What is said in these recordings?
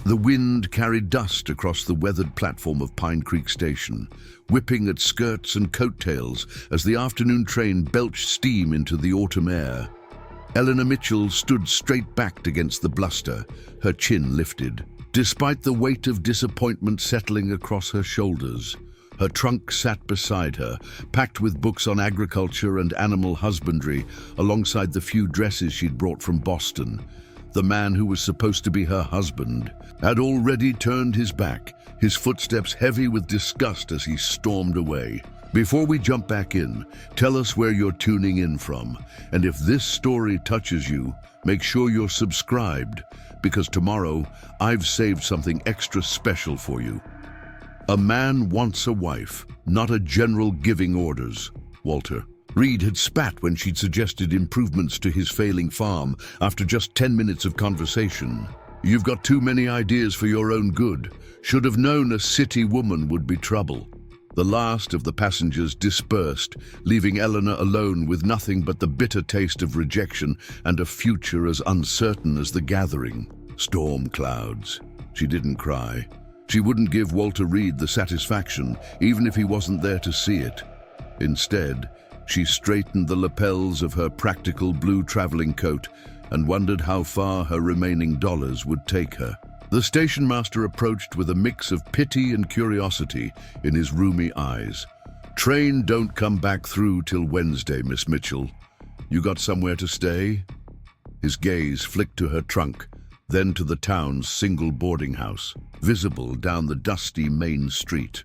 The wind carried dust across the weathered platform of Pine Creek Station, whipping at skirts and coattails as the afternoon train belched steam into the autumn air. Eleanor Mitchell stood straight-backed against the bluster, her chin lifted. Despite the weight of disappointment settling across her shoulders, her trunk sat beside her, packed with books on agriculture and animal husbandry, alongside the few dresses she'd brought from Boston. The man who was supposed to be her husband had already turned his back, his footsteps heavy with disgust as he stormed away. Before we jump back in, tell us where you're tuning in from, and if this story touches you, make sure you're subscribed, because tomorrow I've saved something extra special for you. A man wants a wife, not a general giving orders. Walter. Reed had spat when she'd suggested improvements to his failing farm after just 10 minutes of conversation. You've got too many ideas for your own good. Should have known a city woman would be trouble. The last of the passengers dispersed, leaving Eleanor alone with nothing but the bitter taste of rejection and a future as uncertain as the gathering. Storm clouds. She didn't cry. She wouldn't give Walter Reed the satisfaction, even if he wasn't there to see it. Instead, she straightened the lapels of her practical blue traveling coat and wondered how far her remaining dollars would take her. The station master approached with a mix of pity and curiosity in his rheumy eyes. "Train don't come back through till Wednesday, Miss Mitchell. You got somewhere to stay?" His gaze flicked to her trunk, then to the town's single boarding house, visible down the dusty main street.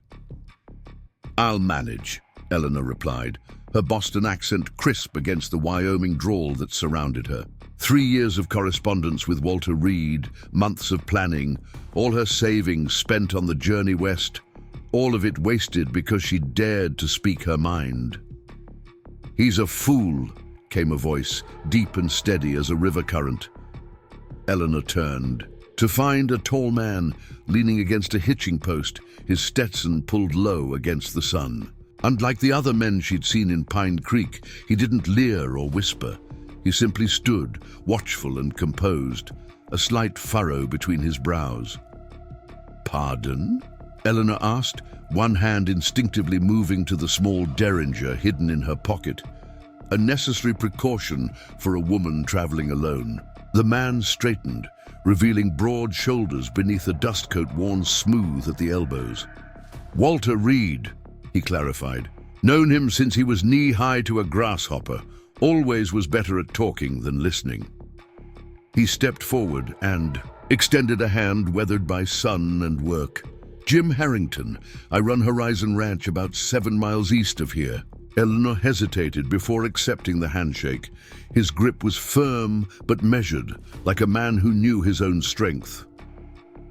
"I'll manage," Eleanor replied, her Boston accent crisp against the Wyoming drawl that surrounded her. 3 years of correspondence with Walter Reed, months of planning, all her savings spent on the journey west, all of it wasted because she dared to speak her mind. "He's a fool," came a voice, deep and steady as a river current. Eleanor turned to find a tall man leaning against a hitching post, his Stetson pulled low against the sun. Unlike the other men she'd seen in Pine Creek, he didn't leer or whisper. He simply stood, watchful and composed, a slight furrow between his brows. "Pardon?" Eleanor asked, one hand instinctively moving to the small derringer hidden in her pocket, a necessary precaution for a woman traveling alone. The man straightened, revealing broad shoulders beneath a dust coat worn smooth at the elbows. "Walter Reed," he clarified. "Known him since he was knee-high to a grasshopper. Always was better at talking than listening." He stepped forward and extended a hand weathered by sun and work. "Jim Harrington. I run Horizon Ranch about 7 miles east of here." Eleanor hesitated before accepting the handshake. His grip was firm but measured, like a man who knew his own strength.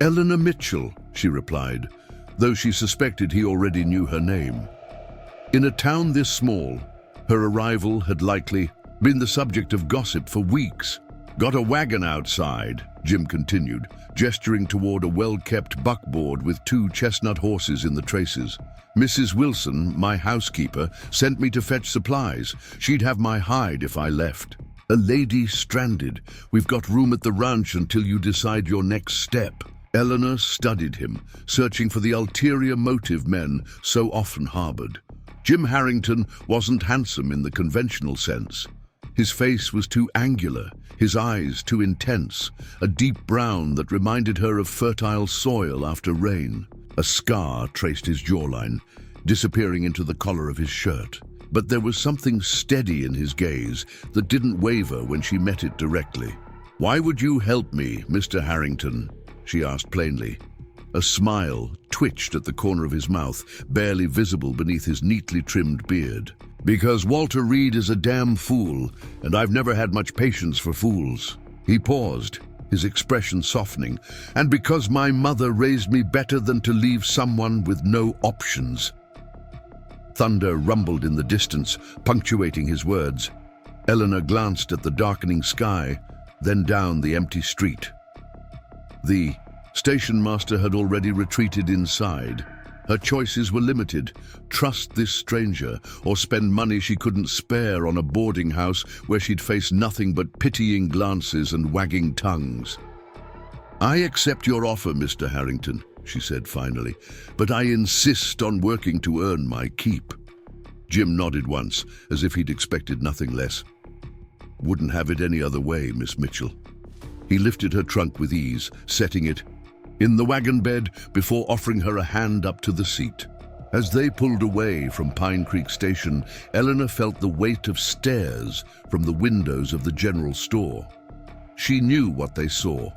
"Eleanor Mitchell," she replied, though she suspected he already knew her name. In a town this small, her arrival had likely been the subject of gossip for weeks. "Got a wagon outside," Jim continued, gesturing toward a well-kept buckboard with 2 chestnut horses in the traces. "Mrs. Wilson, my housekeeper, sent me to fetch supplies. She'd have my hide if I left." "A lady stranded. We've got room at the ranch until you decide your next step." Eleanor studied him, searching for the ulterior motive men so often harbored. Jim Harrington wasn't handsome in the conventional sense. His face was too angular, his eyes too intense, a deep brown that reminded her of fertile soil after rain. A scar traced his jawline, disappearing into the collar of his shirt. But there was something steady in his gaze that didn't waver when she met it directly. "Why would you help me, Mr. Harrington?" she asked plainly. A smile twitched at the corner of his mouth, barely visible beneath his neatly trimmed beard. "Because Walter Reed is a damn fool, and I've never had much patience for fools." He paused, his expression softening. "And because my mother raised me better than to leave someone with no options." Thunder rumbled in the distance, punctuating his words. Eleanor glanced at the darkening sky, then down the empty street. The station master had already retreated inside. Her choices were limited: trust this stranger or spend money she couldn't spare on a boarding house where she'd face nothing but pitying glances and wagging tongues. "I accept your offer, Mr. Harrington," she said finally, "but I insist on working to earn my keep." Jim nodded once, as if he'd expected nothing less. "Wouldn't have it any other way, Miss Mitchell." He lifted her trunk with ease, setting it in the wagon bed before offering her a hand up to the seat. As they pulled away from Pine Creek Station, Eleanor felt the weight of stares from the windows of the general store. She knew what they saw: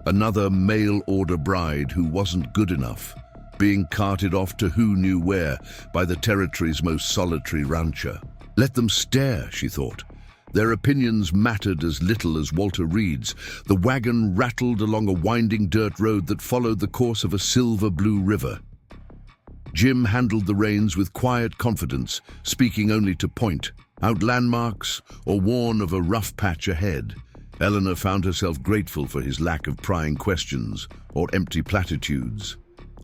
another mail-order bride who wasn't good enough, being carted off to who knew where by the territory's most solitary rancher. Let them stare, she thought. Their opinions mattered as little as Walter Reed's. The wagon rattled along a winding dirt road that followed the course of a silver-blue river. Jim handled the reins with quiet confidence, speaking only to point out landmarks or warn of a rough patch ahead. Eleanor found herself grateful for his lack of prying questions or empty platitudes.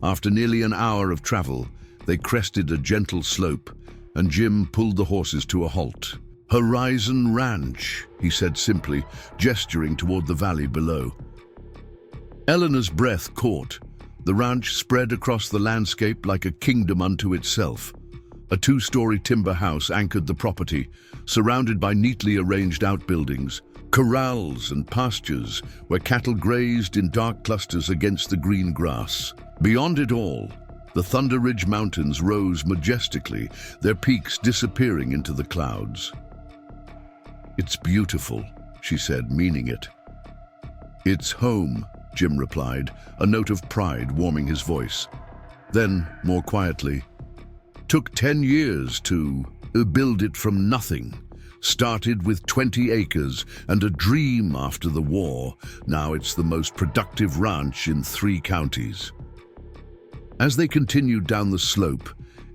After nearly an hour of travel, they crested a gentle slope, and Jim pulled the horses to a halt. "Horizon Ranch," he said simply, gesturing toward the valley below. Eleanor's breath caught. The ranch spread across the landscape like a kingdom unto itself. A two-story timber house anchored the property, surrounded by neatly arranged outbuildings, corrals and pastures where cattle grazed in dark clusters against the green grass. Beyond it all, the Thunder Ridge Mountains rose majestically, their peaks disappearing into the clouds. "It's beautiful," she said, meaning it. "It's home," Jim replied, a note of pride warming his voice. Then, more quietly, "Took 10 years to build it from nothing. Started with 20 acres and a dream after the war. Now it's the most productive ranch in 3 counties." As they continued down the slope,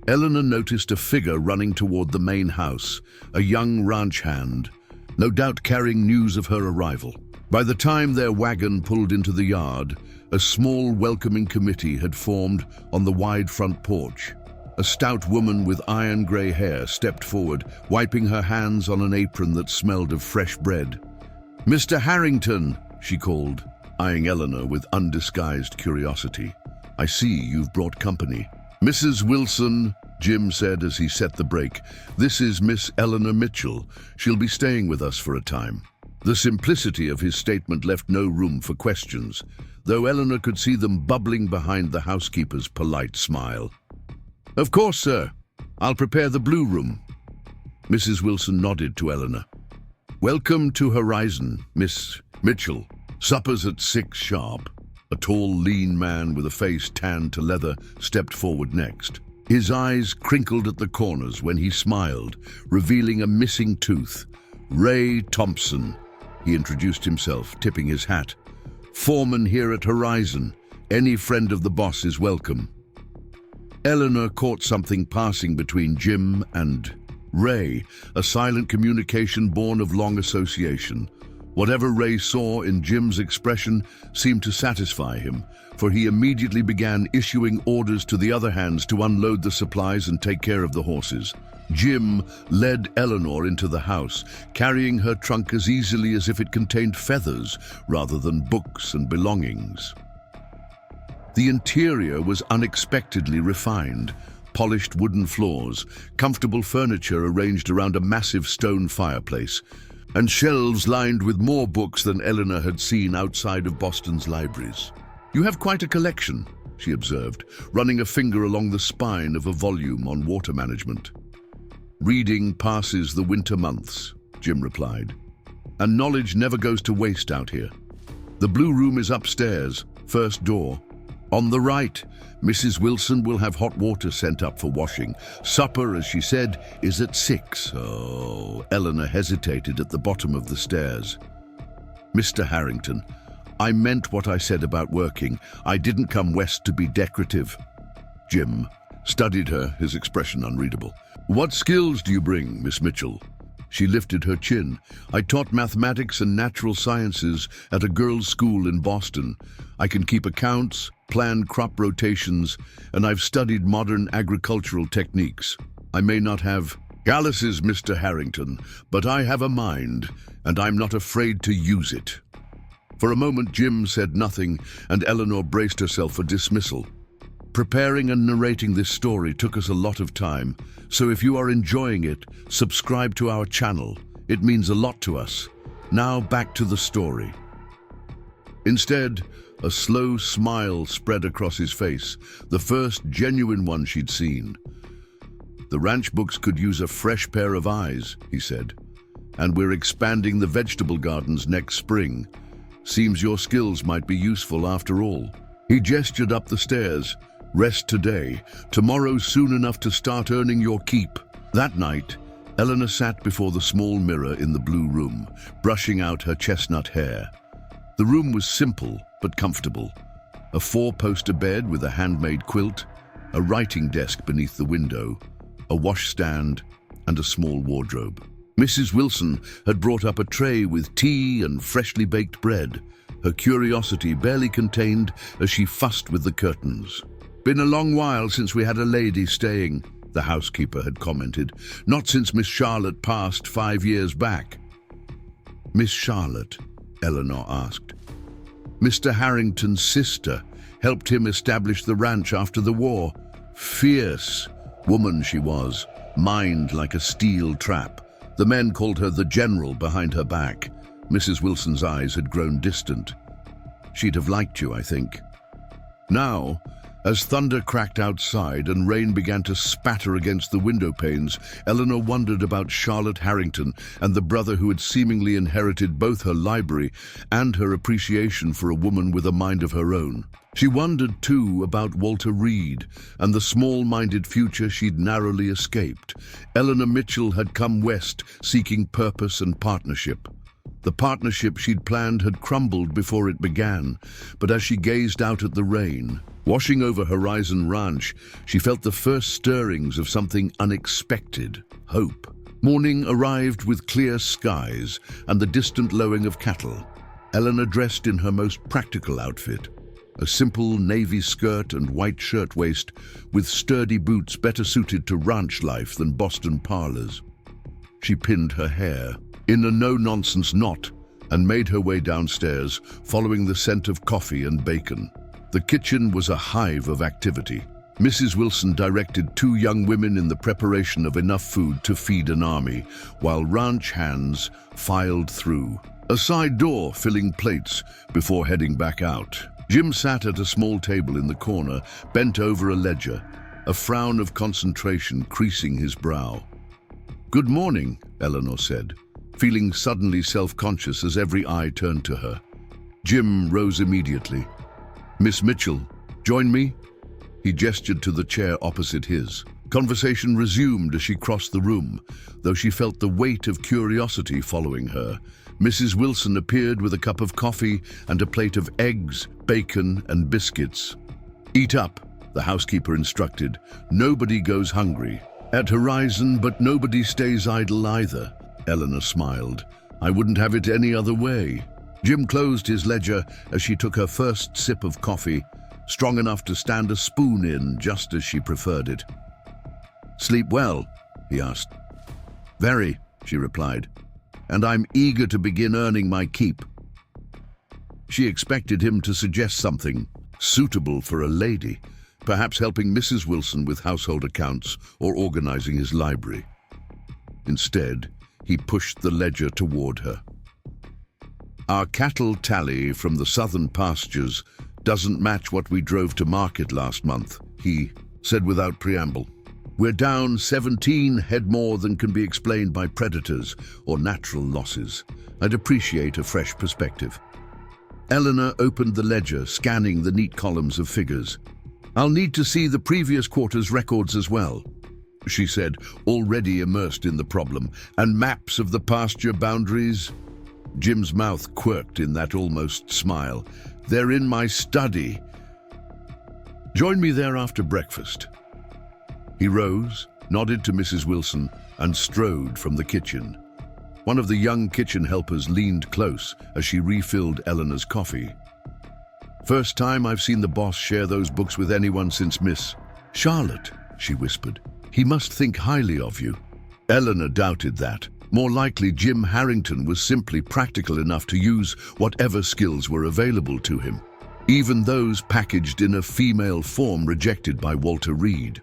Eleanor noticed a figure running toward the main house, a young ranch hand, no doubt carrying news of her arrival. By the time their wagon pulled into the yard, a small welcoming committee had formed on the wide front porch. A stout woman with iron-gray hair stepped forward, wiping her hands on an apron that smelled of fresh bread. "Mr. Harrington," she called, eyeing Eleanor with undisguised curiosity. "I see you've brought company." "Mrs. Wilson," Jim said as he set the brake, "this is Miss Eleanor Mitchell. She'll be staying with us for a time." The simplicity of his statement left no room for questions, though Eleanor could see them bubbling behind the housekeeper's polite smile. "Of course, sir. I'll prepare the blue room." Mrs. Wilson nodded to Eleanor. "Welcome to Horizon, Miss Mitchell. Supper's at 6 sharp." A tall, lean man with a face tanned to leather stepped forward next. His eyes crinkled at the corners when he smiled, revealing a missing tooth. "Ray Thompson," he introduced himself, tipping his hat. "Foreman here at Horizon. Any friend of the boss is welcome." Eleanor caught something passing between Jim and Ray, a silent communication born of long association. Whatever Ray saw in Jim's expression seemed to satisfy him, for he immediately began issuing orders to the other hands to unload the supplies and take care of the horses. Jim led Eleanor into the house, carrying her trunk as easily as if it contained feathers rather than books and belongings. The interior was unexpectedly refined. Polished wooden floors, comfortable furniture arranged around a massive stone fireplace, and shelves lined with more books than Eleanor had seen outside of Boston's libraries. "You have quite a collection," she observed, running a finger along the spine of a volume on water management. "Reading passes the winter months," Jim replied. "And knowledge never goes to waste out here. The blue room is upstairs, first door. On the right, Mrs. Wilson will have hot water sent up for washing. Supper, as she said, is at 6. Oh, Eleanor hesitated at the bottom of the stairs. "Mr. Harrington, I meant what I said about working. I didn't come west to be decorative." Jim studied her, his expression unreadable. "What skills do you bring, Miss Mitchell?" She lifted her chin. "I taught mathematics and natural sciences at a girls' school in Boston. I can keep accounts, plan crop rotations, and I've studied modern agricultural techniques. I may not have calluses, Mr. Harrington, but I have a mind, and I'm not afraid to use it." For a moment, Jim said nothing, and Eleanor braced herself for dismissal. Preparing and narrating this story took us a lot of time, so if you are enjoying it, subscribe to our channel. It means a lot to us. Now back to the story. Instead, a slow smile spread across his face, the first genuine one she'd seen. "The ranch books could use a fresh pair of eyes," he said. "And we're expanding the vegetable gardens next spring. Seems your skills might be useful after all." He gestured up the stairs. "Rest today. Tomorrow's soon enough to start earning your keep." That night, Eleanor sat before the small mirror in the blue room, brushing out her chestnut hair. The room was simple but comfortable. A 4-poster bed with a handmade quilt, a writing desk beneath the window, a washstand, and a small wardrobe. Mrs. Wilson had brought up a tray with tea and freshly baked bread, her curiosity barely contained as she fussed with the curtains. "Been a long while since we had a lady staying," the housekeeper had commented. "Not since Miss Charlotte passed 5 years back." "Miss Charlotte?" Eleanor asked. "Mr. Harrington's sister, helped him establish the ranch after the war. Fierce woman she was, mind like a steel trap. The men called her the general behind her back." Mrs. Wilson's eyes had grown distant. "She'd have liked you, I think." Now, as thunder cracked outside and rain began to spatter against the window panes, Eleanor wondered about Charlotte Harrington and the brother who had seemingly inherited both her library and her appreciation for a woman with a mind of her own. She wondered, too, about Walter Reed and the small-minded future she'd narrowly escaped. Eleanor Mitchell had come west, seeking purpose and partnership. The partnership she'd planned had crumbled before it began, but as she gazed out at the rain, washing over Horizon Ranch, she felt the first stirrings of something unexpected: hope. Morning arrived with clear skies and the distant lowing of cattle. Eleanor dressed in her most practical outfit, a simple navy skirt and white shirtwaist with sturdy boots better suited to ranch life than Boston parlors. She pinned her hair in a no-nonsense knot and made her way downstairs, following the scent of coffee and bacon. The kitchen was a hive of activity. Mrs. Wilson directed 2 young women in the preparation of enough food to feed an army, while ranch hands filed through a side door filling plates before heading back out. Jim sat at a small table in the corner, bent over a ledger, a frown of concentration creasing his brow. "Good morning," Eleanor said, feeling suddenly self-conscious as every eye turned to her. Jim rose immediately. "Miss Mitchell, join me?" He gestured to the chair opposite his. Conversation resumed as she crossed the room, though she felt the weight of curiosity following her. Mrs. Wilson appeared with a cup of coffee and a plate of eggs, bacon, and biscuits. "Eat up," the housekeeper instructed. "Nobody goes hungry at Horizon, but nobody stays idle either." Eleanor smiled. "I wouldn't have it any other way." Jim closed his ledger as she took her first sip of coffee, strong enough to stand a spoon in just as she preferred it. "Sleep well?" he asked. "Very," she replied, "and I'm eager to begin earning my keep." She expected him to suggest something suitable for a lady, perhaps helping Mrs. Wilson with household accounts or organizing his library. Instead, he pushed the ledger toward her. "Our cattle tally from the southern pastures doesn't match what we drove to market last month," he said without preamble. "We're down 17 head more than can be explained by predators or natural losses. I'd appreciate a fresh perspective." Eleanor opened the ledger, scanning the neat columns of figures. "I'll need to see the previous quarter's records as well," she said, already immersed in the problem. "And maps of the pasture boundaries?" Jim's mouth quirked in that almost smile. "They're in my study. Join me there after breakfast." He rose, nodded to Mrs. Wilson, and strode from the kitchen. One of the young kitchen helpers leaned close as she refilled Eleanor's coffee. "First time I've seen the boss share those books with anyone since Miss Charlotte," she whispered. "He must think highly of you." Eleanor doubted that. More likely, Jim Harrington was simply practical enough to use whatever skills were available to him, even those packaged in a female form rejected by Walter Reed.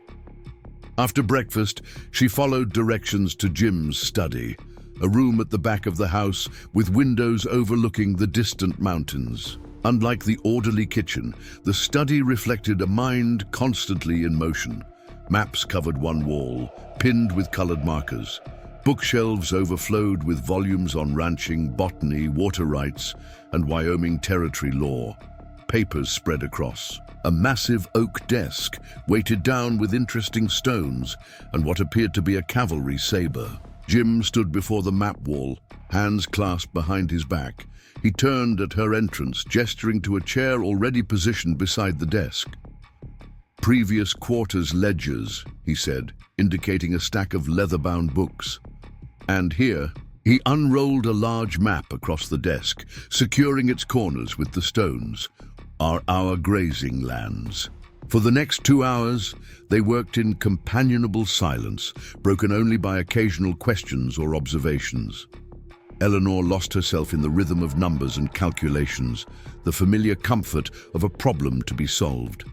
After breakfast, she followed directions to Jim's study, a room at the back of the house with windows overlooking the distant mountains. Unlike the orderly kitchen, the study reflected a mind constantly in motion. Maps covered one wall, pinned with colored markers. Bookshelves overflowed with volumes on ranching, botany, water rights, and Wyoming territory law. Papers spread across. A massive oak desk, weighted down with interesting stones, and what appeared to be a cavalry saber. Jim stood before the map wall, hands clasped behind his back. He turned at her entrance, gesturing to a chair already positioned beside the desk. "Previous quarter's ledgers," he said, indicating a stack of leather-bound books. "And here," he unrolled a large map across the desk, securing its corners with the stones, "are our grazing lands." For the next 2 hours, they worked in companionable silence, broken only by occasional questions or observations. Eleanor lost herself in the rhythm of numbers and calculations, the familiar comfort of a problem to be solved.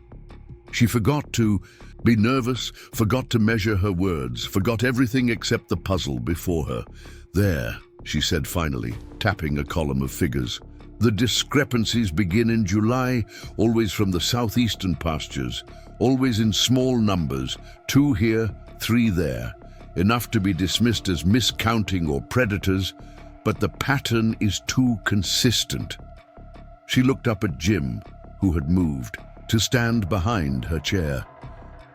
She forgot to be nervous, forgot to measure her words, forgot everything except the puzzle before her. "There," she said finally, tapping a column of figures. "The discrepancies begin in July, always from the southeastern pastures, always in small numbers, 2 here, 3 there, enough to be dismissed as miscounting or predators, but the pattern is too consistent." She looked up at Jim, who had moved, to stand behind her chair.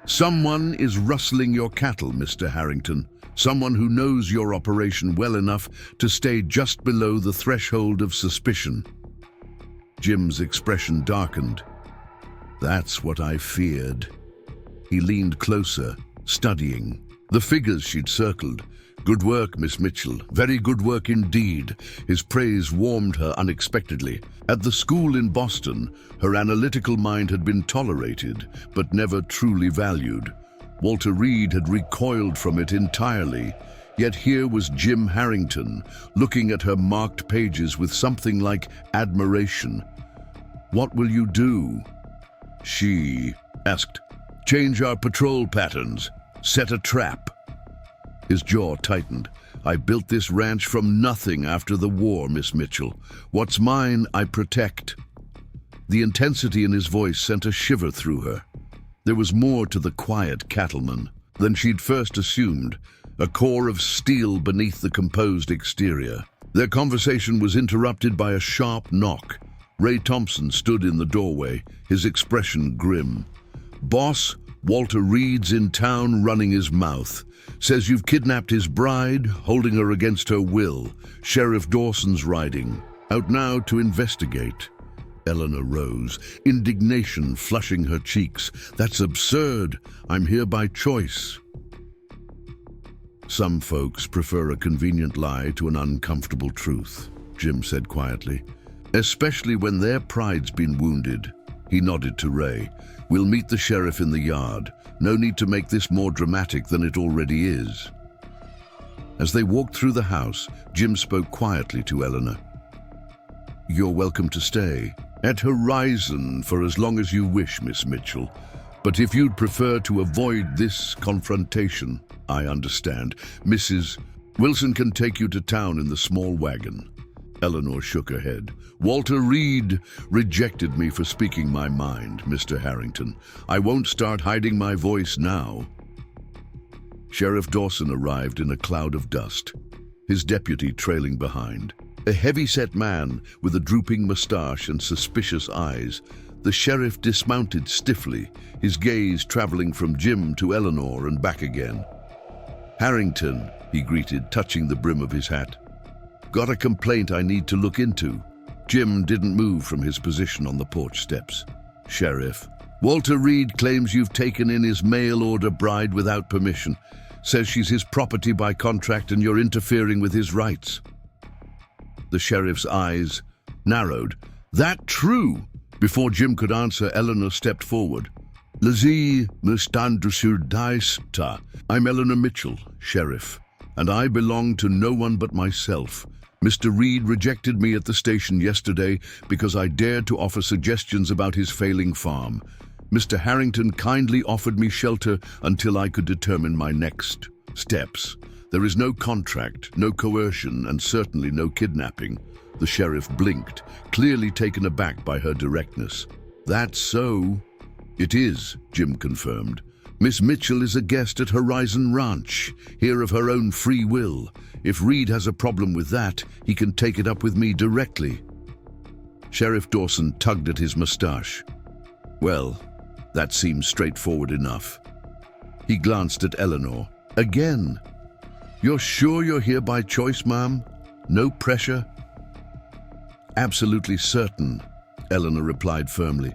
"Someone is rustling your cattle, Mr. Harrington. Someone who knows your operation well enough to stay just below the threshold of suspicion." Jim's expression darkened. "That's what I feared." He leaned closer, studying the figures she'd circled. "Good work, Miss Mitchell. Very good work indeed." His praise warmed her unexpectedly. At the school in Boston, her analytical mind had been tolerated, but never truly valued. Walter Reed had recoiled from it entirely, yet here was Jim Harrington, looking at her marked pages with something like admiration. "What will you do?" she asked. "Change our patrol patterns. Set a trap." His jaw tightened. "I built this ranch from nothing after the war, Miss Mitchell. What's mine, I protect." The intensity in his voice sent a shiver through her. There was more to the quiet cattleman than she'd first assumed, a core of steel beneath the composed exterior. Their conversation was interrupted by a sharp knock. Ray Thompson stood in the doorway, his expression grim. "Boss, Walter Reed's in town running his mouth. Says you've kidnapped his bride, holding her against her will. Sheriff Dawson's riding. Out now to investigate." Eleanor rose, indignation flushing her cheeks. "That's absurd. I'm here by choice." "Some folks prefer a convenient lie to an uncomfortable truth," Jim said quietly. "Especially when their pride's been wounded." He nodded to Ray. "We'll meet the sheriff in the yard. No need to make this more dramatic than it already is." As they walked through the house, Jim spoke quietly to Eleanor. "You're welcome to stay at Horizon for as long as you wish, Miss Mitchell. But if you'd prefer to avoid this confrontation, I understand. Mrs. Wilson can take you to town in the small wagon." Eleanor shook her head. "Walter Reed rejected me for speaking my mind, Mr. Harrington. I won't start hiding my voice now." Sheriff Dawson arrived in a cloud of dust, his deputy trailing behind. A heavy-set man with a drooping mustache and suspicious eyes, the sheriff dismounted stiffly, his gaze traveling from Jim to Eleanor and back again. "Harrington," he greeted, touching the brim of his hat. "Got a complaint I need to look into." Jim didn't move from his position on the porch steps. "Sheriff, Walter Reed claims you've taken in his mail-order bride without permission. Says she's his property by contract and you're interfering with his rights." The sheriff's eyes narrowed. "That true?" Before Jim could answer, Eleanor stepped forward. "Laissez me stand sur dice ta. I'm Eleanor Mitchell, sheriff. and I belong to no one but myself. Mr. Reed rejected me at the station yesterday because I dared to offer suggestions about his failing farm. Mr. Harrington kindly offered me shelter until I could determine my next steps. There is no contract, no coercion, and certainly no kidnapping. The sheriff blinked, clearly taken aback by her directness. That's so. It is, Jim confirmed. Miss Mitchell is a guest at Horizon Ranch, here of her own free will. If Reed has a problem with that, he can take it up with me directly. Sheriff Dawson tugged at his mustache. Well, that seems straightforward enough. He glanced at Eleanor. Again. You're sure you're here by choice, ma'am? No pressure? Absolutely certain, Eleanor replied firmly.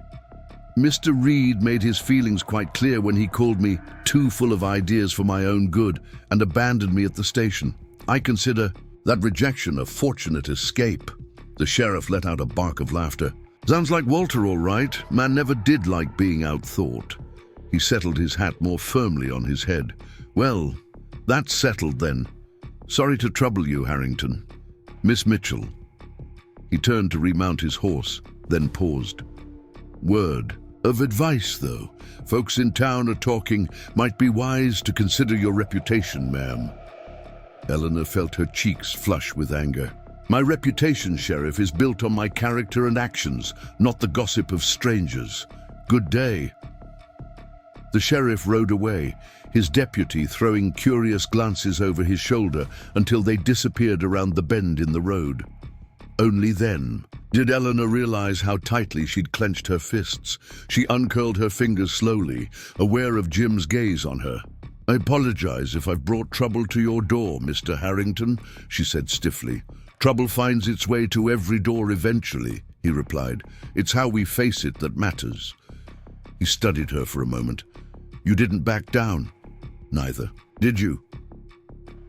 Mr. Reed made his feelings quite clear when he called me too full of ideas for my own good and abandoned me at the station. I consider that rejection a fortunate escape. The sheriff let out a bark of laughter. Sounds like Walter, all right. Man never did like being outthought. He settled his hat more firmly on his head. Well, that's settled then. Sorry to trouble you, Harrington. Miss Mitchell. He turned to remount his horse, then paused. Word of advice, though. Folks in town are talking. Might be wise to consider your reputation, ma'am. Eleanor felt her cheeks flush with anger. My reputation, Sheriff, is built on my character and actions, not the gossip of strangers. Good day. The sheriff rode away, his deputy throwing curious glances over his shoulder until they disappeared around the bend in the road. Only then did Eleanor realize how tightly she'd clenched her fists. She uncurled her fingers slowly, aware of Jim's gaze on her. I apologize if I've brought trouble to your door, Mr. Harrington, she said stiffly. Trouble finds its way to every door eventually, he replied. It's how we face it that matters. He studied her for a moment. You didn't back down? Neither. Did you?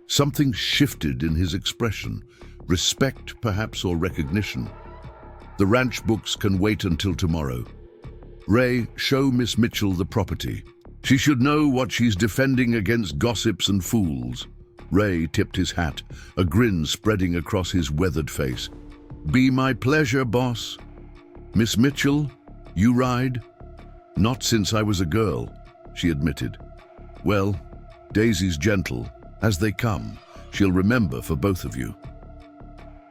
Something shifted in his expression. Respect, perhaps, or recognition. The ranch books can wait until tomorrow. Ray, show Miss Mitchell the property. She should know what she's defending against gossips and fools. Ray tipped his hat, a grin spreading across his weathered face. Be my pleasure, boss. Miss Mitchell, you ride? Not since I was a girl, she admitted. Well, Daisy's gentle. As they come, she'll remember for both of you.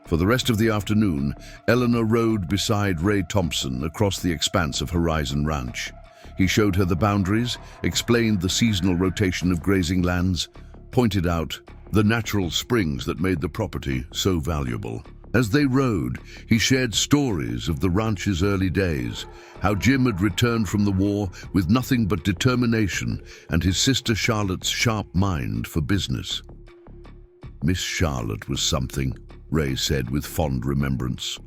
For the rest of the afternoon, Eleanor rode beside Ray Thompson across the expanse of Horizon Ranch. He showed her the boundaries, explained the seasonal rotation of grazing lands, pointed out the natural springs that made the property so valuable. As they rode, he shared stories of the ranch's early days, how Jim had returned from the war with nothing but determination and his sister Charlotte's sharp mind for business. Miss Charlotte was something, Ray said with fond remembrance.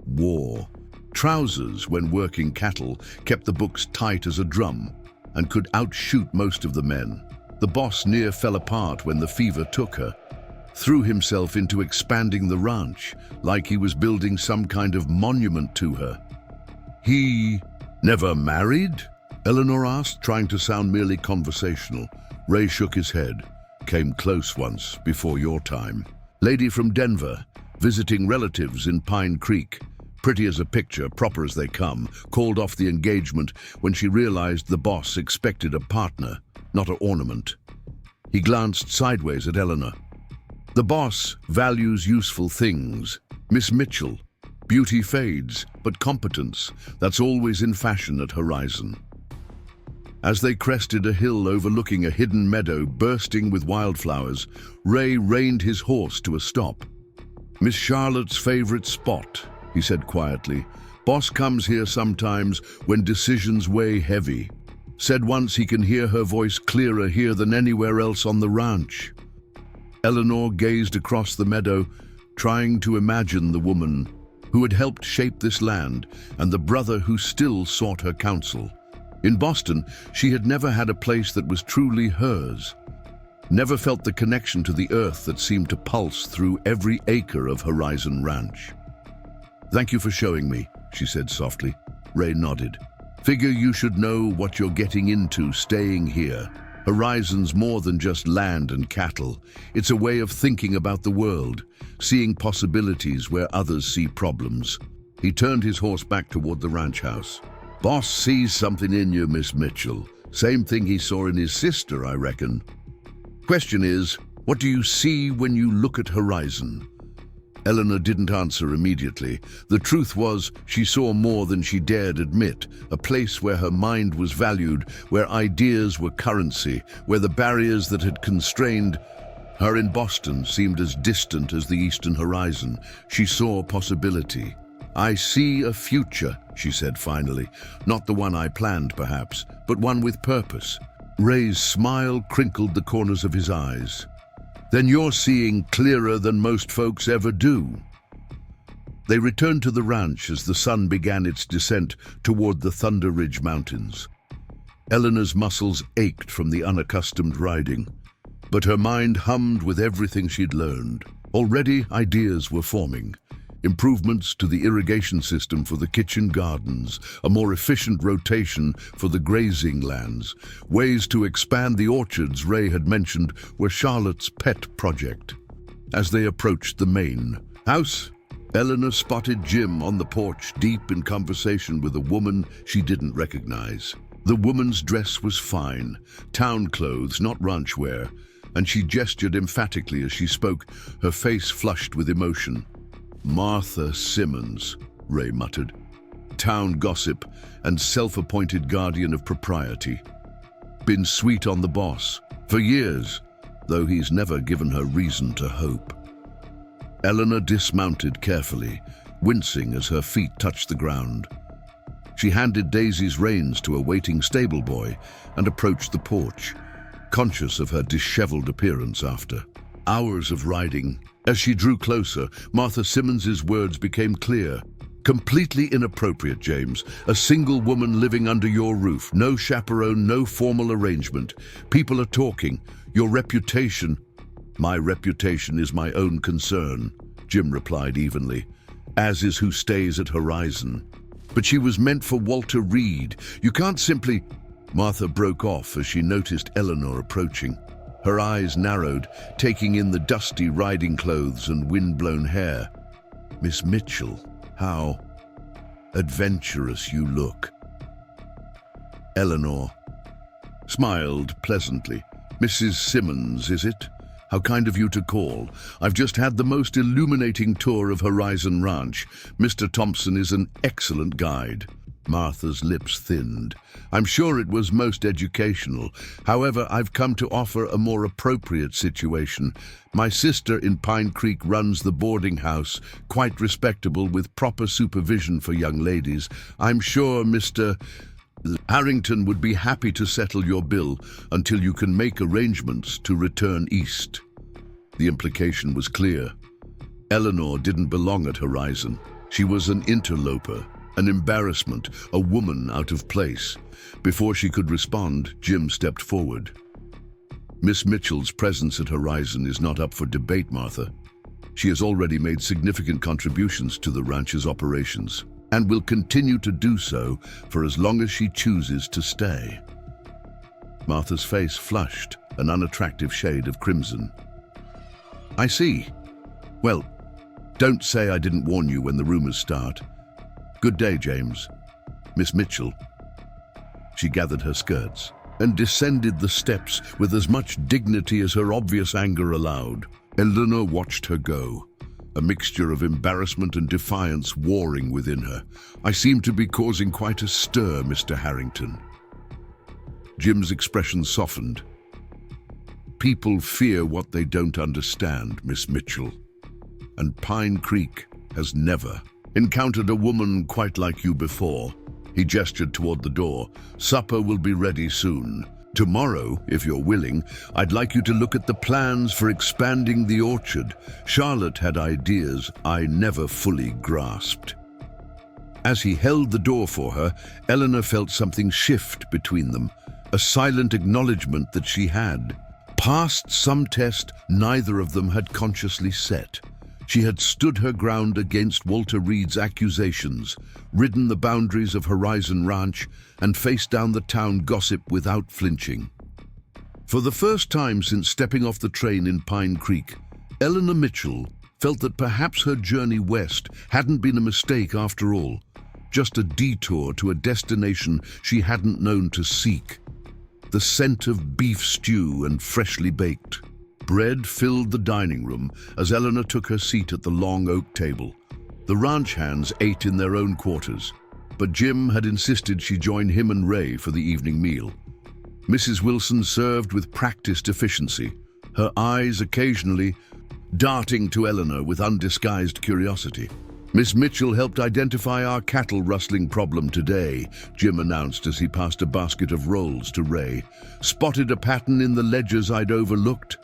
War. Trousers, when working cattle, kept the books tight as a drum and could outshoot most of the men. The boss near fell apart when the fever took her, threw himself into expanding the ranch like he was building some kind of monument to her. He never married? Eleanor asked, trying to sound merely conversational. Ray shook his head. Came close once, before your time. Lady from Denver, visiting relatives in Pine Creek. Pretty as a picture, proper as they come, called off the engagement when she realized the boss expected a partner, not an ornament. He glanced sideways at Eleanor. The boss values useful things. Miss Mitchell. Beauty fades, but competence, that's always in fashion at Horizon. As they crested a hill overlooking a hidden meadow bursting with wildflowers, Ray reined his horse to a stop. Miss Charlotte's favorite spot, he said quietly. Boss comes here sometimes when decisions weigh heavy. Said once he can hear her voice clearer here than anywhere else on the ranch. Eleanor gazed across the meadow, trying to imagine the woman who had helped shape this land and the brother who still sought her counsel. In Boston, she had never had a place that was truly hers. Never felt the connection to the earth that seemed to pulse through every acre of Horizon Ranch. Thank you for showing me, she said softly. Ray nodded. Figure you should know what you're getting into staying here. Horizon's more than just land and cattle. It's a way of thinking about the world, seeing possibilities where others see problems. He turned his horse back toward the ranch house. Boss sees something in you, Miss Mitchell. Same thing he saw in his sister, I reckon. Question is, what do you see when you look at Horizon? Eleanor didn't answer immediately. The truth was, she saw more than she dared admit, a place where her mind was valued, where ideas were currency, where the barriers that had constrained her in Boston seemed as distant as the eastern horizon. She saw possibility. I see a future, she said finally. Not the one I planned, perhaps, but one with purpose. Ray's smile crinkled the corners of his eyes. Then you're seeing clearer than most folks ever do. They returned to the ranch as the sun began its descent toward the Thunder Ridge Mountains. Eleanor's muscles ached from the unaccustomed riding, but her mind hummed with everything she'd learned. Already, ideas were forming. Improvements to the irrigation system for the kitchen gardens, a more efficient rotation for the grazing lands. Ways to expand the orchards Ray had mentioned were Charlotte's pet project. As they approached the main house, Eleanor spotted Jim on the porch, deep in conversation with a woman she didn't recognize. The woman's dress was fine, town clothes, not ranch wear, and she gestured emphatically as she spoke, her face flushed with emotion. Martha Simmons, Ray muttered. Town gossip and self-appointed guardian of propriety. Been sweet on the boss for years, though he's never given her reason to hope. Eleanor dismounted carefully, wincing as her feet touched the ground. She handed Daisy's reins to a waiting stable boy and approached the porch, conscious of her disheveled appearance after hours of riding. As she drew closer, Martha Simmons's words became clear. Completely inappropriate, James. A single woman living under your roof. No chaperone, no formal arrangement. People are talking. Your reputation. My reputation is my own concern, Jim replied evenly, as is who stays at Horizon. But she was meant for Walter Reed. You can't simply... Martha broke off as she noticed Eleanor approaching. Her eyes narrowed, taking in the dusty riding clothes and wind-blown hair. Miss Mitchell, how adventurous you look. Eleanor smiled pleasantly. Mrs. Simmons, is it? How kind of you to call. I've just had the most illuminating tour of Horizon Ranch. Mr. Thompson is an excellent guide. Martha's lips thinned. I'm sure it was most educational. However, I've come to offer a more appropriate situation. My sister in Pine Creek runs the boarding house, quite respectable with proper supervision for young ladies. I'm sure Mr. Harrington would be happy to settle your bill until you can make arrangements to return east. The implication was clear. Eleanor didn't belong at Horizon. She was an interloper. An embarrassment, a woman out of place. Before she could respond, Jim stepped forward. Miss Mitchell's presence at Horizon is not up for debate, Martha. She has already made significant contributions to the ranch's operations, and will continue to do so for as long as she chooses to stay. Martha's face flushed, an unattractive shade of crimson. I see. Well, don't say I didn't warn you when the rumors start. Good day, James. Miss Mitchell. She gathered her skirts and descended the steps with as much dignity as her obvious anger allowed. Eleanor watched her go, a mixture of embarrassment and defiance warring within her. I seem to be causing quite a stir, Mr. Harrington. Jim's expression softened. People fear what they don't understand, Miss Mitchell. And Pine Creek has never encountered a woman quite like you before. He gestured toward the door. Supper will be ready soon. Tomorrow, if you're willing, I'd like you to look at the plans for expanding the orchard. Charlotte had ideas I never fully grasped. As he held the door for her, Eleanor felt something shift between them, a silent acknowledgement that she had passed some test neither of them had consciously set. She had stood her ground against Walter Reed's accusations, ridden the boundaries of Horizon Ranch, and faced down the town gossip without flinching. For the first time since stepping off the train in Pine Creek, Eleanor Mitchell felt that perhaps her journey west hadn't been a mistake after all, just a detour to a destination she hadn't known to seek. The scent of beef stew and freshly baked bread filled the dining room as Eleanor took her seat at the long oak table. The ranch hands ate in their own quarters, but Jim had insisted she join him and Ray for the evening meal. Mrs. Wilson served with practiced efficiency, her eyes occasionally darting to Eleanor with undisguised curiosity. "Miss Mitchell helped identify our cattle rustling problem today," Jim announced as he passed a basket of rolls to Ray. "Spotted a pattern in the ledgers I'd overlooked."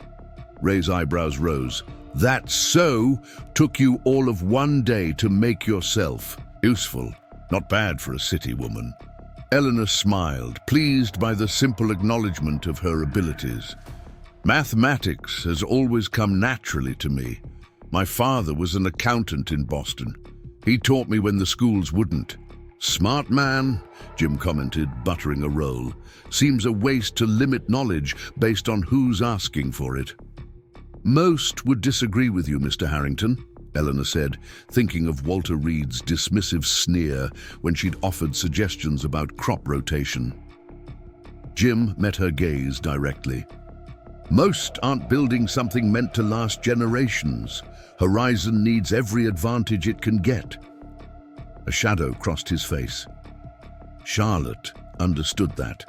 Ray's eyebrows rose. "That so? Took you all of one day to make yourself. Useful. Not bad for a city woman." Eleanor smiled, pleased by the simple acknowledgement of her abilities. "Mathematics has always come naturally to me. My father was an accountant in Boston. He taught me when the schools wouldn't." "Smart man," Jim commented, buttering a roll. "Seems a waste to limit knowledge based on who's asking for it." "Most would disagree with you, Mr. Harrington," Eleanor said, thinking of Walter Reed's dismissive sneer when she'd offered suggestions about crop rotation. Jim met her gaze directly. "Most aren't building something meant to last generations. Horizon needs every advantage it can get." A shadow crossed his face. Charlotte understood that.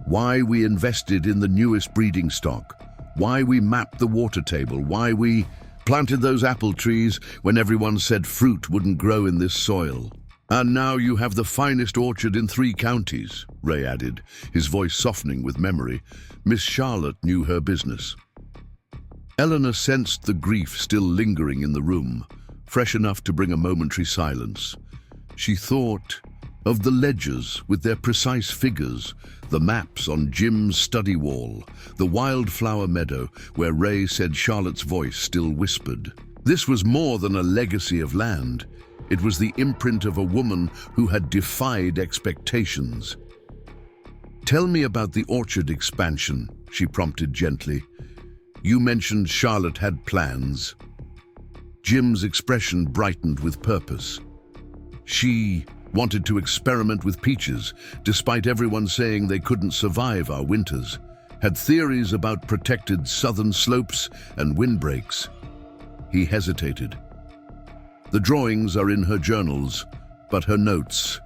Why we invested in the newest breeding stock, why we mapped the water table, why we planted those apple trees when everyone said fruit wouldn't grow in this soil. "And now you have the finest orchard in 3 counties, Ray added, his voice softening with memory. Miss Charlotte knew her business. Eleanor sensed the grief still lingering in the room, fresh enough to bring a momentary silence. She thought of the ledgers with their precise figures, the maps on Jim's study wall, the wildflower meadow where Ray said Charlotte's voice still whispered. This was more than a legacy of land. It was the imprint of a woman who had defied expectations. "Tell me about the orchard expansion," she prompted gently. "You mentioned Charlotte had plans." Jim's expression brightened with purpose. "She wanted to experiment with peaches, despite everyone saying they couldn't survive our winters. Had theories about protected southern slopes and windbreaks." He hesitated. "The drawings are in her journals, but her notes."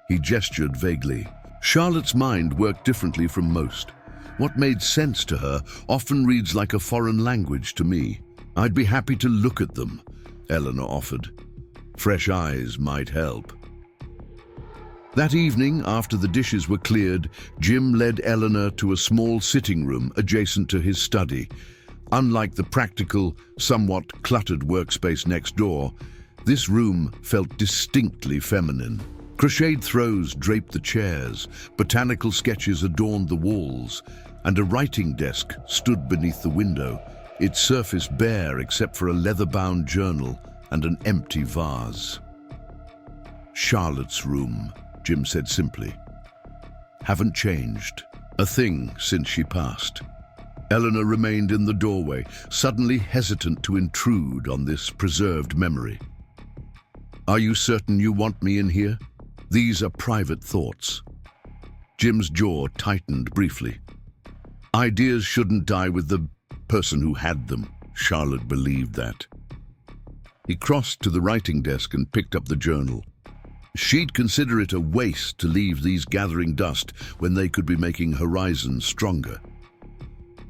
He gestured vaguely. Charlotte's mind worked differently from most. What made sense to her often reads like a foreign language to me. "I'd be happy to look at them," Eleanor offered. Fresh eyes might help. That evening, after the dishes were cleared, Jim led Eleanor to a small sitting room adjacent to his study. Unlike the practical, somewhat cluttered workspace next door, this room felt distinctly feminine. Crocheted throws draped the chairs, botanical sketches adorned the walls, and a writing desk stood beneath the window, its surface bare except for a leather-bound journal and an empty vase. "Charlotte's room," Jim said simply. "Haven't changed a thing since she passed." Eleanor remained in the doorway, suddenly hesitant to intrude on this preserved memory. "Are you certain you want me in here? These are private thoughts." Jim's jaw tightened briefly. Ideas shouldn't die with the person who had them. Charlotte believed that. He crossed to the writing desk and picked up the journal. She'd consider it a waste to leave these gathering dust when they could be making horizons stronger.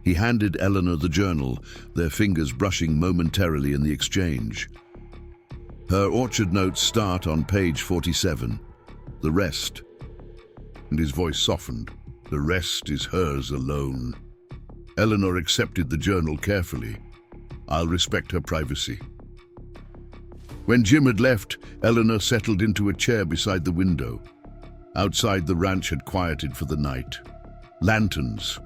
He handed Eleanor the journal, their fingers brushing momentarily in the exchange. "Her orchard notes start on page 47. The rest," and his voice softened, "the rest is hers alone." Eleanor accepted the journal carefully. "I'll respect her privacy." When Jim had left, Eleanor settled into a chair beside the window. Outside, the ranch had quieted for the night. Lanterns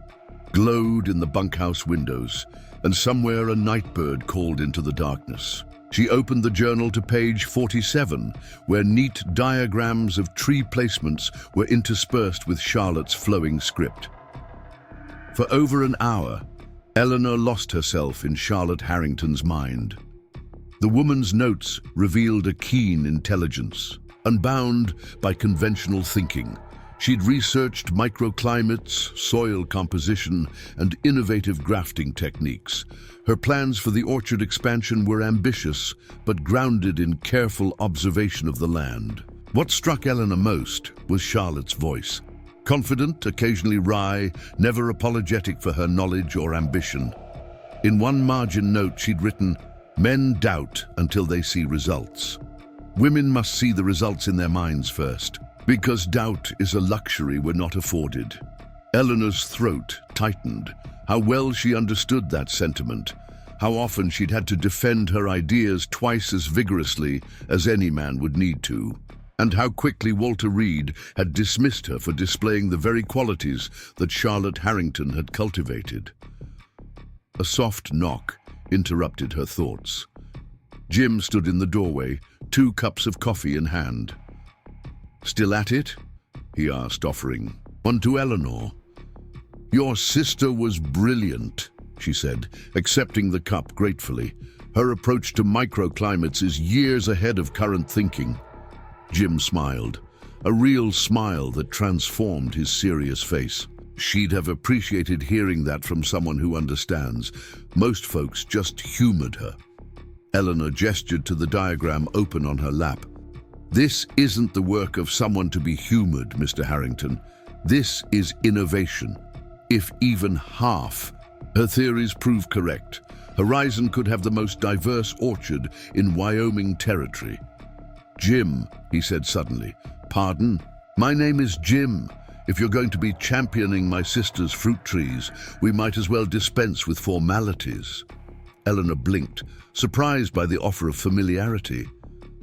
glowed in the bunkhouse windows, and somewhere a nightbird called into the darkness. She opened the journal to page 47, where neat diagrams of tree placements were interspersed with Charlotte's flowing script. For over an hour, Eleanor lost herself in Charlotte Harrington's mind. The woman's notes revealed a keen intelligence, unbound by conventional thinking. She'd researched microclimates, soil composition, and innovative grafting techniques. Her plans for the orchard expansion were ambitious, but grounded in careful observation of the land. What struck Eleanor most was Charlotte's voice. Confident, occasionally wry, never apologetic for her knowledge or ambition. In one margin note she'd written, "Men doubt until they see results. Women must see the results in their minds first, because doubt is a luxury we're not afforded." Eleanor's throat tightened. How well she understood that sentiment. How often she'd had to defend her ideas twice as vigorously as any man would need to. And how quickly Walter Reed had dismissed her for displaying the very qualities that Charlotte Harrington had cultivated. A soft knock interrupted her thoughts. Jim stood in the doorway, 2 cups of coffee in hand. "Still at it?" he asked, offering one to Eleanor. "Your sister was brilliant," she said, accepting the cup gratefully. "Her approach to microclimates is years ahead of current thinking." Jim smiled, a real smile that transformed his serious face. She'd have appreciated hearing that from someone who understands. Most folks just humored her. Eleanor gestured to the diagram open on her lap. "This isn't the work of someone to be humored, Mr. Harrington. This is innovation. If even half her theories prove correct, Horizon could have the most diverse orchard in Wyoming territory." "Jim," he said suddenly. "Pardon? My name is Jim. If you're going to be championing my sister's fruit trees, we might as well dispense with formalities." Eleanor blinked, surprised by the offer of familiarity.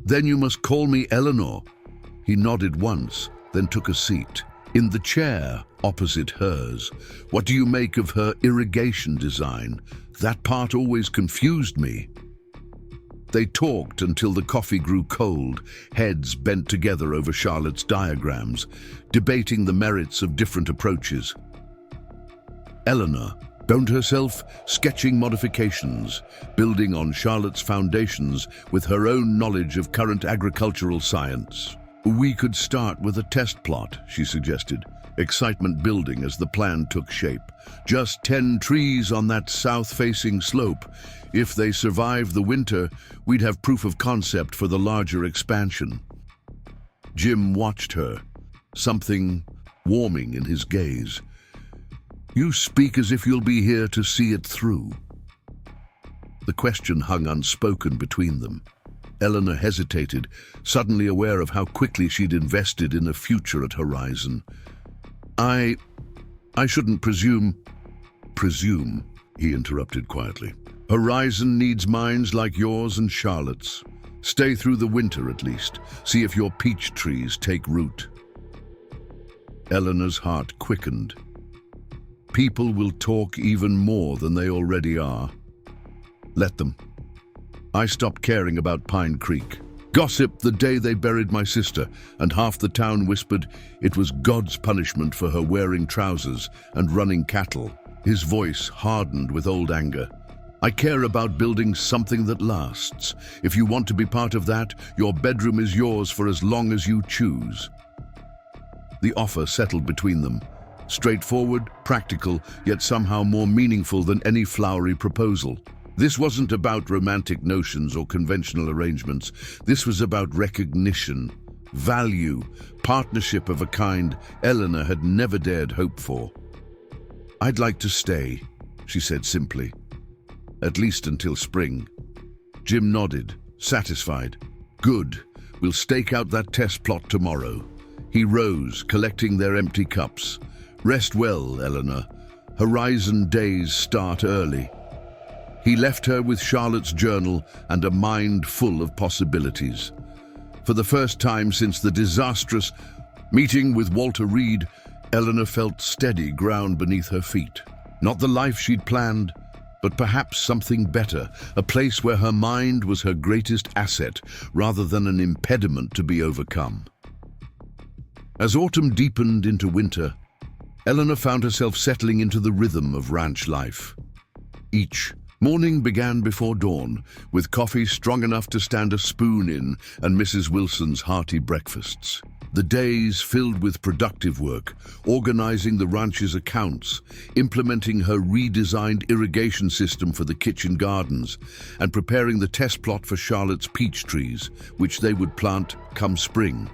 "Then you must call me Eleanor." He nodded once, then took a seat, in the chair opposite hers. "What do you make of her irrigation design? That part always confused me." They talked until the coffee grew cold, heads bent together over Charlotte's diagrams, debating the merits of different approaches. Eleanor found herself sketching modifications, building on Charlotte's foundations with her own knowledge of current agricultural science. "We could start with a test plot," she suggested, excitement building as the plan took shape. "Just 10 trees on that south-facing slope. If they survive the winter, we'd have proof of concept for the larger expansion." Jim watched her, something warming in his gaze. "You speak as if you'll be here to see it through." The question hung unspoken between them. Eleanor hesitated, suddenly aware of how quickly she'd invested in a future at Horizon. I shouldn't presume." "Presume," he interrupted quietly. "Horizon needs minds like yours and Charlotte's. Stay through the winter at least. See if your peach trees take root." Eleanor's heart quickened. People will talk even more than they already are. Let them. I stopped caring about Pine Creek. Gossip the day they buried my sister, and half the town whispered it was God's punishment for her wearing trousers and running cattle. His voice hardened with old anger. "I care about building something that lasts. If you want to be part of that, your bedroom is yours for as long as you choose." The offer settled between them. Straightforward, practical, yet somehow more meaningful than any flowery proposal. This wasn't about romantic notions or conventional arrangements. This was about recognition, value, partnership of a kind Eleanor had never dared hope for. "I'd like to stay," she said simply. "At least until spring." Jim nodded, satisfied. "Good. We'll stake out that test plot tomorrow." He rose, collecting their empty cups. "Rest well, Eleanor. Horizon days start early." He left her with Charlotte's journal and a mind full of possibilities. For the first time since the disastrous meeting with Walter Reed, Eleanor felt steady ground beneath her feet. Not the life she'd planned, but perhaps something better, a place where her mind was her greatest asset rather than an impediment to be overcome. As autumn deepened into winter, Eleanor found herself settling into the rhythm of ranch life. Each morning began before dawn, with coffee strong enough to stand a spoon in and Mrs. Wilson's hearty breakfasts. The days filled with productive work, organizing the ranch's accounts, implementing her redesigned irrigation system for the kitchen gardens, and preparing the test plot for Charlotte's peach trees, which they would plant come spring.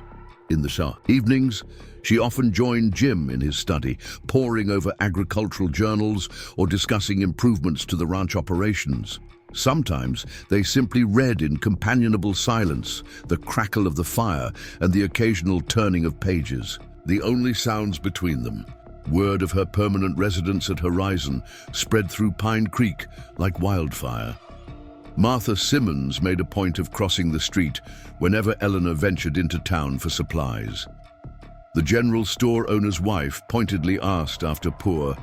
In the evenings, she often joined Jim in his study, poring over agricultural journals or discussing improvements to the ranch operations. Sometimes they simply read in companionable silence, the crackle of the fire and the occasional turning of pages, the only sounds between them. Word of her permanent residence at Horizon spread through Pine Creek like wildfire. Martha Simmons made a point of crossing the street whenever Eleanor ventured into town for supplies. The general store owner's wife pointedly asked after poor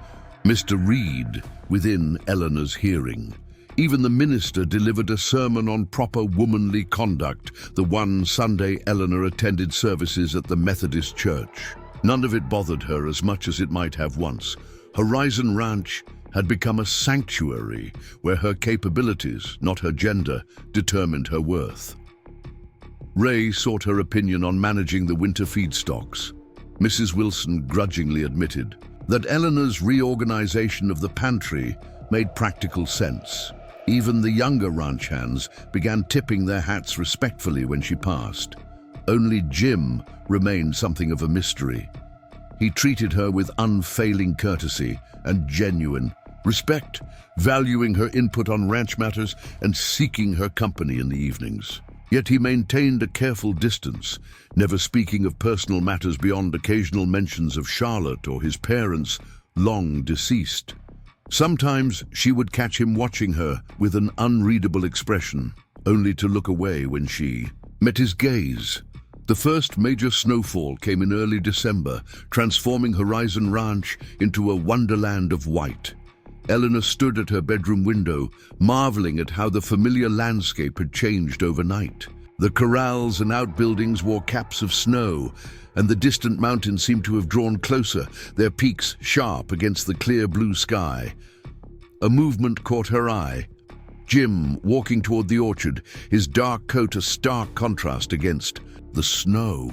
Mr. Reed within Eleanor's hearing. Even the minister delivered a sermon on proper womanly conduct the one Sunday Eleanor attended services at the Methodist Church. None of it bothered her as much as it might have once. Horizon Ranch had become a sanctuary where her capabilities, not her gender, determined her worth. Ray sought her opinion on managing the winter feedstocks. Mrs. Wilson grudgingly admitted that Eleanor's reorganization of the pantry made practical sense. Even the younger ranch hands began tipping their hats respectfully when she passed. Only Jim remained something of a mystery. He treated her with unfailing courtesy and genuine respect, valuing her input on ranch matters and seeking her company in the evenings. Yet he maintained a careful distance, never speaking of personal matters beyond occasional mentions of Charlotte or his parents, long deceased. Sometimes she would catch him watching her with an unreadable expression, only to look away when she met his gaze. The first major snowfall came in early December, transforming Horizon Ranch into a wonderland of white. Eleanor stood at her bedroom window, marveling at how the familiar landscape had changed overnight. The corrals and outbuildings wore caps of snow, and the distant mountains seemed to have drawn closer, their peaks sharp against the clear blue sky. A movement caught her eye. Jim walking toward the orchard, his dark coat a stark contrast against the snow.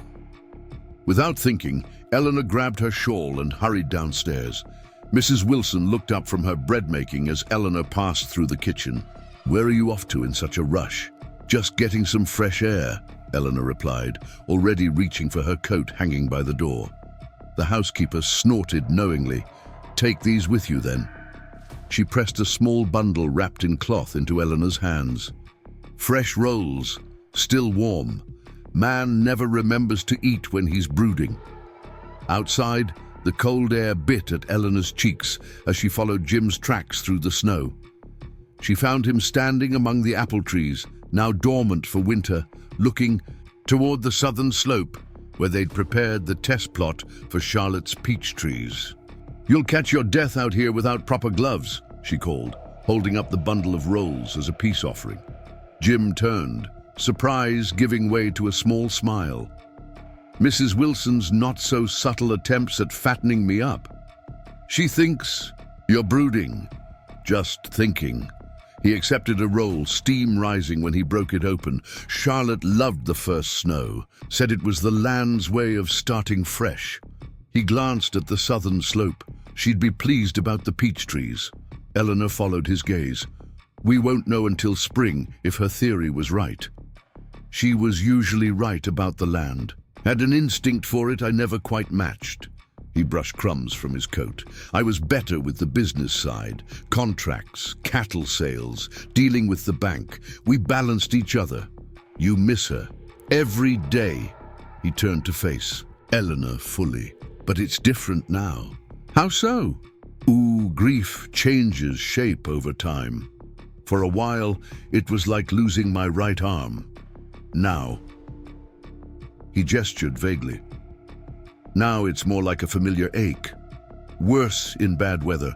Without thinking, Eleanor grabbed her shawl and hurried downstairs. Mrs. Wilson looked up from her bread-making as Eleanor passed through the kitchen. "Where are you off to in such a rush?" "Just getting some fresh air," Eleanor replied, already reaching for her coat hanging by the door. The housekeeper snorted knowingly. "Take these with you, then." She pressed a small bundle wrapped in cloth into Eleanor's hands. Fresh rolls, still warm. Man never remembers to eat when he's brooding. Outside, the cold air bit at Eleanor's cheeks as she followed Jim's tracks through the snow. She found him standing among the apple trees, now dormant for winter, looking toward the southern slope, where they'd prepared the test plot for Charlotte's peach trees. "You'll catch your death out here without proper gloves," she called, holding up the bundle of rolls as a peace offering. Jim turned, surprise giving way to a small smile. Mrs. Wilson's not-so-subtle attempts at fattening me up. "She thinks you're brooding." "Just thinking." He accepted a roll, steam rising when he broke it open. Charlotte loved the first snow, said it was the land's way of starting fresh. He glanced at the southern slope. She'd be pleased about the peach trees. Eleanor followed his gaze. We won't know until spring if her theory was right. She was usually right about the land. Had an instinct for it I never quite matched. He brushed crumbs from his coat. I was better with the business side. Contracts, cattle sales, dealing with the bank. We balanced each other. You miss her. Every day. He turned to face Eleanor fully. But it's different now. How so? Grief changes shape over time. For a while, it was like losing my right arm. Now. He gestured vaguely. Now it's more like a familiar ache. Worse in bad weather,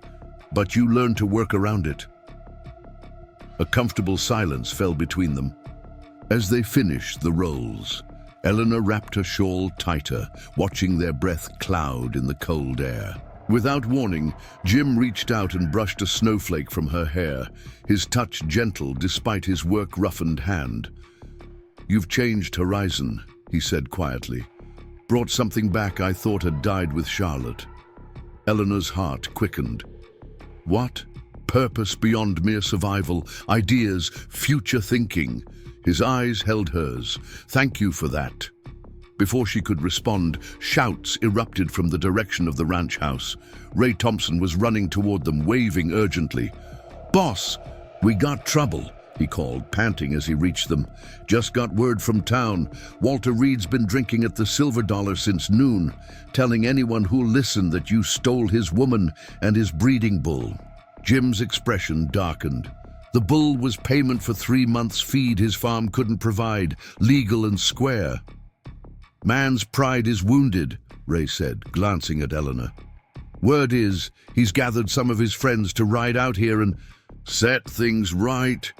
but you learn to work around it. A comfortable silence fell between them. As they finished the rolls, Eleanor wrapped her shawl tighter, watching their breath cloud in the cold air. Without warning, Jim reached out and brushed a snowflake from her hair, his touch gentle despite his work-roughened hand. "You've changed, Horizon," he said quietly. "Brought something back I thought had died with Charlotte." Eleanor's heart quickened. What? Purpose beyond mere survival, ideas, future thinking. His eyes held hers. "Thank you for that." Before she could respond, shouts erupted from the direction of the ranch house. Ray Thompson was running toward them, waving urgently. "Boss, we got trouble," he called, panting as he reached them. "Just got word from town. Walter Reed's been drinking at the Silver Dollar since noon, telling anyone who'll listen that you stole his woman and his breeding bull." Jim's expression darkened. The bull was payment for 3 months' feed his farm couldn't provide, legal and square. "Man's pride is wounded," Ray said, glancing at Eleanor. "Word is, he's gathered some of his friends to ride out here and set things right."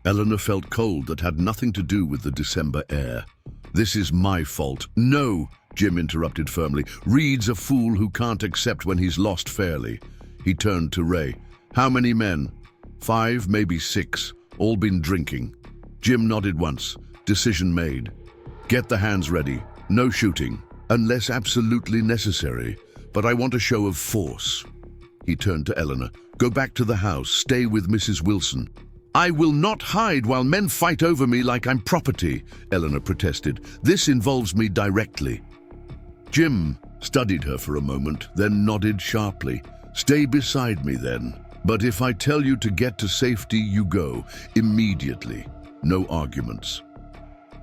Eleanor felt cold that had nothing to do with the December air. "This is my fault." "No," Jim interrupted firmly. "Reed's a fool who can't accept when he's lost fairly." He turned to Ray. "How many men?" 5, maybe 6, all been drinking." Jim nodded once. Decision made. "Get the hands ready. No shooting, unless absolutely necessary, but I want a show of force." He turned to Eleanor. "Go back to the house. Stay with Mrs. Wilson." "I will not hide while men fight over me like I'm property," Eleanor protested. "This involves me directly." Jim studied her for a moment, then nodded sharply. "Stay beside me then. But if I tell you to get to safety, you go. Immediately. No arguments."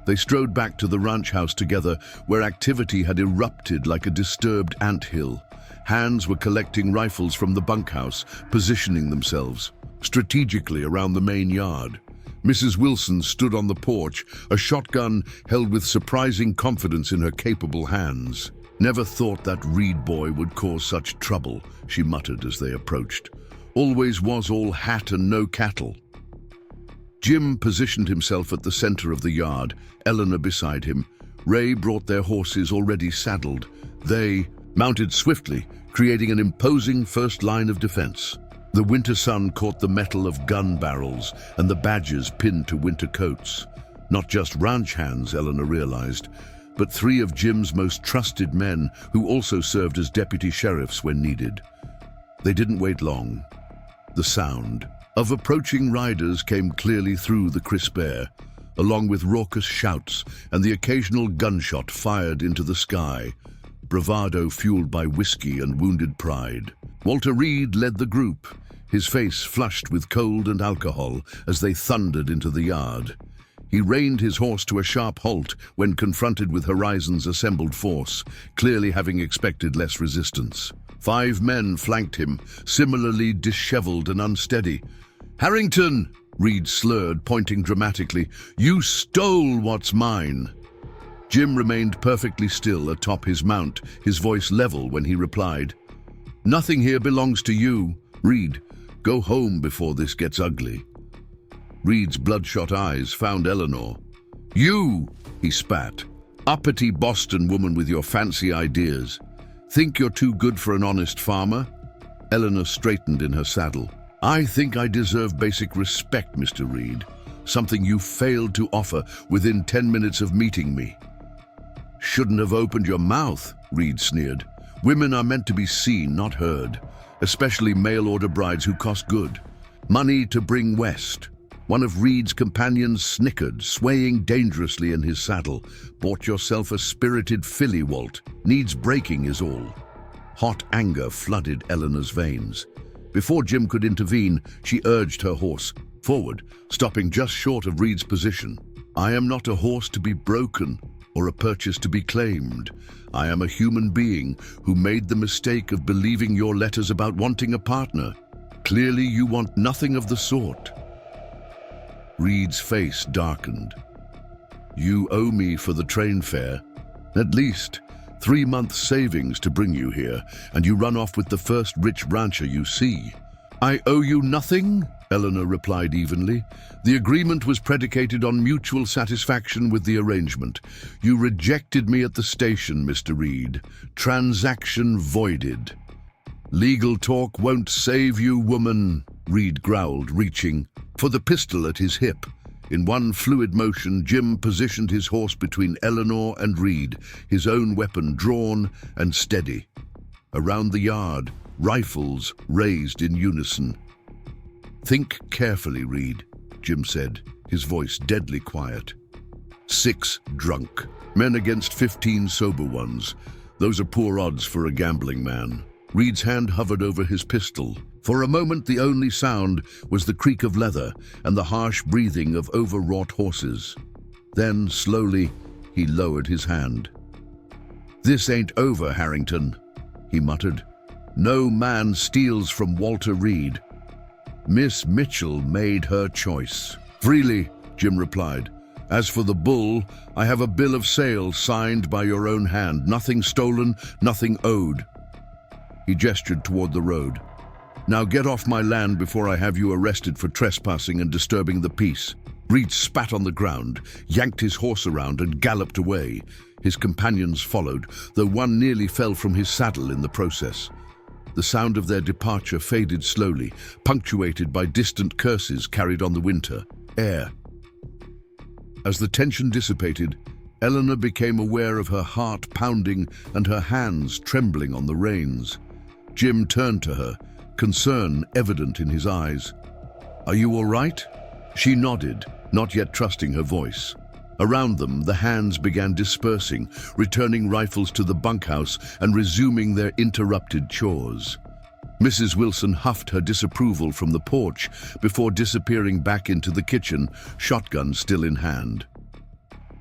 They strode back to the ranch house together, where activity had erupted like a disturbed anthill. Hands were collecting rifles from the bunkhouse, positioning themselves strategically around the main yard. Mrs. Wilson stood on the porch, a shotgun held with surprising confidence in her capable hands. "Never thought that Reed boy would cause such trouble," she muttered as they approached. "Always was all hat and no cattle." Jim positioned himself at the center of the yard, Eleanor beside him. Ray brought their horses already saddled. They mounted swiftly, creating an imposing first line of defense. The winter sun caught the metal of gun barrels and the badges pinned to winter coats. Not just ranch hands, Eleanor realized, but 3 of Jim's most trusted men who also served as deputy sheriffs when needed. They didn't wait long. The sound of approaching riders came clearly through the crisp air, along with raucous shouts and the occasional gunshot fired into the sky, bravado fueled by whiskey and wounded pride. Walter Reed led the group, his face flushed with cold and alcohol as they thundered into the yard. He reined his horse to a sharp halt when confronted with Horizon's assembled force, clearly having expected less resistance. 5 men flanked him, similarly disheveled and unsteady. "Harrington!" Reed slurred, pointing dramatically. "You stole what's mine." Jim remained perfectly still atop his mount, his voice level when he replied, "Nothing here belongs to you. Reed, go home before this gets ugly." Reed's bloodshot eyes found Eleanor. "You!" he spat. "Uppity Boston woman with your fancy ideas. Think you're too good for an honest farmer?" Eleanor straightened in her saddle. "I think I deserve basic respect, Mr. Reed, something you failed to offer within 10 minutes of meeting me." "Shouldn't have opened your mouth," Reed sneered. "Women are meant to be seen, not heard, especially mail-order brides who cost good. Money to bring west." One of Reed's companions snickered, swaying dangerously in his saddle. "Bought yourself a spirited filly, Walt. Needs breaking is all." Hot anger flooded Eleanor's veins. Before Jim could intervene, she urged her horse forward, stopping just short of Reed's position. "I am not a horse to be broken or a purchase to be claimed. I am a human being who made the mistake of believing your letters about wanting a partner. Clearly you want nothing of the sort." Reed's face darkened. "You owe me for the train fare. At least 3 months' savings to bring you here, and you run off with the first rich rancher you see." "I owe you nothing," Eleanor replied evenly. "The agreement was predicated on mutual satisfaction with the arrangement. You rejected me at the station, Mr. Reed. Transaction voided." "Legal talk won't save you, woman," Reed growled, reaching for the pistol at his hip. In one fluid motion, Jim positioned his horse between Eleanor and Reed, his own weapon drawn and steady. Around the yard, rifles raised in unison. "Think carefully, Reed," Jim said, his voice deadly quiet. 6 drunk men against 15 sober ones. Those are poor odds for a gambling man. Reed's hand hovered over his pistol. For a moment, the only sound was the creak of leather and the harsh breathing of overwrought horses. Then, slowly, he lowered his hand. "This ain't over, Harrington," he muttered. "No man steals from Walter Reed. Miss Mitchell made her choice." "Freely," Jim replied. "As for the bull, I have a bill of sale signed by your own hand. Nothing stolen, nothing owed." He gestured toward the road. "Now get off my land before I have you arrested for trespassing and disturbing the peace." Reed spat on the ground, yanked his horse around and galloped away. His companions followed, though one nearly fell from his saddle in the process. The sound of their departure faded slowly, punctuated by distant curses carried on the winter air. As the tension dissipated, Eleanor became aware of her heart pounding and her hands trembling on the reins. Jim turned to her, concern evident in his eyes. "Are you all right?" She nodded, not yet trusting her voice. Around them, the hands began dispersing, returning rifles to the bunkhouse and resuming their interrupted chores. Mrs. Wilson huffed her disapproval from the porch before disappearing back into the kitchen, shotgun still in hand.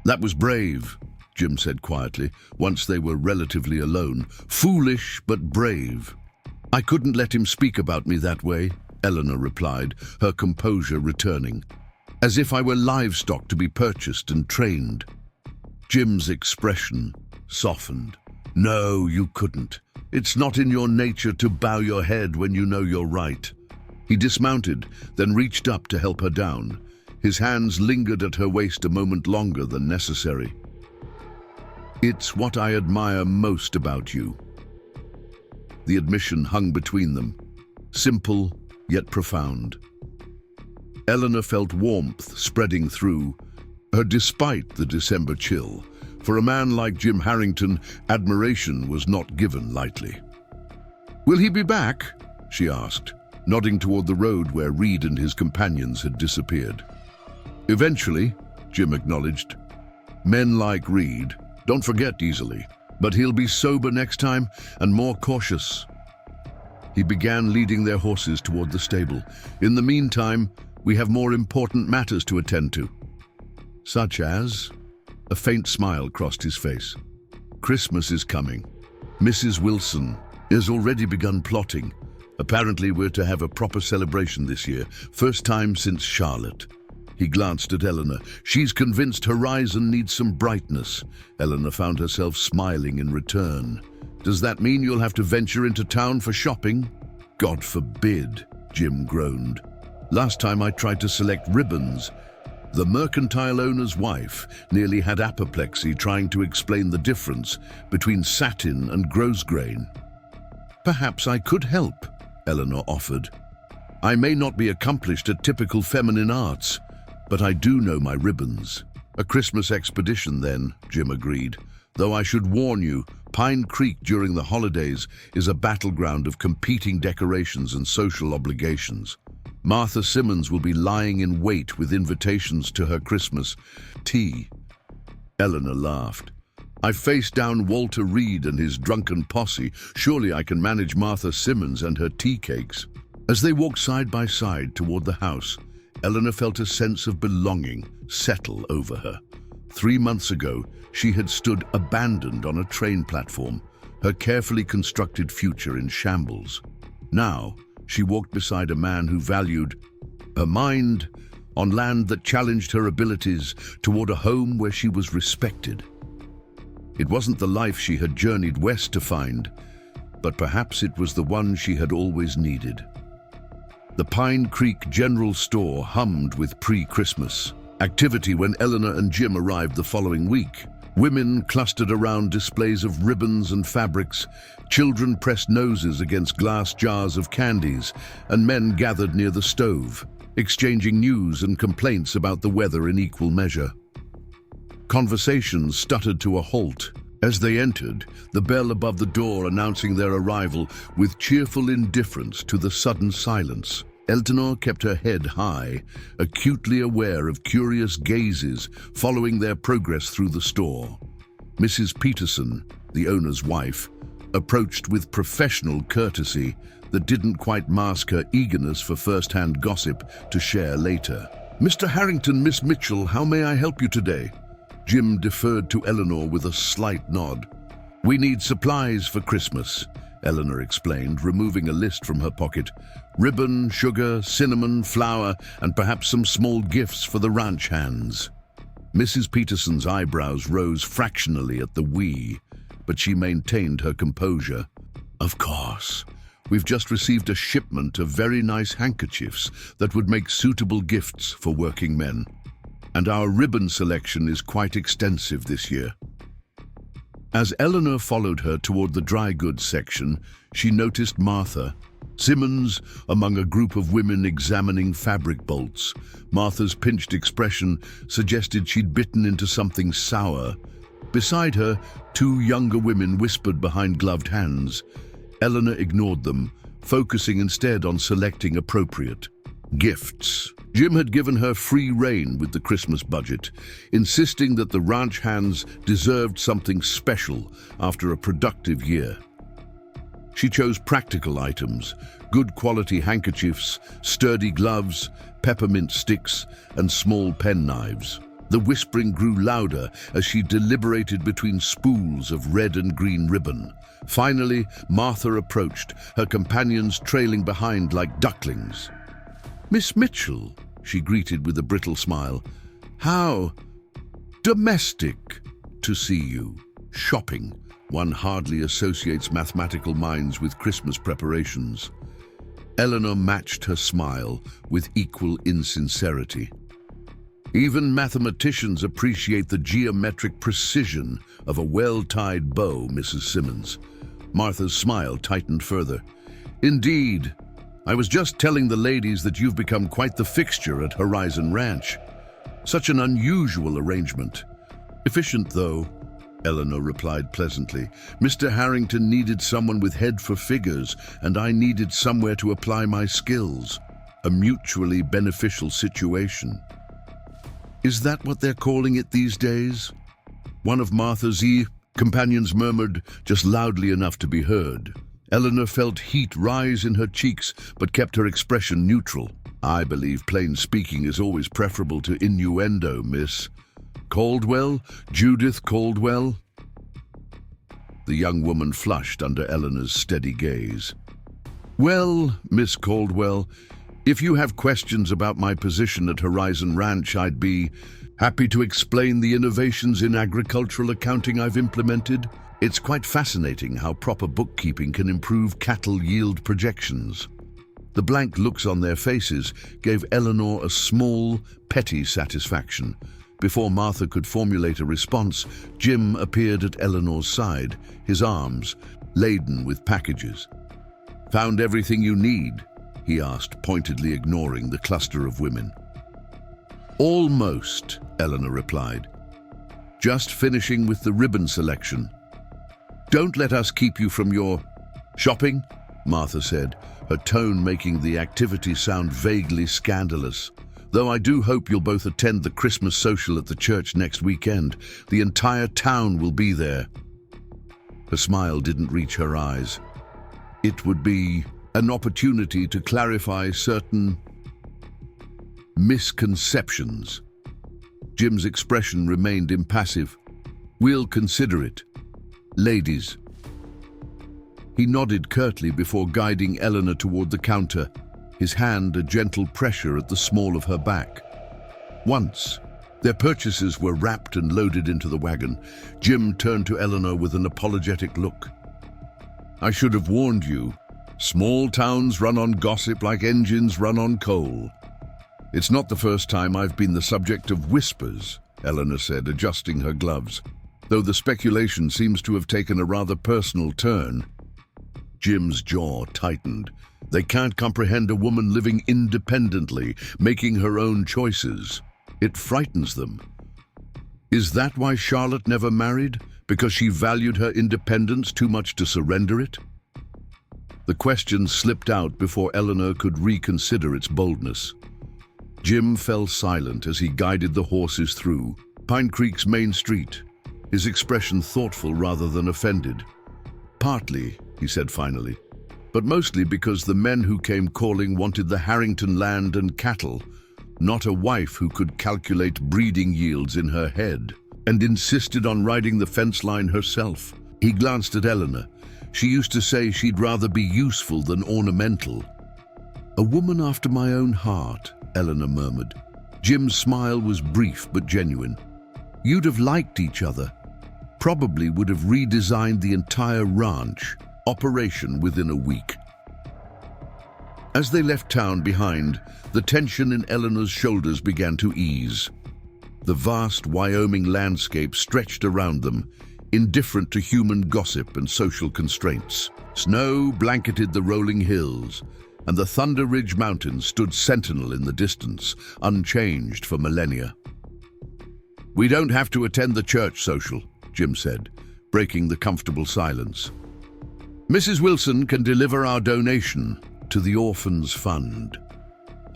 "That was brave," Jim said quietly, once they were relatively alone. "Foolish, but brave." "I couldn't let him speak about me that way," Eleanor replied, her composure returning. "As if I were livestock to be purchased and trained." Jim's expression softened. "No, you couldn't. It's not in your nature to bow your head when you know you're right." He dismounted, then reached up to help her down. His hands lingered at her waist a moment longer than necessary. "It's what I admire most about you." The admission hung between them, simple yet profound. Eleanor felt warmth spreading through her despite the December chill. For a man like Jim Harrington, admiration was not given lightly. "Will he be back?" she asked, nodding toward the road where Reed and his companions had disappeared. "Eventually," Jim acknowledged. "Men like Reed don't forget easily, but he'll be sober next time and more cautious." He began leading their horses toward the stable. "In the meantime, we have more important matters to attend to." "Such as?" A faint smile crossed his face. "Christmas is coming. Mrs. Wilson has already begun plotting. Apparently we're to have a proper celebration this year, first time since Charlotte." He glanced at Eleanor. "She's convinced Horizon needs some brightness." Eleanor found herself smiling in return. "Does that mean you'll have to venture into town for shopping?" "God forbid," Jim groaned. "Last time I tried to select ribbons, the mercantile owner's wife nearly had apoplexy trying to explain the difference between satin and grosgrain." "Perhaps I could help," Eleanor offered. "I may not be accomplished at typical feminine arts, but I do know my ribbons." "A Christmas expedition then," Jim agreed. "Though I should warn you, Pine Creek during the holidays is a battleground of competing decorations and social obligations. Martha Simmons will be lying in wait with invitations to her Christmas tea." Eleanor laughed. "I faced down Walter Reed and his drunken posse. Surely I can manage Martha Simmons and her tea cakes." As they walked side by side toward the house, Eleanor felt a sense of belonging settle over her. 3 months ago, she had stood abandoned on a train platform, her carefully constructed future in shambles. Now, she walked beside a man who valued her mind on land that challenged her abilities, toward a home where she was respected. It wasn't the life she had journeyed west to find, but perhaps it was the one she had always needed. The Pine Creek General Store hummed with pre-Christmas activity when Eleanor and Jim arrived the following week. Women clustered around displays of ribbons and fabrics, children pressed noses against glass jars of candies, and men gathered near the stove, exchanging news and complaints about the weather in equal measure. Conversations stuttered to a halt. As they entered, the bell above the door announcing their arrival with cheerful indifference to the sudden silence. Eleanor kept her head high, acutely aware of curious gazes following their progress through the store. Mrs. Peterson, the owner's wife, approached with professional courtesy that didn't quite mask her eagerness for first-hand gossip to share later. "Mr. Harrington, Miss Mitchell, how may I help you today?" Jim deferred to Eleanor with a slight nod. "We need supplies for Christmas," Eleanor explained, removing a list from her pocket. "Ribbon, sugar, cinnamon, flour, and perhaps some small gifts for the ranch hands." Mrs. Peterson's eyebrows rose fractionally at the "we," but she maintained her composure. "Of course. We've just received a shipment of very nice handkerchiefs that would make suitable gifts for working men. And our ribbon selection is quite extensive this year." As Eleanor followed her toward the dry goods section, she noticed Martha Simmons among a group of women examining fabric bolts. Martha's pinched expression suggested she'd bitten into something sour. Beside her, two younger women whispered behind gloved hands. Eleanor ignored them, focusing instead on selecting appropriate gifts. Jim had given her free rein with the Christmas budget, insisting that the ranch hands deserved something special after a productive year. She chose practical items, good quality handkerchiefs, sturdy gloves, peppermint sticks, and small penknives. The whispering grew louder as she deliberated between spools of red and green ribbon. Finally, Martha approached, her companions trailing behind like ducklings. "Miss Mitchell," she greeted with a brittle smile. "How domestic to see you. Shopping. One hardly associates mathematical minds with Christmas preparations." Eleanor matched her smile with equal insincerity. "Even mathematicians appreciate the geometric precision of a well-tied bow, Mrs. Simmons." Martha's smile tightened further. "Indeed. I was just telling the ladies that you've become quite the fixture at Horizon Ranch. Such an unusual arrangement. Efficient, though," Eleanor replied pleasantly. "Mr. Harrington needed someone with head for figures, and I needed somewhere to apply my skills. A mutually beneficial situation." "Is that what they're calling it these days?" one of Martha's companions murmured, just loudly enough to be heard. Eleanor felt heat rise in her cheeks, but kept her expression neutral. "I believe plain speaking is always preferable to innuendo, Miss Caldwell, Judith Caldwell." The young woman flushed under Eleanor's steady gaze. "Well, Miss Caldwell, if you have questions about my position at Horizon Ranch, I'd be happy to explain the innovations in agricultural accounting I've implemented. It's quite fascinating how proper bookkeeping can improve cattle yield projections." The blank looks on their faces gave Eleanor a small, petty satisfaction. Before Martha could formulate a response, Jim appeared at Eleanor's side, his arms laden with packages. "Found everything you need?" he asked, pointedly ignoring the cluster of women. "Almost," Eleanor replied. "Just finishing with the ribbon selection." "Don't let us keep you from your shopping," Martha said, her tone making the activity sound vaguely scandalous. "Though I do hope you'll both attend the Christmas social at the church next weekend. The entire town will be there." Her smile didn't reach her eyes. "It would be an opportunity to clarify certain misconceptions." Jim's expression remained impassive. "We'll consider it. Ladies." He nodded curtly before guiding Eleanor toward the counter, his hand a gentle pressure at the small of her back. Once their purchases were wrapped and loaded into the wagon, Jim turned to Eleanor with an apologetic look. "I should have warned you. Small towns run on gossip like engines run on coal." "It's not the first time I've been the subject of whispers," Eleanor said, adjusting her gloves. though the speculation seems to have taken a rather personal turn. Jim's jaw tightened. They can't comprehend a woman living independently, making her own choices. It frightens them. Is that why Charlotte never married? Because she valued her independence too much to surrender it? The question slipped out before Eleanor could reconsider its boldness. Jim fell silent as he guided the horses through Pine Creek's main street, his expression thoughtful rather than offended. "Partly," he said finally, "but mostly because the men who came calling wanted the Harrington land and cattle, not a wife who could calculate breeding yields in her head, and insisted on riding the fence line herself." He glanced at Eleanor. She used to say she'd rather be useful than ornamental. "A woman after my own heart," Eleanor murmured. Jim's smile was brief but genuine. "You'd have liked each other. Probably would have redesigned the entire ranch operation within a week." As they left town behind, the tension in Eleanor's shoulders began to ease. The vast Wyoming landscape stretched around them, indifferent to human gossip and social constraints. Snow blanketed the rolling hills, and the Thunder Ridge Mountains stood sentinel in the distance, unchanged for millennia. "We don't have to attend the church social," Jim said, breaking the comfortable silence. "Mrs. Wilson can deliver our donation to the Orphans Fund."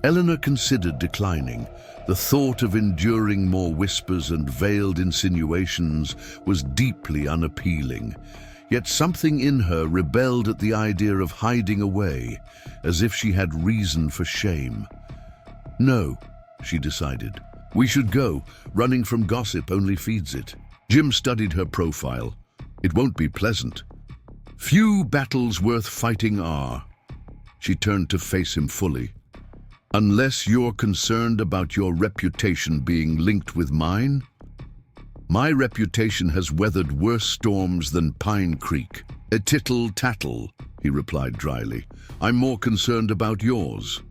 Eleanor considered declining. The thought of enduring more whispers and veiled insinuations was deeply unappealing. Yet something in her rebelled at the idea of hiding away, as if she had reason for shame. "No," she decided. "We should go. Running from gossip only feeds it." Jim studied her profile. "It won't be pleasant." "Few battles worth fighting are." She turned to face him fully. "Unless you're concerned about your reputation being linked with mine?" "My reputation has weathered worse storms than Pine Creek." "A tittle-tattle," he replied dryly. "I'm more concerned about yours."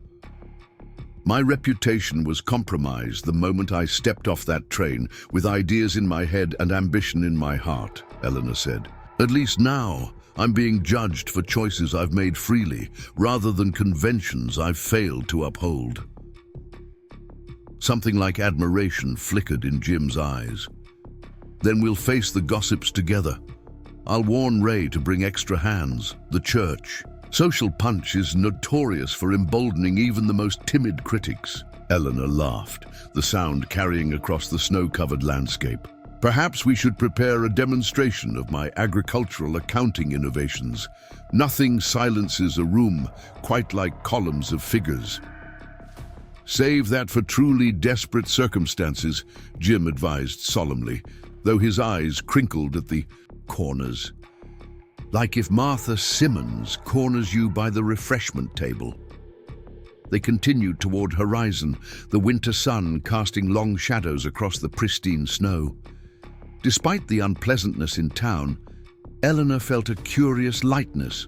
"My reputation was compromised the moment I stepped off that train with ideas in my head and ambition in my heart," Eleanor said. "At least now, I'm being judged for choices I've made freely, rather than conventions I've failed to uphold." Something like admiration flickered in Jim's eyes. "Then we'll face the gossips together. I'll warn Ray to bring extra hands. The church. Social Punch is notorious for emboldening even the most timid critics." Eleanor laughed, the sound carrying across the snow-covered landscape. "Perhaps we should prepare a demonstration of my agricultural accounting innovations. Nothing silences a room quite like columns of figures." "Save that for truly desperate circumstances," Jim advised solemnly, though his eyes crinkled at the corners. "Like if Martha Simmons corners you by the refreshment table." They continued toward horizon, the winter sun casting long shadows across the pristine snow. Despite the unpleasantness in town, Eleanor felt a curious lightness.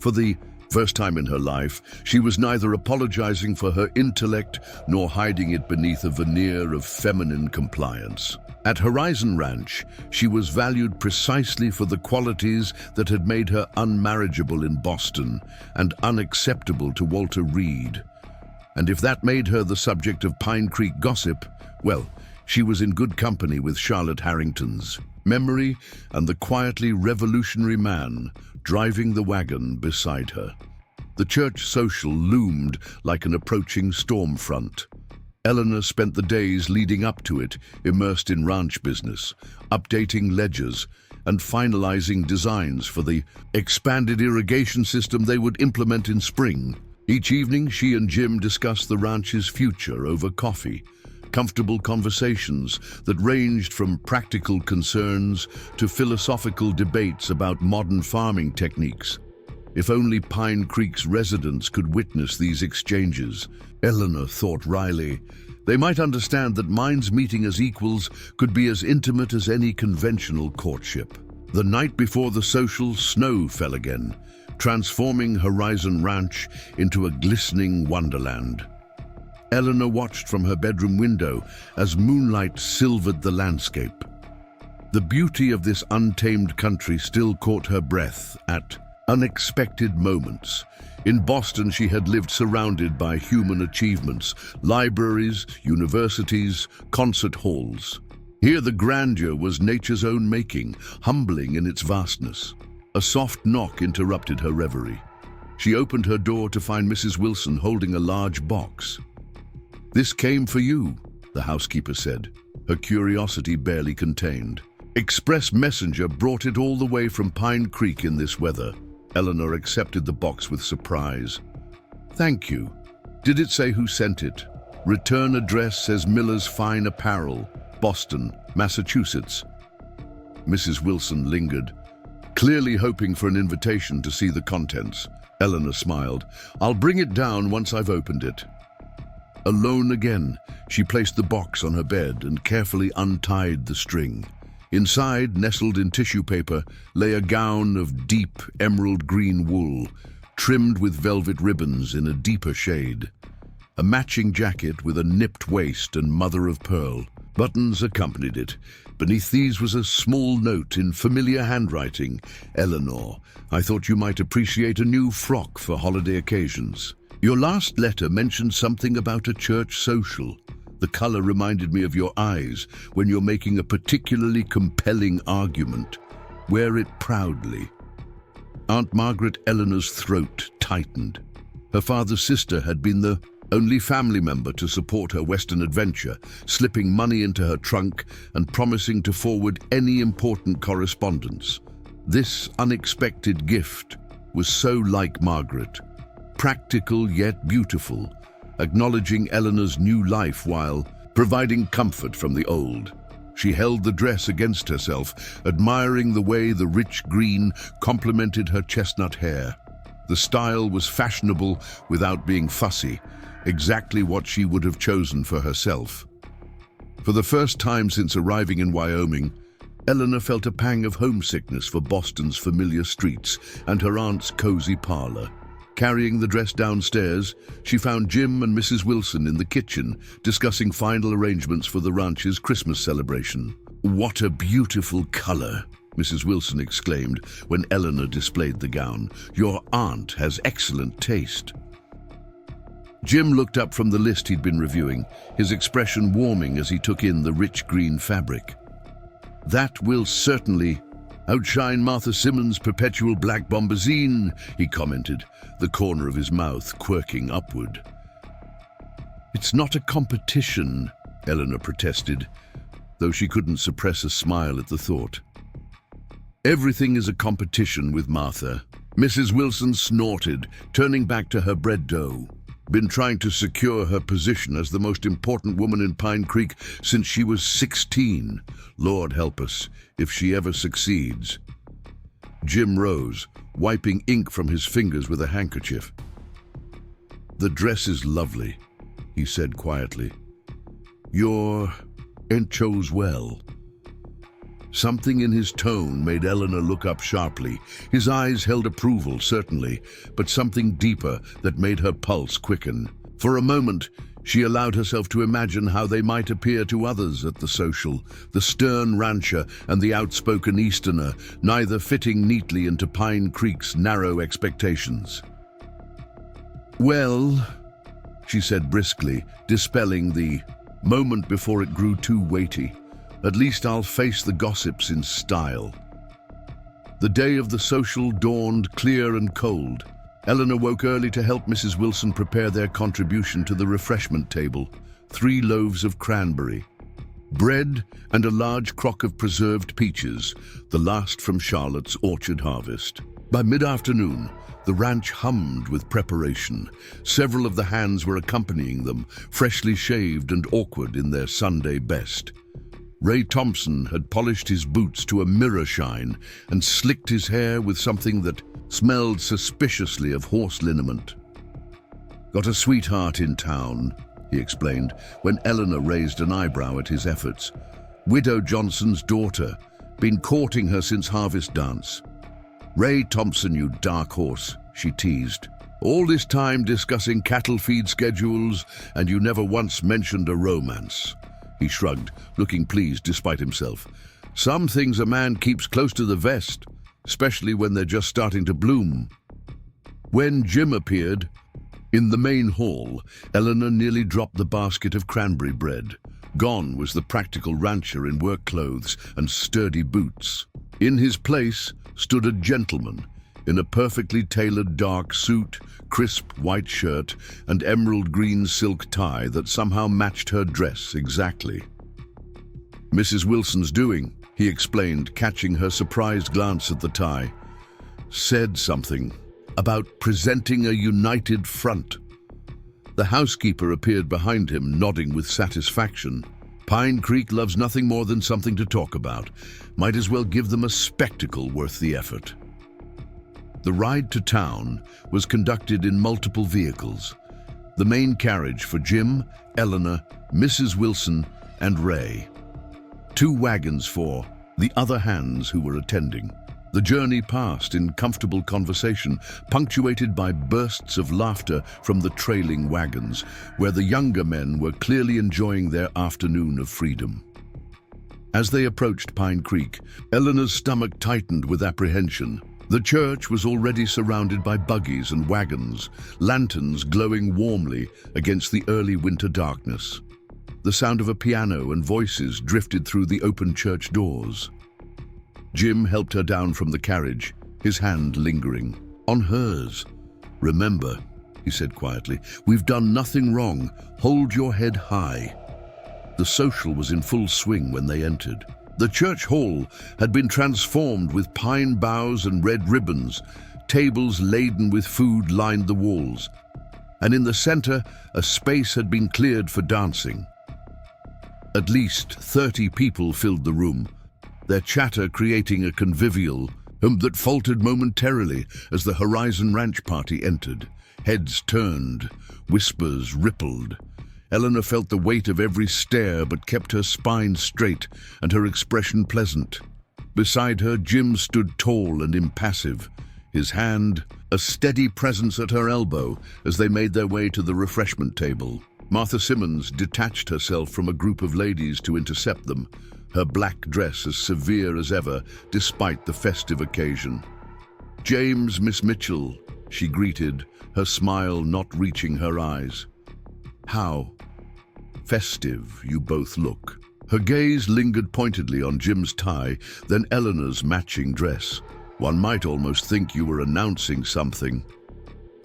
For the first time in her life, she was neither apologizing for her intellect nor hiding it beneath a veneer of feminine compliance. At Horizon Ranch, she was valued precisely for the qualities that had made her unmarriageable in Boston and unacceptable to Walter Reed. And if that made her the subject of Pine Creek gossip, well, she was in good company with Charlotte Harrington's memory and the quietly revolutionary man driving the wagon beside her. The church social loomed like an approaching storm front. Eleanor spent the days leading up to it, immersed in ranch business, updating ledgers, and finalizing designs for the expanded irrigation system they would implement in spring. Each evening, she and Jim discussed the ranch's future over coffee, comfortable conversations that ranged from practical concerns to philosophical debates about modern farming techniques. If only Pine Creek's residents could witness these exchanges, Eleanor thought wryly. They might understand that minds meeting as equals could be as intimate as any conventional courtship. The night before the social, snow fell again, transforming Horizon Ranch into a glistening wonderland. Eleanor watched from her bedroom window as moonlight silvered the landscape. The beauty of this untamed country still caught her breath at unexpected moments. In Boston, she had lived surrounded by human achievements, libraries, universities, concert halls. Here the grandeur was nature's own making, humbling in its vastness. A soft knock interrupted her reverie. She opened her door to find Mrs. Wilson holding a large box. "This came for you," the housekeeper said, her curiosity barely contained. "Express messenger brought it all the way from Pine Creek in this weather." Eleanor accepted the box with surprise. "Thank you. Did it say who sent it?" "Return address says Miller's Fine Apparel, Boston, Massachusetts." Mrs. Wilson lingered, clearly hoping for an invitation to see the contents. Eleanor smiled. "I'll bring it down once I've opened it." Alone again, she placed the box on her bed and carefully untied the string. Inside, nestled in tissue paper, lay a gown of deep emerald green wool, trimmed with velvet ribbons in a deeper shade. A matching jacket with a nipped waist and mother-of-pearl. Buttons accompanied it. Beneath these was a small note in familiar handwriting. "Eleanor, I thought you might appreciate a new frock for holiday occasions. Your last letter mentioned something about a church social. The color reminded me of your eyes when you're making a particularly compelling argument. Wear it proudly." Aunt Margaret Eleanor's throat tightened. Her father's sister had been the only family member to support her Western adventure, slipping money into her trunk and promising to forward any important correspondence. This unexpected gift was so like Margaret, practical yet beautiful, acknowledging Eleanor's new life while providing comfort from the old. She held the dress against herself, admiring the way the rich green complemented her chestnut hair. The style was fashionable without being fussy, exactly what she would have chosen for herself. For the first time since arriving in Wyoming, Eleanor felt a pang of homesickness for Boston's familiar streets and her aunt's cozy parlor. Carrying the dress downstairs, she found Jim and Mrs. Wilson in the kitchen, discussing final arrangements for the ranch's Christmas celebration. "What a beautiful color!" Mrs. Wilson exclaimed when Eleanor displayed the gown. "Your aunt has excellent taste." Jim looked up from the list he'd been reviewing, his expression warming as he took in the rich green fabric. "That will certainly outshine Martha Simmons' perpetual black bombazine," he commented, the corner of his mouth quirking upward. "It's not a competition," Eleanor protested, though she couldn't suppress a smile at the thought. "Everything is a competition with Martha." Mrs. Wilson snorted, turning back to her bread dough. "Been trying to secure her position as the most important woman in Pine Creek since she was 16. Lord help us, if she ever succeeds." Jim rose, wiping ink from his fingers with a handkerchief. "The dress is lovely," he said quietly. "Your aunt chose well." Something in his tone made Eleanor look up sharply. His eyes held approval, certainly, but something deeper that made her pulse quicken. For a moment, she allowed herself to imagine how they might appear to others at the social, the stern rancher and the outspoken Easterner, neither fitting neatly into Pine Creek's narrow expectations. "Well," she said briskly, dispelling the moment before it grew too weighty, "at least I'll face the gossips in style." The day of the social dawned clear and cold. Eleanor woke early to help Mrs. Wilson prepare their contribution to the refreshment table: 3 loaves of cranberry, bread, and a large crock of preserved peaches, the last from Charlotte's orchard harvest. By mid-afternoon, the ranch hummed with preparation. Several of the hands were accompanying them, freshly shaved and awkward in their Sunday best. Ray Thompson had polished his boots to a mirror shine and slicked his hair with something that smelled suspiciously of horse liniment. "Got a sweetheart in town," he explained, when Eleanor raised an eyebrow at his efforts. "Widow Johnson's daughter. Been courting her since harvest dance." "Ray Thompson, you dark horse," she teased. "All this time discussing cattle feed schedules, and you never once mentioned a romance." He shrugged, looking pleased despite himself. Some things a man keeps close to the vest, especially when they're just starting to bloom. When Jim appeared in the main hall, Eleanor nearly dropped the basket of cranberry bread. Gone was the practical rancher in work clothes and sturdy boots. In his place stood a gentleman in a perfectly tailored dark suit, crisp white shirt, and emerald green silk tie that somehow matched her dress exactly. "Mrs. Wilson's doing," he explained, catching her surprised glance at the tie. "Said something about presenting a united front." The housekeeper appeared behind him, nodding with satisfaction. Pine Creek loves nothing more than something to talk about. Might as well give them a spectacle worth the effort. The ride to town was conducted in multiple vehicles. The main carriage for Jim, Eleanor, Mrs. Wilson, and Ray. 2 wagons for the other hands who were attending. The journey passed in comfortable conversation, punctuated by bursts of laughter from the trailing wagons, where the younger men were clearly enjoying their afternoon of freedom. As they approached Pine Creek, Eleanor's stomach tightened with apprehension. The church was already surrounded by buggies and wagons, lanterns glowing warmly against the early winter darkness. The sound of a piano and voices drifted through the open church doors. Jim helped her down from the carriage, his hand lingering on hers. "Remember," he said quietly, "we've done nothing wrong. Hold your head high." The social was in full swing when they entered. The church hall had been transformed with pine boughs and red ribbons. Tables laden with food lined the walls, and in the center, a space had been cleared for dancing. At least 30 people filled the room, their chatter creating a convivial that faltered momentarily as the Horizon Ranch party entered. Heads turned, whispers rippled. Eleanor felt the weight of every stare but kept her spine straight and her expression pleasant. Beside her, Jim stood tall and impassive, his hand a steady presence at her elbow as they made their way to the refreshment table. Martha Simmons detached herself from a group of ladies to intercept them, her black dress as severe as ever, despite the festive occasion. "James, Miss Mitchell," she greeted, her smile not reaching her eyes. "How festive you both look." Her gaze lingered pointedly on Jim's tie, then Eleanor's matching dress. "One might almost think you were announcing something."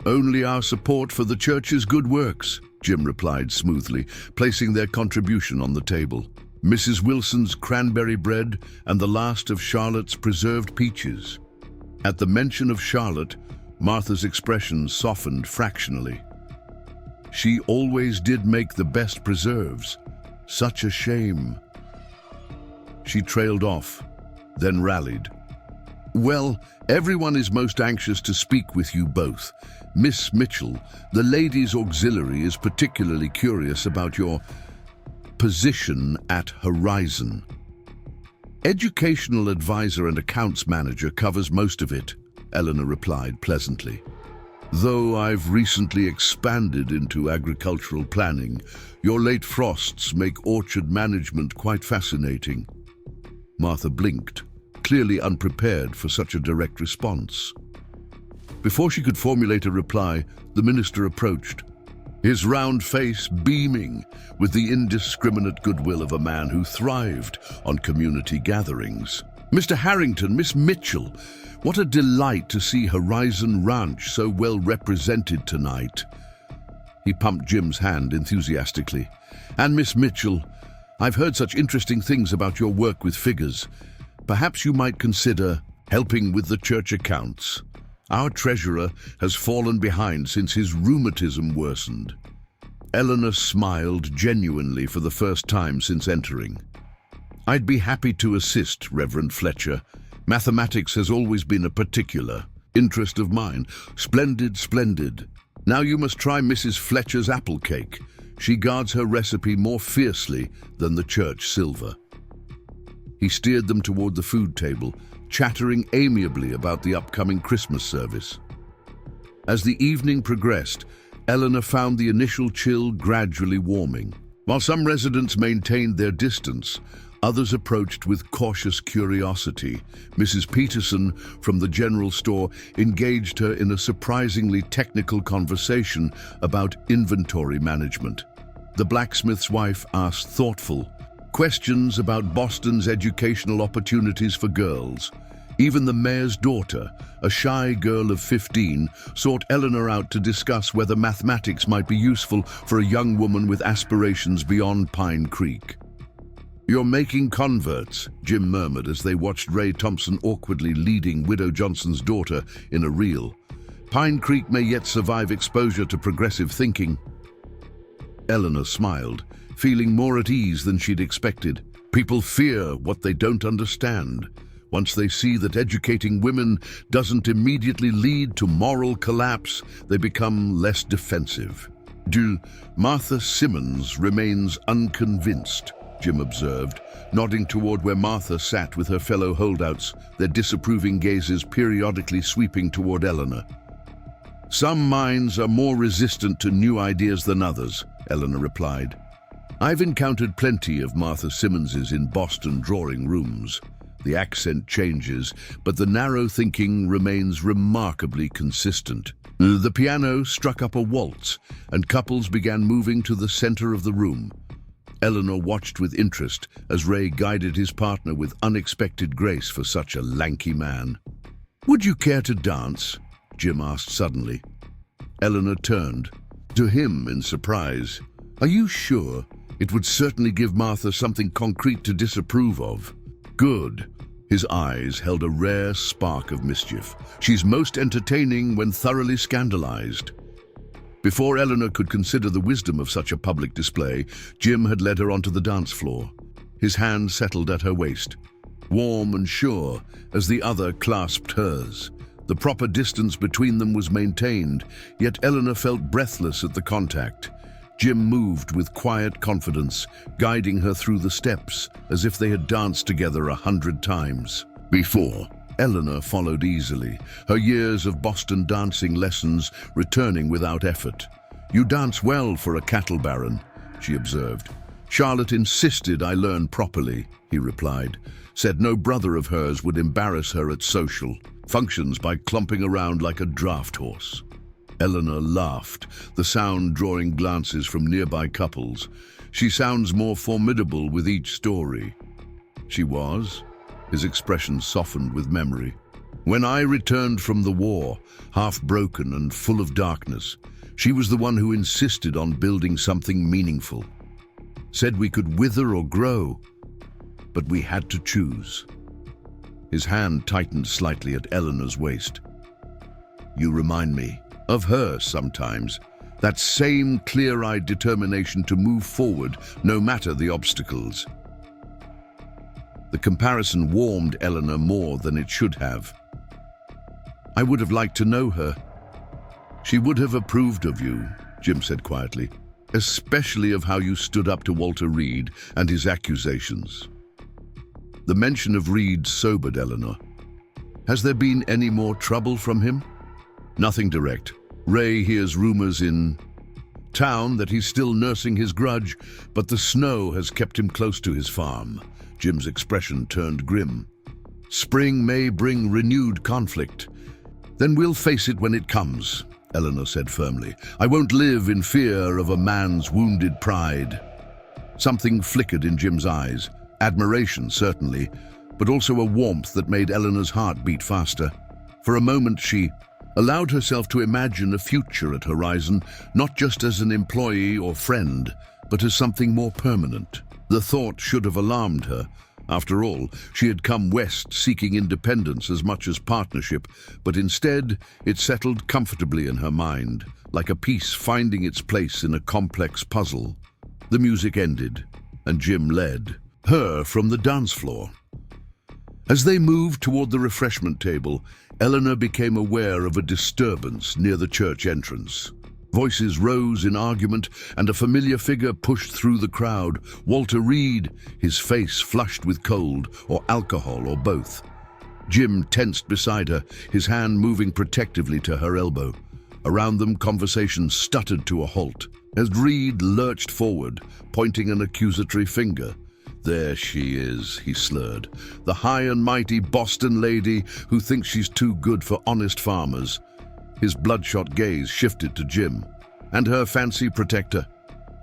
"Only our support for the church's good works," Jim replied smoothly, placing their contribution on the table. Mrs. Wilson's cranberry bread and the last of Charlotte's preserved peaches. At the mention of Charlotte, Martha's expression softened fractionally. "She always did make the best preserves. Such a shame." She trailed off, then rallied. "Well, everyone is most anxious to speak with you both. Miss Mitchell, the ladies' auxiliary is particularly curious about your position at Horizon." "Educational advisor and accounts manager covers most of it," Eleanor replied pleasantly. "Though I've recently expanded into agricultural planning, your late frosts make orchard management quite fascinating." Martha blinked, clearly unprepared for such a direct response. Before she could formulate a reply, the minister approached, his round face beaming with the indiscriminate goodwill of a man who thrived on community gatherings. "Mr. Harrington, Miss Mitchell, what a delight to see Horizon Ranch so well represented tonight." He pumped Jim's hand enthusiastically. "And Miss Mitchell, I've heard such interesting things about your work with figures. Perhaps you might consider helping with the church accounts. Our treasurer has fallen behind since his rheumatism worsened." Eleanor smiled genuinely for the first time since entering. "I'd be happy to assist, Reverend Fletcher. Mathematics has always been a particular interest of mine." "Splendid, splendid. Now you must try Mrs. Fletcher's apple cake. She guards her recipe more fiercely than the church silver." He steered them toward the food table, chattering amiably about the upcoming Christmas service. As the evening progressed, Eleanor found the initial chill gradually warming. While some residents maintained their distance, Others approached with cautious curiosity. Mrs. Peterson from the general store engaged her in a surprisingly technical conversation about inventory management. The blacksmith's wife asked thoughtful questions about Boston's educational opportunities for girls. Even the mayor's daughter, a shy girl of 15, sought Eleanor out to discuss whether mathematics might be useful for a young woman with aspirations beyond Pine Creek. "You're making converts," Jim murmured as they watched Ray Thompson awkwardly leading Widow Johnson's daughter in a reel. "Pine Creek may yet survive exposure to progressive thinking." Eleanor smiled, feeling more at ease than she'd expected. People fear what they don't understand. Once they see that educating women doesn't immediately lead to moral collapse, they become less defensive. Martha Simmons remains unconvinced, Jim observed, nodding toward where Martha sat with her fellow holdouts, their disapproving gazes periodically sweeping toward Eleanor. "Some minds are more resistant to new ideas than others," Eleanor replied. "I've encountered plenty of Martha Simmonses in Boston drawing rooms. The accent changes, but the narrow thinking remains remarkably consistent." The piano struck up a waltz, and couples began moving to the center of the room. Eleanor watched with interest as Ray guided his partner with unexpected grace for such a lanky man. "Would you care to dance?" Jim asked suddenly. Eleanor turned to him in surprise. "Are you sure? It would certainly give Martha something concrete to disapprove of." "Good." His eyes held a rare spark of mischief. "She's most entertaining when thoroughly scandalized." Before Eleanor could consider the wisdom of such a public display, Jim had led her onto the dance floor. His hand settled at her waist, warm and sure, as the other clasped hers. The proper distance between them was maintained, yet Eleanor felt breathless at the contact. Jim moved with quiet confidence, guiding her through the steps as if they had danced together 100 times before. Eleanor followed easily, her years of Boston dancing lessons returning without effort. "You dance well for a cattle baron," she observed. "Charlotte insisted I learn properly," he replied. "Said no brother of hers would embarrass her at social functions by clumping around like a draft horse." Eleanor laughed, the sound drawing glances from nearby couples. "She sounds more formidable with each story." She was. His expression softened with memory. "When I returned from the war, half broken and full of darkness, she was the one who insisted on building something meaningful. Said we could wither or grow, but we had to choose." His hand tightened slightly at Eleanor's waist. "You remind me of her sometimes, that same clear-eyed determination to move forward no matter the obstacles." The comparison warmed Eleanor more than it should have. "I would have liked to know her." "She would have approved of you," Jim said quietly, "especially of how you stood up to Walter Reed and his accusations." The mention of Reed sobered Eleanor. "Has there been any more trouble from him?" "Nothing direct. Ray hears rumors in town that he's still nursing his grudge, but the snow has kept him close to his farm." Jim's expression turned grim. "Spring may bring renewed conflict. Then we'll face it when it comes," Eleanor said firmly. "I won't live in fear of a man's wounded pride." Something flickered in Jim's eyes. Admiration, certainly, but also a warmth that made Eleanor's heart beat faster. For a moment she allowed herself to imagine a future at Horizon, not just as an employee or friend, but as something more permanent. The thought should have alarmed her. After all, she had come west seeking independence as much as partnership, but instead it settled comfortably in her mind, like a piece finding its place in a complex puzzle. The music ended, and Jim led her from the dance floor. As they moved toward the refreshment table, Eleanor became aware of a disturbance near the church entrance. Voices rose in argument, and a familiar figure pushed through the crowd. Walter Reed, his face flushed with cold or alcohol or both. Jim tensed beside her, his hand moving protectively to her elbow. Around them, conversation stuttered to a halt as Reed lurched forward, pointing an accusatory finger. There she is, he slurred. The high and mighty Boston lady who thinks she's too good for honest farmers. His bloodshot gaze shifted to Jim. And her fancy protector.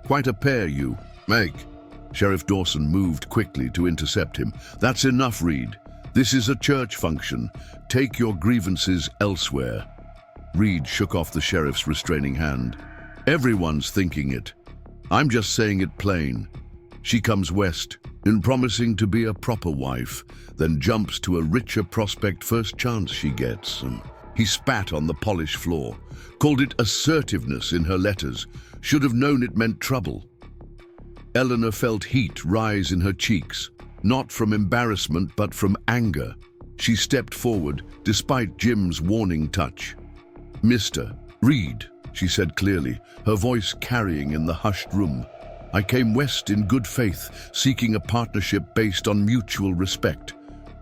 Quite a pair, you. Meg. Sheriff Dawson moved quickly to intercept him. That's enough, Reed. This is a church function. Take your grievances elsewhere. Reed shook off the sheriff's restraining hand. Everyone's thinking it. I'm just saying it plain. She comes west, in promising to be a proper wife, then jumps to a richer prospect first chance she gets. He spat on the polished floor, called it assertiveness in her letters, should have known it meant trouble. Eleanor felt heat rise in her cheeks, not from embarrassment but from anger. She stepped forward, despite Jim's warning touch. "Mr. Reed," she said clearly, her voice carrying in the hushed room. "I came west in good faith, seeking a partnership based on mutual respect.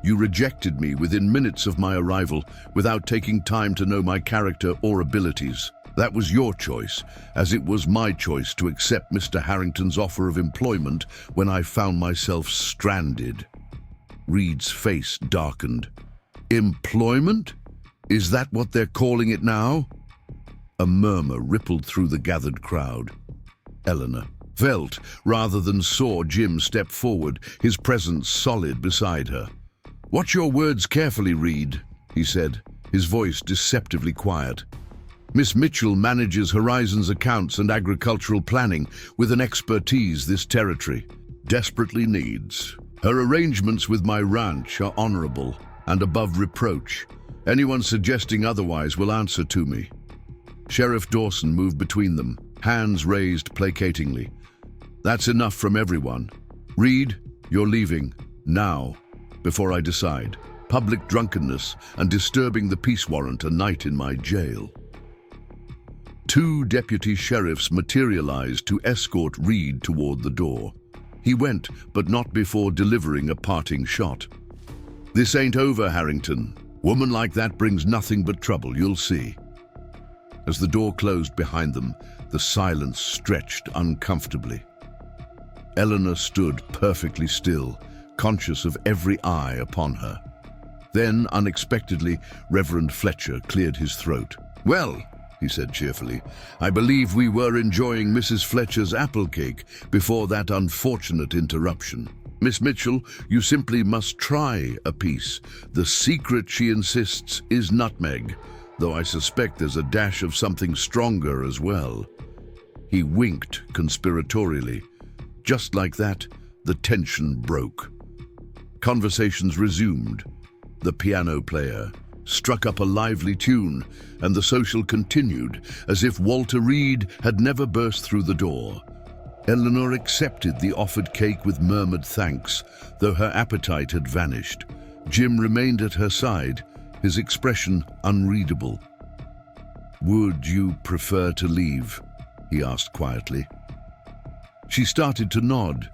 You rejected me within minutes of my arrival, without taking time to know my character or abilities. That was your choice, as it was my choice to accept Mr. Harrington's offer of employment when I found myself stranded." Reed's face darkened. "Employment? Is that what they're calling it now?" A murmur rippled through the gathered crowd. Eleanor felt, rather than saw, Jim step forward, his presence solid beside her. "Watch your words carefully, Reed," he said, his voice deceptively quiet. "Miss Mitchell manages Horizon's accounts and agricultural planning with an expertise this territory desperately needs. Her arrangements with my ranch are honorable and above reproach. Anyone suggesting otherwise will answer to me." Sheriff Dawson moved between them, hands raised placatingly. "That's enough from everyone. Reed, you're leaving, now, before I decide. Public drunkenness and disturbing the peace warrant a night in my jail." Two deputy sheriffs materialized to escort Reed toward the door. He went, but not before delivering a parting shot. "This ain't over, Harrington. Woman like that brings nothing but trouble, you'll see." As the door closed behind them, the silence stretched uncomfortably. Eleanor stood perfectly still, conscious of every eye upon her. Then, unexpectedly, Reverend Fletcher cleared his throat. "Well," he said cheerfully, "I believe we were enjoying Mrs. Fletcher's apple cake before that unfortunate interruption. Miss Mitchell, you simply must try a piece. The secret, she insists, is nutmeg, though I suspect there's a dash of something stronger as well." He winked conspiratorially. Just like that, the tension broke. Conversations resumed. The piano player struck up a lively tune, and the social continued, as if Walter Reed had never burst through the door. Eleanor accepted the offered cake with murmured thanks, though her appetite had vanished. Jim remained at her side, his expression unreadable. "Would you prefer to leave?" he asked quietly. She started to nod,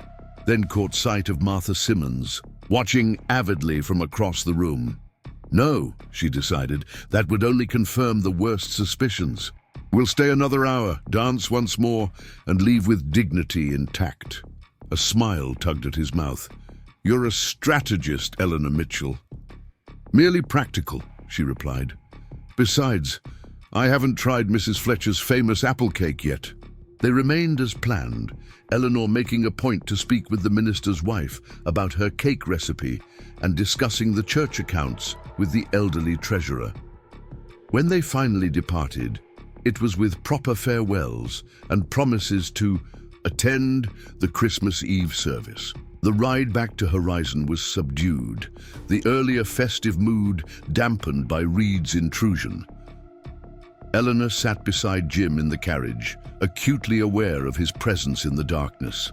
then caught sight of Martha Simmons, watching avidly from across the room. No, she decided, that would only confirm the worst suspicions. We'll stay another hour, dance once more, and leave with dignity intact. A smile tugged at his mouth. You're a strategist, Eleanor Mitchell. Merely practical, she replied. Besides, I haven't tried Mrs. Fletcher's famous apple cake yet. They remained as planned, Eleanor making a point to speak with the minister's wife about her cake recipe and discussing the church accounts with the elderly treasurer. When they finally departed, it was with proper farewells and promises to attend the Christmas Eve service. The ride back to Horizon was subdued, the earlier festive mood dampened by Reed's intrusion. Eleanor sat beside Jim in the carriage, acutely aware of his presence in the darkness.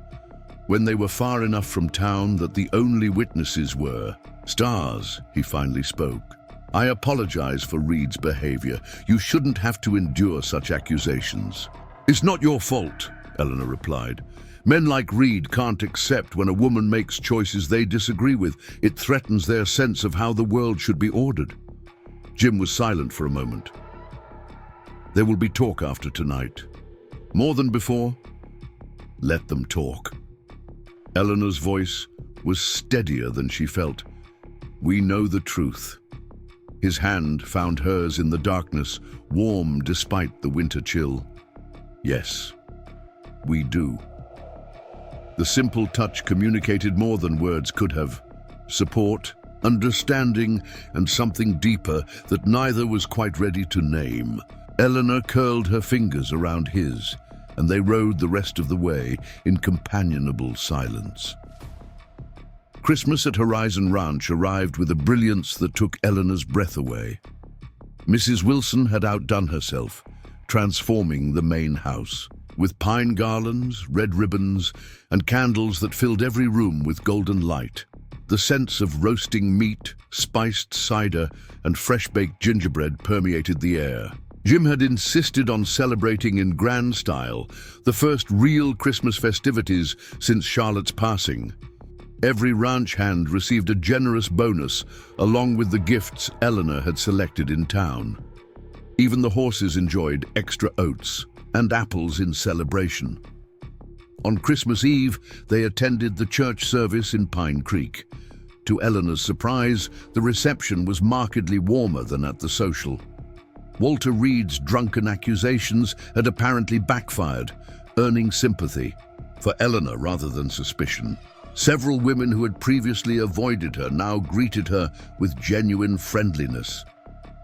When they were far enough from town that the only witnesses were stars, he finally spoke. I apologize for Reed's behavior. You shouldn't have to endure such accusations. It's not your fault, Eleanor replied. Men like Reed can't accept when a woman makes choices they disagree with. It threatens their sense of how the world should be ordered. Jim was silent for a moment. There will be talk after tonight. More than before, let them talk. Eleanor's voice was steadier than she felt. "We know the truth." His hand found hers in the darkness, warm despite the winter chill. "Yes, we do." The simple touch communicated more than words could have. Support, understanding, and something deeper that neither was quite ready to name. Eleanor curled her fingers around his, and they rode the rest of the way in companionable silence. Christmas at Horizon Ranch arrived with a brilliance that took Eleanor's breath away. Mrs. Wilson had outdone herself, transforming the main house. With pine garlands, red ribbons, and candles that filled every room with golden light. The scents of roasting meat, spiced cider, and fresh-baked gingerbread permeated the air. Jim had insisted on celebrating in grand style, the first real Christmas festivities since Charlotte's passing. Every ranch hand received a generous bonus, along with the gifts Eleanor had selected in town. Even the horses enjoyed extra oats and apples in celebration. On Christmas Eve, they attended the church service in Pine Creek. To Eleanor's surprise, the reception was markedly warmer than at the social. Walter Reed's drunken accusations had apparently backfired, earning sympathy, for Eleanor rather than suspicion. Several women who had previously avoided her now greeted her with genuine friendliness.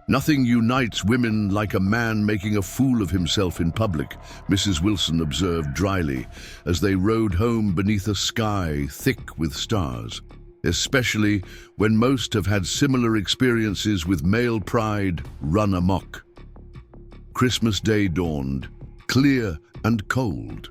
"Nothing unites women like a man making a fool of himself in public," Mrs. Wilson observed dryly, as they rode home beneath a sky thick with stars. Especially when most have had similar experiences with male pride run amok. Christmas Day dawned, clear and cold.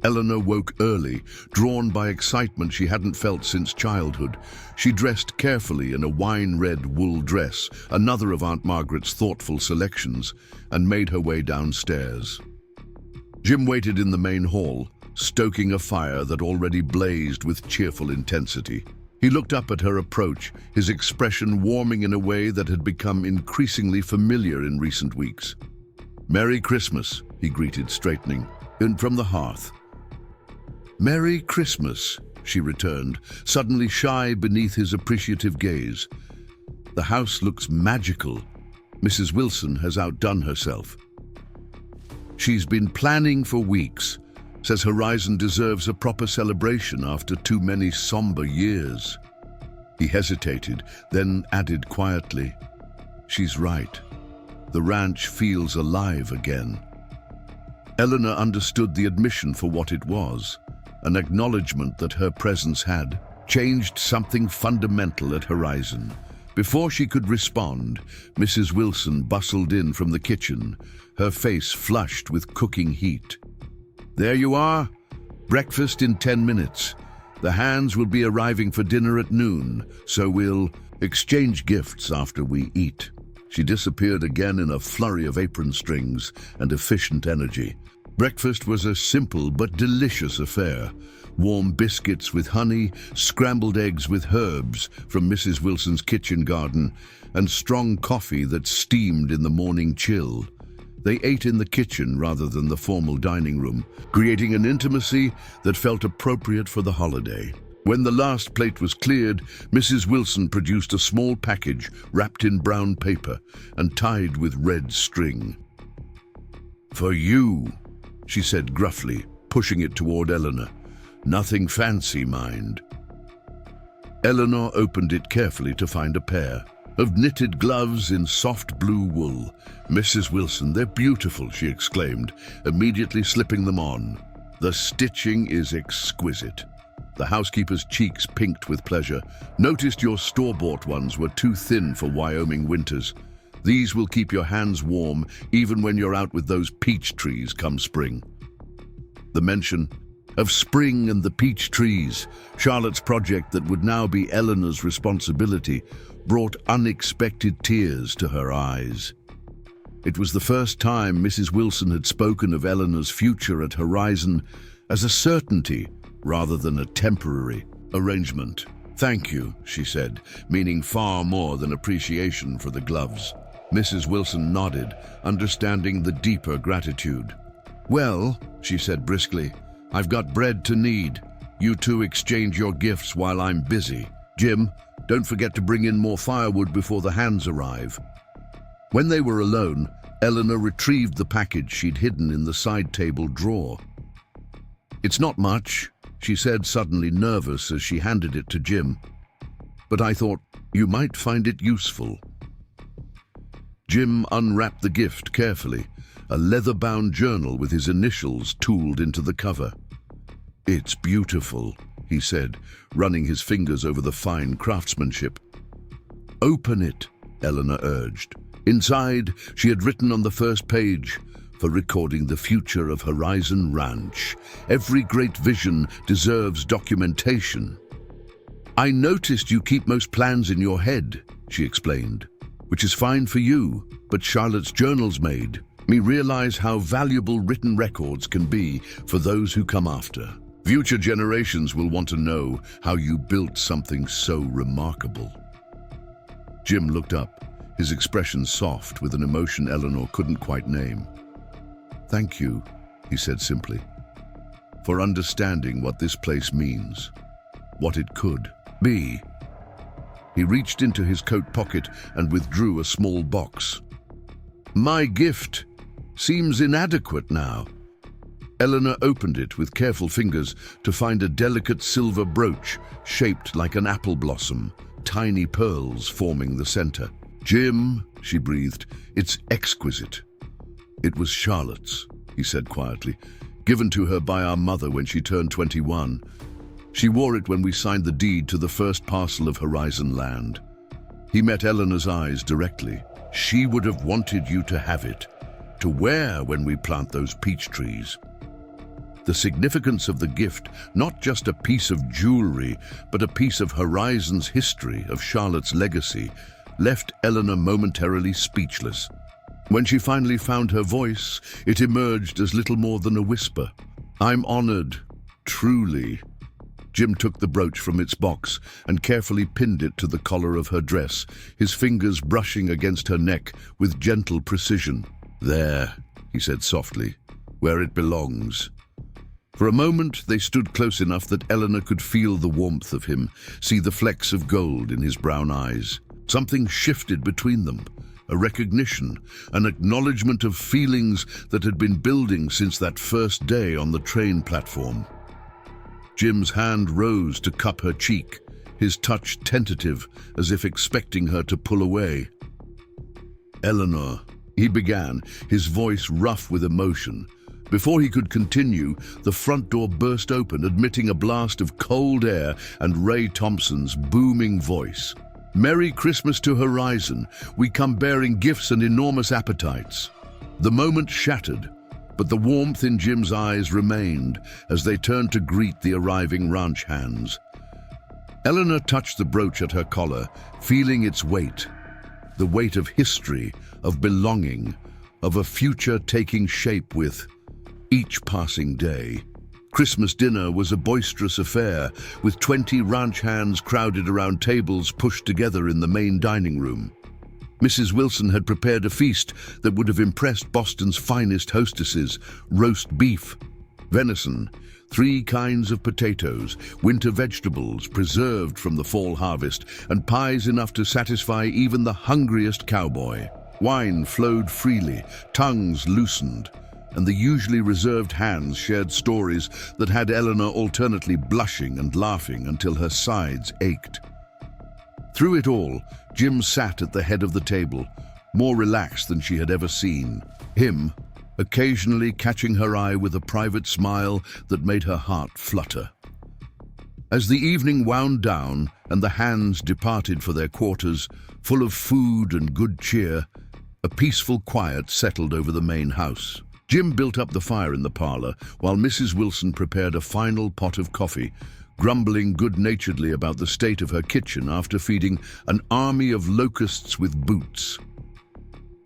Eleanor woke early, drawn by excitement she hadn't felt since childhood. She dressed carefully in a wine-red wool dress, another of Aunt Margaret's thoughtful selections, and made her way downstairs. Jim waited in the main hall, stoking a fire that already blazed with cheerful intensity. He looked up at her approach, his expression warming in a way that had become increasingly familiar in recent weeks. "Merry Christmas," he greeted, straightening, in from the hearth. "Merry Christmas," she returned, suddenly shy beneath his appreciative gaze. "The house looks magical. Mrs. Wilson has outdone herself. She's been planning for weeks. Says Horizon deserves a proper celebration after too many somber years." He hesitated, then added quietly, "She's right. The ranch feels alive again." Eleanor understood the admission for what it was, an acknowledgement that her presence had changed something fundamental at Horizon. Before she could respond, Mrs. Wilson bustled in from the kitchen, her face flushed with cooking heat. "There you are. Breakfast in 10 minutes. The hands will be arriving for dinner at noon, so we'll exchange gifts after we eat." She disappeared again in a flurry of apron strings and efficient energy. Breakfast was a simple but delicious affair. Warm biscuits with honey, scrambled eggs with herbs from Mrs. Wilson's kitchen garden, and strong coffee that steamed in the morning chill. They ate in the kitchen rather than the formal dining room, creating an intimacy that felt appropriate for the holiday. When the last plate was cleared, Mrs. Wilson produced a small package wrapped in brown paper and tied with red string. "For you," she said gruffly, pushing it toward Eleanor. "Nothing fancy, mind." Eleanor opened it carefully to find a pair of knitted gloves in soft blue wool. "Mrs. Wilson, they're beautiful," she exclaimed, immediately slipping them on. "The stitching is exquisite." The housekeeper's cheeks pinked with pleasure. "Noticed your store-bought ones were too thin for Wyoming winters. These will keep your hands warm even when you're out with those peach trees come spring." The mention of spring and the peach trees, Charlotte's project that would now be Eleanor's responsibility, brought unexpected tears to her eyes. It was the first time Mrs. Wilson had spoken of Eleanor's future at Horizon as a certainty rather than a temporary arrangement. "Thank you," she said, meaning far more than appreciation for the gloves. Mrs. Wilson nodded, understanding the deeper gratitude. "Well," she said briskly, "I've got bread to knead. You two exchange your gifts while I'm busy. Jim, don't forget to bring in more firewood before the hands arrive." When they were alone, Eleanor retrieved the package she'd hidden in the side table drawer. "It's not much," she said, suddenly nervous as she handed it to Jim. "But I thought you might find it useful." Jim unwrapped the gift carefully, a leather-bound journal with his initials tooled into the cover. "It's beautiful," he said, running his fingers over the fine craftsmanship. "Open it," Eleanor urged. Inside, she had written on the first page, "For recording the future of Horizon Ranch. Every great vision deserves documentation." "I noticed you keep most plans in your head," she explained, "which is fine for you, but Charlotte's journals made me realize how valuable written records can be for those who come after. Future generations will want to know how you built something so remarkable." Jim looked up, his expression soft with an emotion Eleanor couldn't quite name. "Thank you," he said simply, "for understanding what this place means, what it could be." He reached into his coat pocket and withdrew a small box. "My gift seems inadequate now." Eleanor opened it with careful fingers to find a delicate silver brooch shaped like an apple blossom, tiny pearls forming the center. "Jim," she breathed, "it's exquisite." "It was Charlotte's," he said quietly, "given to her by our mother when she turned 21. She wore it when we signed the deed to the first parcel of Horizon land." He met Eleanor's eyes directly. "She would have wanted you to have it, to wear when we plant those peach trees." The significance of the gift, not just a piece of jewelry, but a piece of Horizon's history, of Charlotte's legacy, left Eleanor momentarily speechless. When she finally found her voice, it emerged as little more than a whisper. "I'm honored, truly." Jim took the brooch from its box and carefully pinned it to the collar of her dress, his fingers brushing against her neck with gentle precision. "There," he said softly, "where it belongs." For a moment they stood close enough that Eleanor could feel the warmth of him, see the flecks of gold in his brown eyes. Something shifted between them, a recognition, an acknowledgement of feelings that had been building since that first day on the train platform. Jim's hand rose to cup her cheek, his touch tentative, as if expecting her to pull away. "Eleanor," he began, his voice rough with emotion. Before he could continue, the front door burst open, admitting a blast of cold air and Ray Thompson's booming voice. "Merry Christmas to Horizon. We come bearing gifts and enormous appetites." The moment shattered, but the warmth in Jim's eyes remained as they turned to greet the arriving ranch hands. Eleanor touched the brooch at her collar, feeling its weight. The weight of history, of belonging, of a future taking shape with each passing day. Christmas dinner was a boisterous affair, with 20 ranch hands crowded around tables pushed together in the main dining room. Mrs. Wilson had prepared a feast that would have impressed Boston's finest hostesses: roast beef, venison, 3 kinds of potatoes, winter vegetables preserved from the fall harvest, and pies enough to satisfy even the hungriest cowboy. Wine flowed freely, tongues loosened, and the usually reserved hands shared stories that had Eleanor alternately blushing and laughing until her sides ached. Through it all, Jim sat at the head of the table, more relaxed than she had ever seen. Him, occasionally catching her eye with a private smile that made her heart flutter. As the evening wound down and the hands departed for their quarters, full of food and good cheer, a peaceful quiet settled over the main house. Jim built up the fire in the parlor while Mrs. Wilson prepared a final pot of coffee, grumbling good-naturedly about the state of her kitchen after feeding an army of locusts with boots.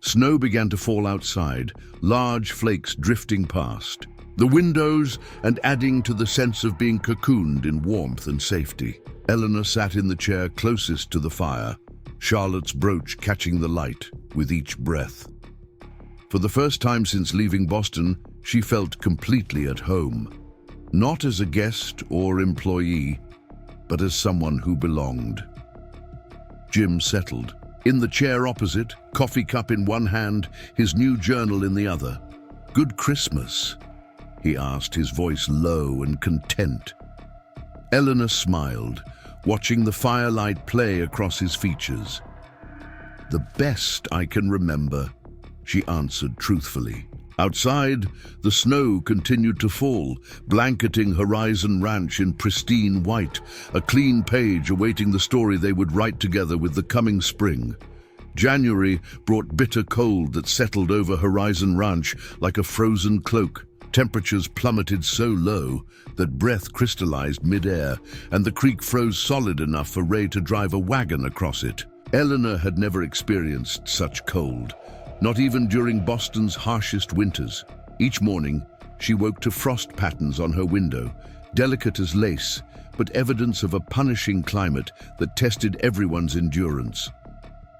Snow began to fall outside, large flakes drifting past the windows and adding to the sense of being cocooned in warmth and safety. Eleanor sat in the chair closest to the fire, Charlotte's brooch catching the light with each breath. For the first time since leaving Boston, she felt completely at home. not as a guest or employee, but as someone who belonged. Jim settled. In the chair opposite, coffee cup in one hand, his new journal in the other. "Good Christmas?" he asked, his voice low and content. Eleanor smiled, watching the firelight play across his features. "The best I can remember," she answered truthfully. Outside, the snow continued to fall, blanketing Horizon Ranch in pristine white, a clean page awaiting the story they would write together with the coming spring. January brought bitter cold that settled over Horizon Ranch like a frozen cloak. Temperatures plummeted so low that breath crystallized mid-air, and the creek froze solid enough for Ray to drive a wagon across it. Eleanor had never experienced such cold, not even during Boston's harshest winters. Each morning, she woke to frost patterns on her window, delicate as lace, but evidence of a punishing climate that tested everyone's endurance.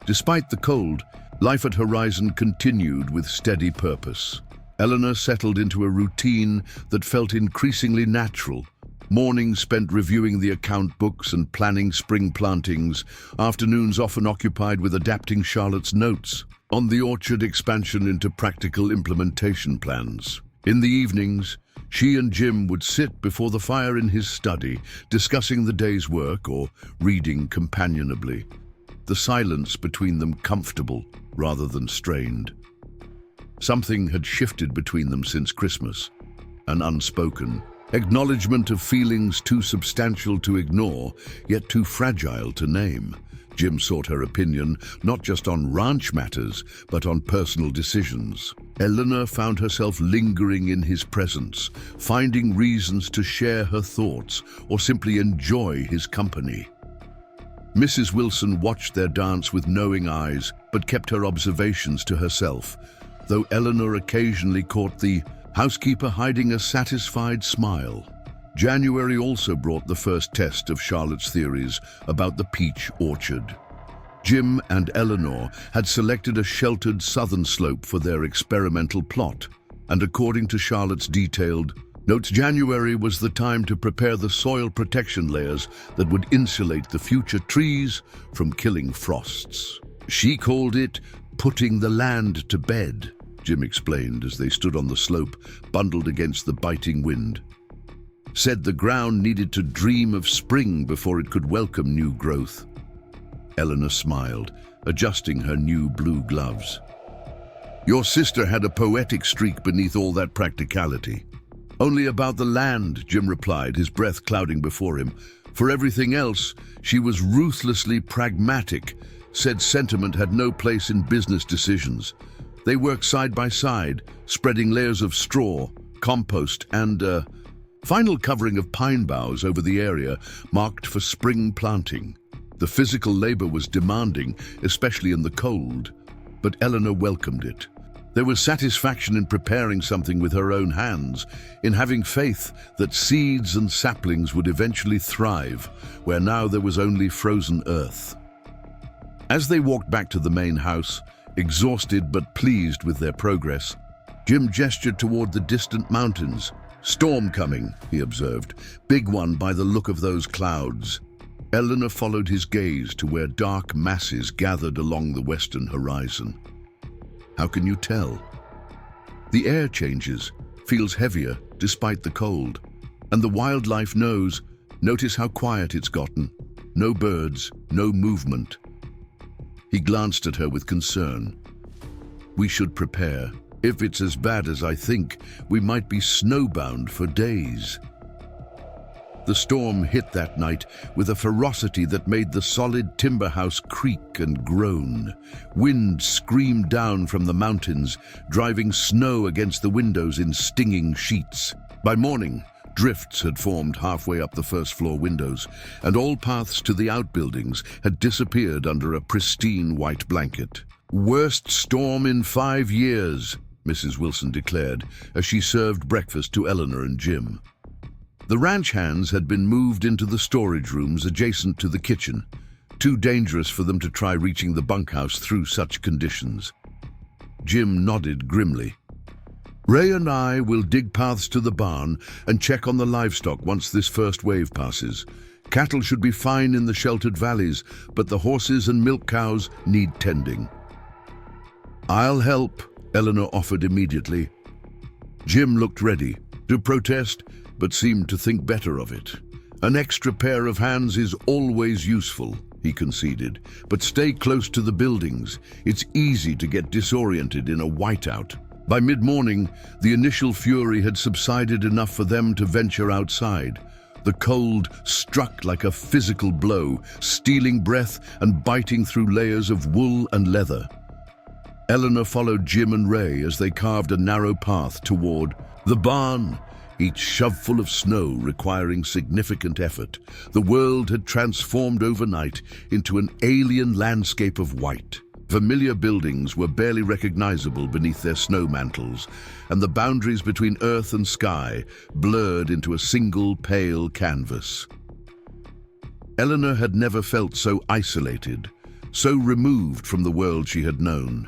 Despite the cold, life at Horizon continued with steady purpose. Eleanor settled into a routine that felt increasingly natural. Mornings spent reviewing the account books and planning spring plantings, afternoons often occupied with adapting Charlotte's notes on the orchard expansion into practical implementation plans. In the evenings, she and Jim would sit before the fire in his study, discussing the day's work or reading companionably, the silence between them comfortable rather than strained. Something had shifted between them since Christmas, an unspoken acknowledgement of feelings too substantial to ignore, yet too fragile to name. Jim sought her opinion, not just on ranch matters, but on personal decisions. Eleanor found herself lingering in his presence, finding reasons to share her thoughts or simply enjoy his company. Mrs. Wilson watched their dance with knowing eyes, but kept her observations to herself, though Eleanor occasionally caught the housekeeper hiding a satisfied smile. January also brought the first test of Charlotte's theories about the peach orchard. Jim and Eleanor had selected a sheltered southern slope for their experimental plot, and according to Charlotte's detailed notes, January was the time to prepare the soil protection layers that would insulate the future trees from killing frosts. She called it putting the land to bed, Jim explained as they stood on the slope, bundled against the biting wind. Said the ground needed to dream of spring before it could welcome new growth. Eleanor smiled, adjusting her new blue gloves. "Your sister had a poetic streak beneath all that practicality." "Only about the land," Jim replied, his breath clouding before him. "For everything else, she was ruthlessly pragmatic, said sentiment had no place in business decisions. They worked side by side, spreading layers of straw, compost, and final covering of pine boughs over the area marked for spring planting. The physical labor was demanding, especially in the cold, but Eleanor welcomed it. There was satisfaction in preparing something with her own hands, in having faith that seeds and saplings would eventually thrive, where now there was only frozen earth. As they walked back to the main house, exhausted but pleased with their progress, Jim gestured toward the distant mountains. "Storm coming," he observed. "Big one by the look of those clouds." Eleanor followed his gaze to where dark masses gathered along the western horizon. "How can you tell?" "The air changes, feels heavier despite the cold. And the wildlife knows. Notice how quiet it's gotten. No birds, no movement." He glanced at her with concern. "We should prepare. If it's as bad as I think, we might be snowbound for days." The storm hit that night with a ferocity that made the solid timber house creak and groan. Wind screamed down from the mountains, driving snow against the windows in stinging sheets. By morning, drifts had formed halfway up the first-floor windows, and all paths to the outbuildings had disappeared under a pristine white blanket. "Worst storm in 5 years," Mrs. Wilson declared as she served breakfast to Eleanor and Jim. The ranch hands had been moved into the storage rooms adjacent to the kitchen, too dangerous for them to try reaching the bunkhouse through such conditions. Jim nodded grimly. Ray and I will dig paths to the barn and check on the livestock once this first wave passes. Cattle should be fine in the sheltered valleys, but the horses and milk cows need tending. I'll help, Eleanor offered immediately. Jim looked ready to protest, but seemed to think better of it. An extra pair of hands is always useful, he conceded, but stay close to the buildings. It's easy to get disoriented in a whiteout. By mid-morning, the initial fury had subsided enough for them to venture outside. The cold struck like a physical blow, stealing breath and biting through layers of wool and leather. Eleanor followed Jim and Ray as they carved a narrow path toward the barn, each shovelful of snow requiring significant effort. The world had transformed overnight into an alien landscape of white. Familiar buildings were barely recognizable beneath their snow mantles, and the boundaries between earth and sky blurred into a single pale canvas. Eleanor had never felt so isolated, so removed from the world she had known.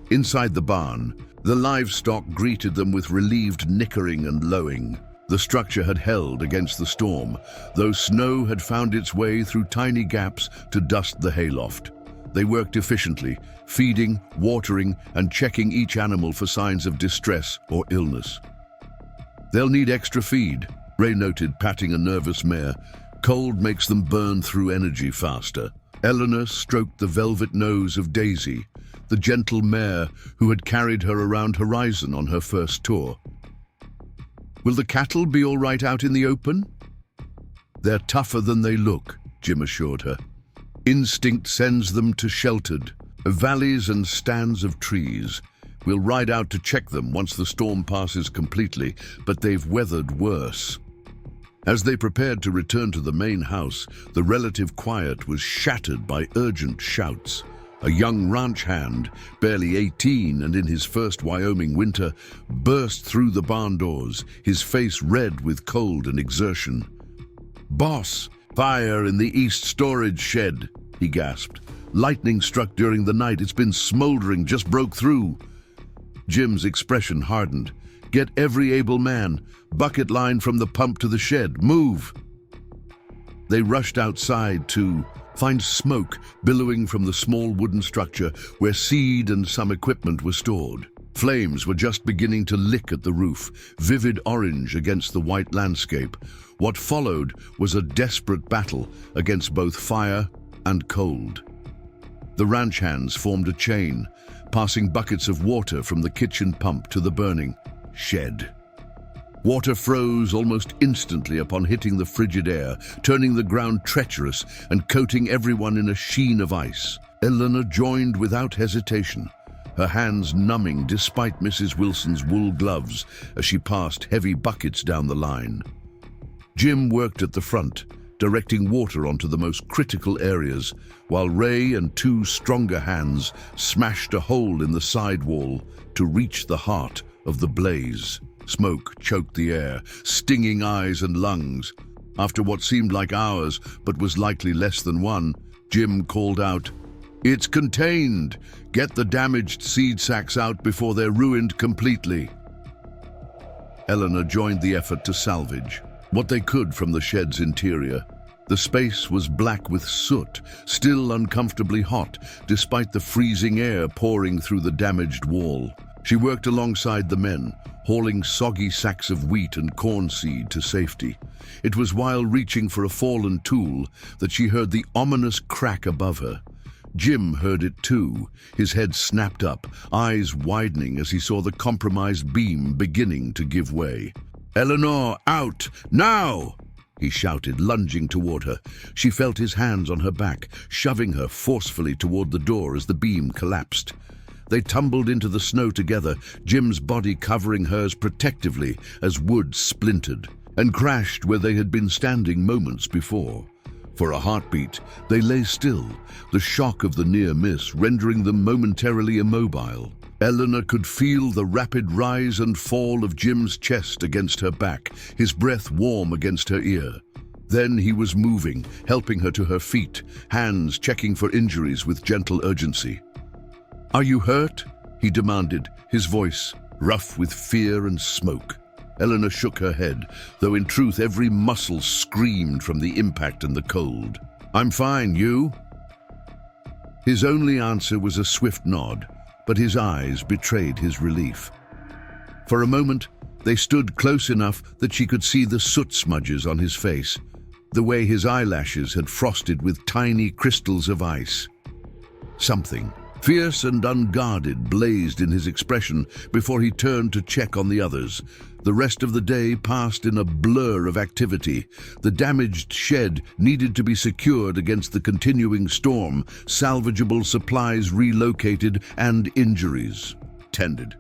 Inside the barn, the livestock greeted them with relieved nickering and lowing. The structure had held against the storm, though snow had found its way through tiny gaps to dust the hayloft. They worked efficiently, feeding, watering, and checking each animal for signs of distress or illness. They'll need extra feed, Ray noted, patting a nervous mare. Cold makes them burn through energy faster. Eleanor stroked the velvet nose of Daisy, the gentle mare who had carried her around Horizon on her first tour. Will the cattle be all right out in the open? They're tougher than they look, Jim assured her. Instinct sends them to sheltered valleys and stands of trees. We'll ride out to check them once the storm passes completely, but they've weathered worse. As they prepared to return to the main house, the relative quiet was shattered by urgent shouts. A young ranch hand, barely 18 and in his first Wyoming winter, burst through the barn doors, his face red with cold and exertion. "Boss, fire in the east storage shed," he gasped. "Lightning struck during the night. It's been smoldering, just broke through." Jim's expression hardened. "Get every able man. Bucket line from the pump to the shed. Move!" They rushed outside to find smoke billowing from the small wooden structure where seed and some equipment were stored. Flames were just beginning to lick at the roof, vivid orange against the white landscape. What followed was a desperate battle against both fire and cold. The ranch hands formed a chain, passing buckets of water from the kitchen pump to the burning shed. Water froze almost instantly upon hitting the frigid air, turning the ground treacherous and coating everyone in a sheen of ice. Eleanor joined without hesitation, her hands numbing despite Mrs. Wilson's wool gloves as she passed heavy buckets down the line. Jim worked at the front, directing water onto the most critical areas, while Ray and two stronger hands smashed a hole in the side wall to reach the heart of the blaze. Smoke choked the air, stinging eyes and lungs. After what seemed like hours, but was likely less than one, Jim called out, "It's contained! Get the damaged seed sacks out before they're ruined completely." Eleanor joined the effort to salvage what they could from the shed's interior. The space was black with soot, still uncomfortably hot, despite the freezing air pouring through the damaged wall. She worked alongside the men, hauling soggy sacks of wheat and corn seed to safety. It was while reaching for a fallen tool that she heard the ominous crack above her. Jim heard it too, his head snapped up, eyes widening as he saw the compromised beam beginning to give way. "Eleanor, out! Now!" he shouted, lunging toward her. She felt his hands on her back, shoving her forcefully toward the door as the beam collapsed. They tumbled into the snow together, Jim's body covering hers protectively as wood splintered, and crashed where they had been standing moments before. For a heartbeat, they lay still, the shock of the near miss rendering them momentarily immobile. Eleanor could feel the rapid rise and fall of Jim's chest against her back, his breath warm against her ear. Then he was moving, helping her to her feet, hands checking for injuries with gentle urgency. "Are you hurt?" he demanded, his voice rough with fear and smoke. Eleanor shook her head, though in truth every muscle screamed from the impact and the cold. "I'm fine, you?" His only answer was a swift nod, but his eyes betrayed his relief. For a moment, they stood close enough that she could see the soot smudges on his face, the way his eyelashes had frosted with tiny crystals of ice. Something fierce and unguarded blazed in his expression before he turned to check on the others. The rest of the day passed in a blur of activity. The damaged shed needed to be secured against the continuing storm, salvageable supplies relocated, and injuries tended.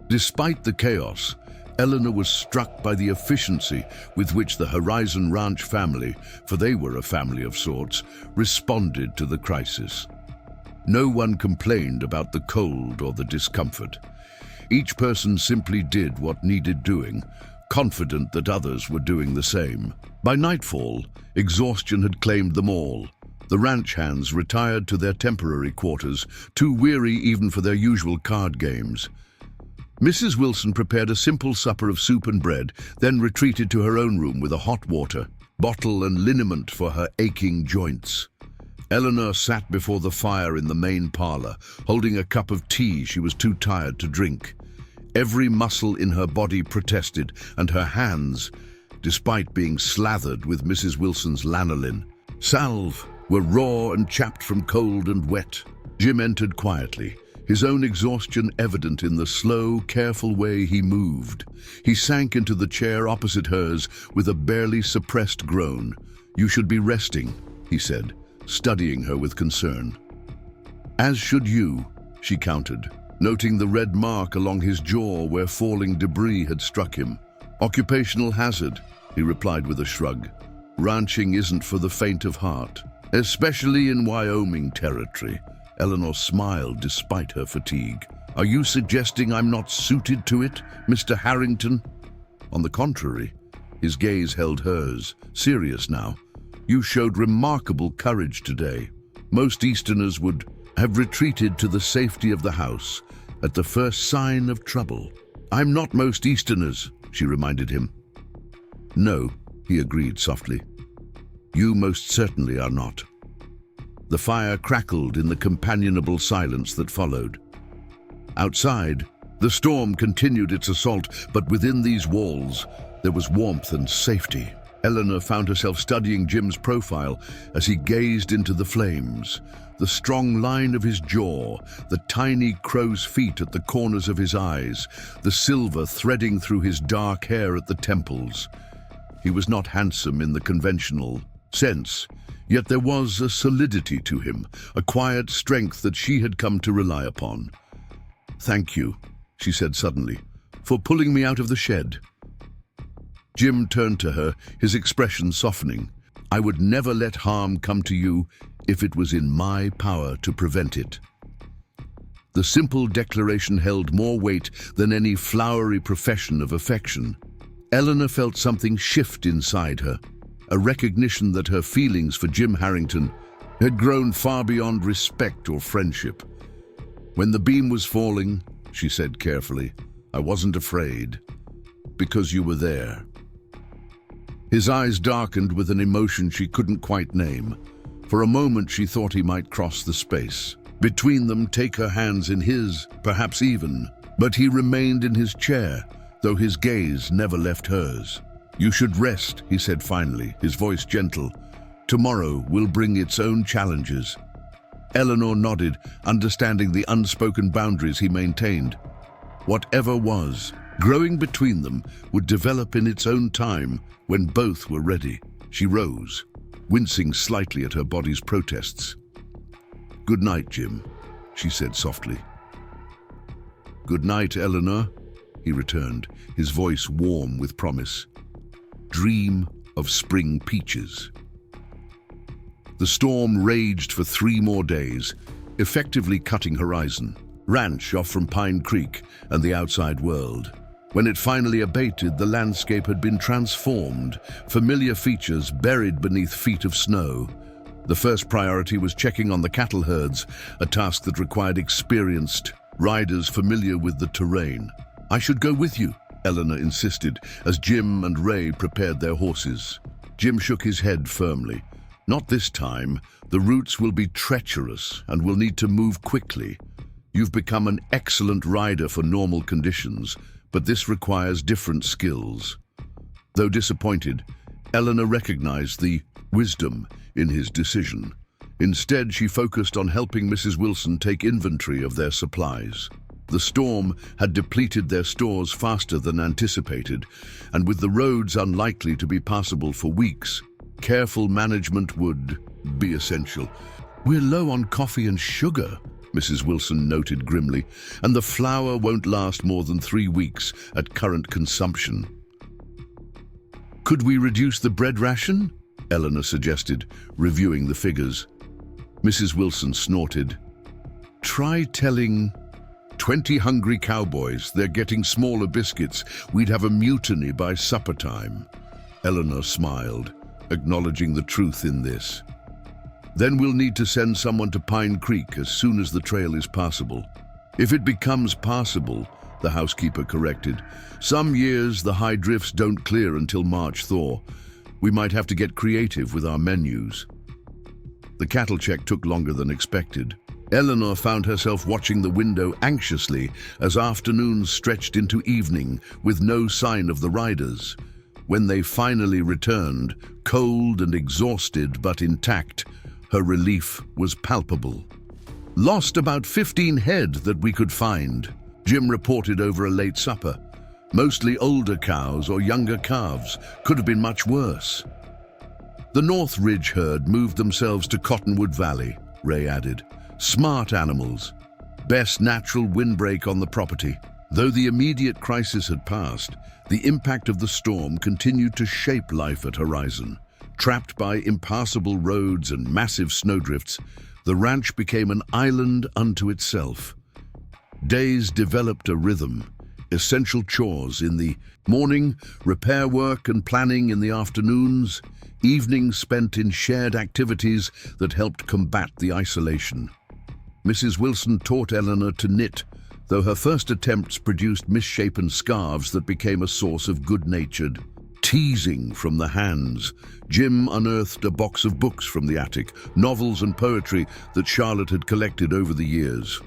Despite the chaos, Eleanor was struck by the efficiency with which the Horizon Ranch family, for they were a family of sorts, responded to the crisis. No one complained about the cold or the discomfort. Each person simply did what needed doing, confident that others were doing the same. By nightfall, exhaustion had claimed them all. The ranch hands retired to their temporary quarters, too weary even for their usual card games. Mrs. Wilson prepared a simple supper of soup and bread, then retreated to her own room with a hot water bottle and liniment for her aching joints. Eleanor sat before the fire in the main parlor, holding a cup of tea she was too tired to drink. Every muscle in her body protested, and her hands, despite being slathered with Mrs. Wilson's lanolin salve, were raw and chapped from cold and wet. Jim entered quietly, his own exhaustion evident in the slow, careful way he moved. He sank into the chair opposite hers with a barely suppressed groan. "You should be resting," he said, studying her with concern. "As should you," she countered, noting the red mark along his jaw where falling debris had struck him. "Occupational hazard," he replied with a shrug. "Ranching isn't for the faint of heart, especially in Wyoming territory." Eleanor smiled despite her fatigue. "Are you suggesting I'm not suited to it, Mr. Harrington?" On the contrary, his gaze held hers, serious now. "You showed remarkable courage today. Most Easterners would have retreated to the safety of the house at the first sign of trouble." "I'm not most Easterners," she reminded him. "No," he agreed softly. "You most certainly are not." The fire crackled in the companionable silence that followed. Outside, the storm continued its assault, but within these walls, there was warmth and safety. Eleanor found herself studying Jim's profile as he gazed into the flames. The strong line of his jaw, the tiny crow's feet at the corners of his eyes, the silver threading through his dark hair at the temples. He was not handsome in the conventional sense, yet there was a solidity to him, a quiet strength that she had come to rely upon. "Thank you," she said suddenly, "for pulling me out of the shed." Jim turned to her, his expression softening. "I would never let harm come to you if it was in my power to prevent it." The simple declaration held more weight than any flowery profession of affection. Eleanor felt something shift inside her, a recognition that her feelings for Jim Harrington had grown far beyond respect or friendship. "When the beam was falling," she said carefully, "I wasn't afraid, because you were there." His eyes darkened with an emotion she couldn't quite name. For a moment she thought he might cross the space between them, take her hands in his, perhaps even. But he remained in his chair, though his gaze never left hers. "You should rest," he said finally, his voice gentle. "Tomorrow will bring its own challenges." Eleanor nodded, understanding the unspoken boundaries he maintained. Whatever was growing between them would develop in its own time when both were ready. She rose, wincing slightly at her body's protests. "Good night, Jim," she said softly. "Good night, Eleanor," he returned, his voice warm with promise. "Dream of spring peaches." The storm raged for 3 more days, effectively cutting Horizon Ranch off from Pine Creek and the outside world. When it finally abated, the landscape had been transformed, familiar features buried beneath feet of snow. The first priority was checking on the cattle herds, a task that required experienced riders familiar with the terrain. "I should go with you," Eleanor insisted, as Jim and Ray prepared their horses. Jim shook his head firmly. "Not this time. The routes will be treacherous and we'll need to move quickly. You've become an excellent rider for normal conditions, but this requires different skills." Though disappointed, Eleanor recognized the wisdom in his decision. Instead, she focused on helping Mrs. Wilson take inventory of their supplies. The storm had depleted their stores faster than anticipated, and with the roads unlikely to be passable for weeks, careful management would be essential. "We're low on coffee and sugar," Mrs. Wilson noted grimly, "and the flour won't last more than 3 weeks at current consumption." "Could we reduce the bread ration?" Eleanor suggested, reviewing the figures. Mrs. Wilson snorted. "Try telling 20 hungry cowboys they're getting smaller biscuits. We'd have a mutiny by supper time." Eleanor smiled, acknowledging the truth in this. "Then we'll need to send someone to Pine Creek as soon as the trail is passable." "If it becomes passable," the housekeeper corrected. "Some years the high drifts don't clear until March thaw. We might have to get creative with our menus." The cattle check took longer than expected. Eleanor found herself watching the window anxiously as afternoons stretched into evening with no sign of the riders. When they finally returned, cold and exhausted but intact, her relief was palpable. "Lost about 15 head that we could find," Jim reported over a late supper. "Mostly older cows or younger calves. Could have been much worse." "The North Ridge herd moved themselves to Cottonwood Valley," Ray added. "Smart animals. Best natural windbreak on the property." Though the immediate crisis had passed, the impact of the storm continued to shape life at Horizon. Trapped by impassable roads and massive snowdrifts, the ranch became an island unto itself. Days developed a rhythm. Essential chores in the morning, repair work and planning in the afternoons, evenings spent in shared activities that helped combat the isolation. Mrs. Wilson taught Eleanor to knit, though her first attempts produced misshapen scarves that became a source of good-natured teasing from the hands. Jim unearthed a box of books from the attic, novels and poetry that Charlotte had collected over the years.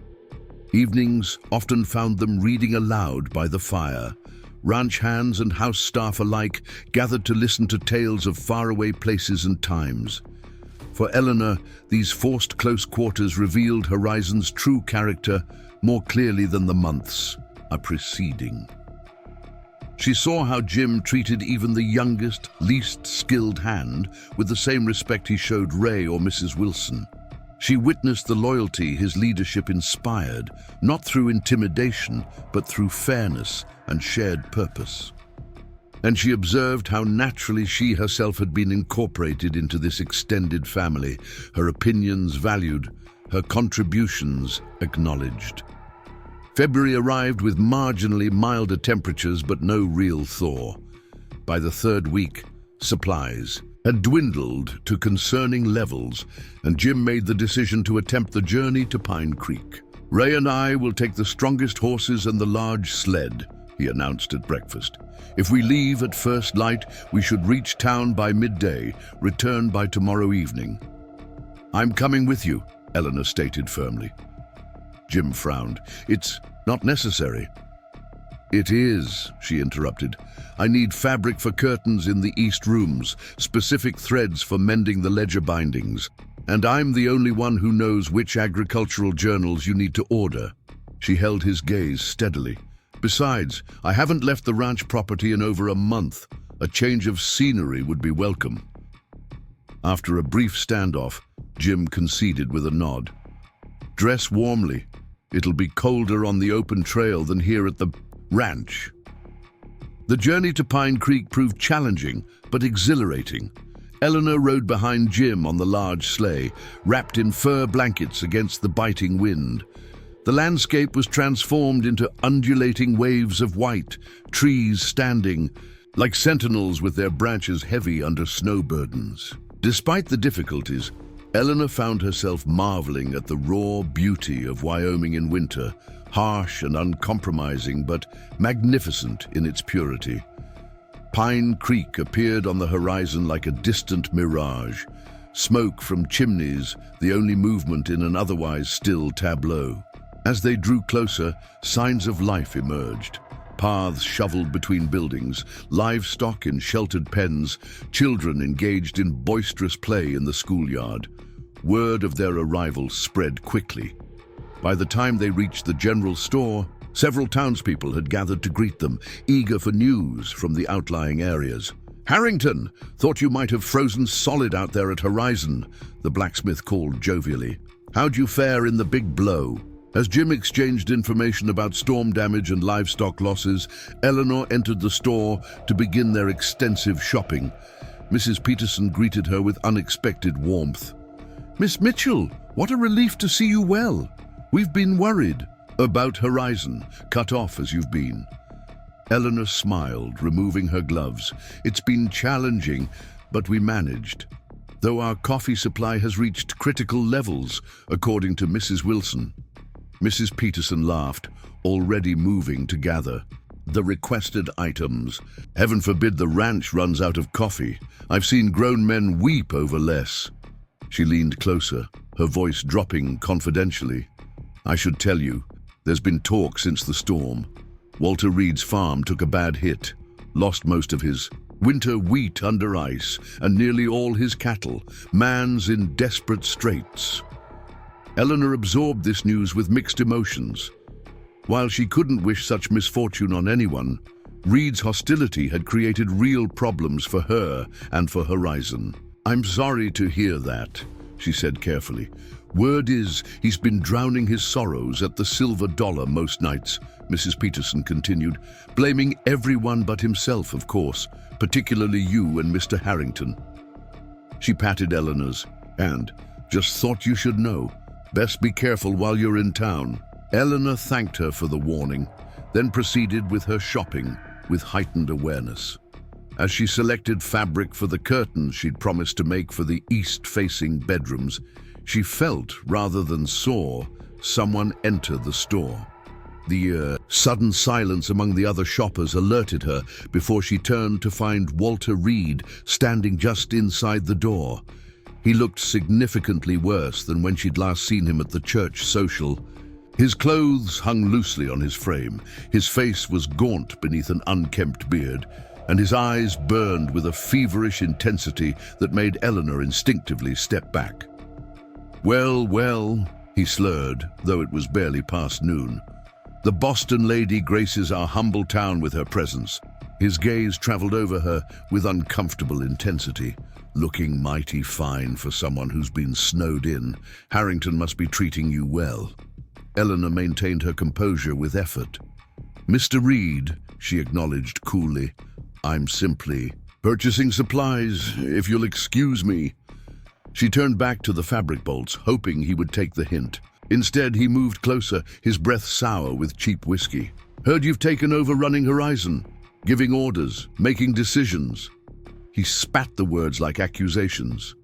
Evenings often found them reading aloud by the fire. Ranch hands and house staff alike gathered to listen to tales of faraway places and times. For Eleanor, these forced close quarters revealed Horizon's true character more clearly than the months preceding. She saw how Jim treated even the youngest, least skilled hand with the same respect he showed Ray or Mrs. Wilson. She witnessed the loyalty his leadership inspired, not through intimidation, but through fairness and shared purpose. And she observed how naturally she herself had been incorporated into this extended family, her opinions valued, her contributions acknowledged. February arrived with marginally milder temperatures but no real thaw. By the 3rd week, supplies had dwindled to concerning levels, and Jim made the decision to attempt the journey to Pine Creek. "Ray and I will take the strongest horses and the large sled," he announced at breakfast. "If we leave at first light, we should reach town by midday, return by tomorrow evening." "I'm coming with you," Eleanor stated firmly. Jim frowned. "It's not necessary." "It is," she interrupted. "I need fabric for curtains in the east rooms, specific threads for mending the ledger bindings, and I'm the only one who knows which agricultural journals you need to order." She held his gaze steadily. "Besides, I haven't left the ranch property in over a month. A change of scenery would be welcome." After a brief standoff, Jim conceded with a nod. "Dress warmly. It'll be colder on the open trail than here at the ranch." The journey to Pine Creek proved challenging, but exhilarating. Eleanor rode behind Jim on the large sleigh, wrapped in fur blankets against the biting wind. The landscape was transformed into undulating waves of white, trees standing like sentinels with their branches heavy under snow burdens. Despite the difficulties, Eleanor found herself marveling at the raw beauty of Wyoming in winter, harsh and uncompromising, but magnificent in its purity. Pine Creek appeared on the horizon like a distant mirage, smoke from chimneys the only movement in an otherwise still tableau. As they drew closer, signs of life emerged. Paths shoveled between buildings, livestock in sheltered pens, children engaged in boisterous play in the schoolyard. Word of their arrival spread quickly. By the time they reached the general store, several townspeople had gathered to greet them, eager for news from the outlying areas. "Harrington! Thought you might have frozen solid out there at Horizon," the blacksmith called jovially. "How'd you fare in the big blow?" As Jim exchanged information about storm damage and livestock losses, Eleanor entered the store to begin their extensive shopping. Mrs. Peterson greeted her with unexpected warmth. "Miss Mitchell, what a relief to see you well. We've been worried." "About Horizon, cut off as you've been." Eleanor smiled, removing her gloves. "It's been challenging, but we managed. Though our coffee supply has reached critical levels, according to Mrs. Wilson." Mrs. Peterson laughed, already moving to gather the requested items. "Heaven forbid the ranch runs out of coffee. I've seen grown men weep over less." She leaned closer, her voice dropping confidentially. "I should tell you, there's been talk since the storm. Walter Reed's farm took a bad hit, lost most of his winter wheat under ice, and nearly all his cattle. Man's in desperate straits." Eleanor absorbed this news with mixed emotions. While she couldn't wish such misfortune on anyone, Reed's hostility had created real problems for her and for Horizon. "I'm sorry to hear that," she said carefully. "Word is, he's been drowning his sorrows at the Silver Dollar most nights," Mrs. Peterson continued, "blaming everyone but himself, of course, particularly you and Mr. Harrington." She patted Eleanor's hand. "Just thought you should know. Best be careful while you're in town." Eleanor thanked her for the warning, then proceeded with her shopping with heightened awareness. As she selected fabric for the curtains she'd promised to make for the east-facing bedrooms, she felt, rather than saw, someone enter the store. The sudden silence among the other shoppers alerted her before she turned to find Walter Reed standing just inside the door. He looked significantly worse than when she'd last seen him at the church social. His clothes hung loosely on his frame, his face was gaunt beneath an unkempt beard, and his eyes burned with a feverish intensity that made Eleanor instinctively step back. "Well, well," he slurred, though it was barely past noon. "The Boston lady graces our humble town with her presence." His gaze traveled over her with uncomfortable intensity. "Looking mighty fine for someone who's been snowed in. Harrington must be treating you well." Eleanor maintained her composure with effort. "Mr. Reed," she acknowledged coolly, "I'm simply purchasing supplies, if you'll excuse me." She turned back to the fabric bolts, hoping he would take the hint. Instead, he moved closer, his breath sour with cheap whiskey. "Heard you've taken over running Horizon, giving orders, making decisions." He spat the words like accusations.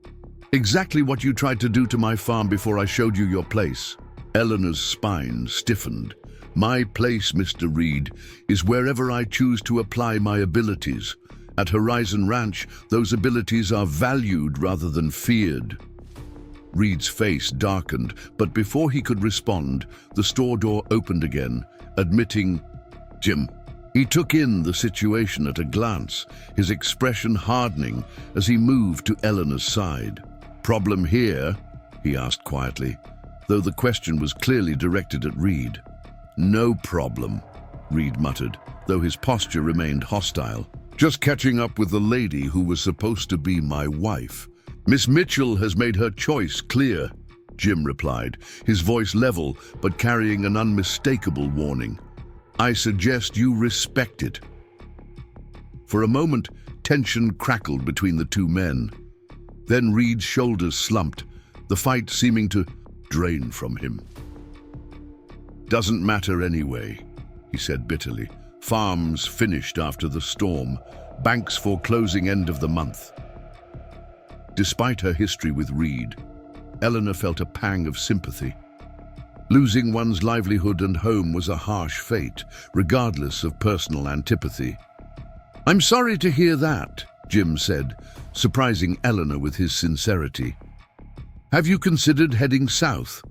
"Exactly what you tried to do to my farm before I showed you your place." Eleanor's spine stiffened. "My place, Mr. Reed, is wherever I choose to apply my abilities. At Horizon Ranch, those abilities are valued rather than feared." Reed's face darkened, but before he could respond, the store door opened again, admitting Jim. He took in the situation at a glance, his expression hardening as he moved to Eleanor's side. "Problem here?" he asked quietly, though the question was clearly directed at Reed. "No problem," Reed muttered, though his posture remained hostile. "Just catching up with the lady who was supposed to be my wife." "Miss Mitchell has made her choice clear," Jim replied, his voice level but carrying an unmistakable warning. "I suggest you respect it." For a moment, tension crackled between the two men. Then Reed's shoulders slumped, the fight seeming to drain from him. "Doesn't matter anyway," he said bitterly. "Farms finished after the storm, banks foreclosing end of the month." Despite her history with Reed, Eleanor felt a pang of sympathy. Losing one's livelihood and home was a harsh fate, regardless of personal antipathy. "I'm sorry to hear that," Jim said, surprising Eleanor with his sincerity. "Have you considered heading south?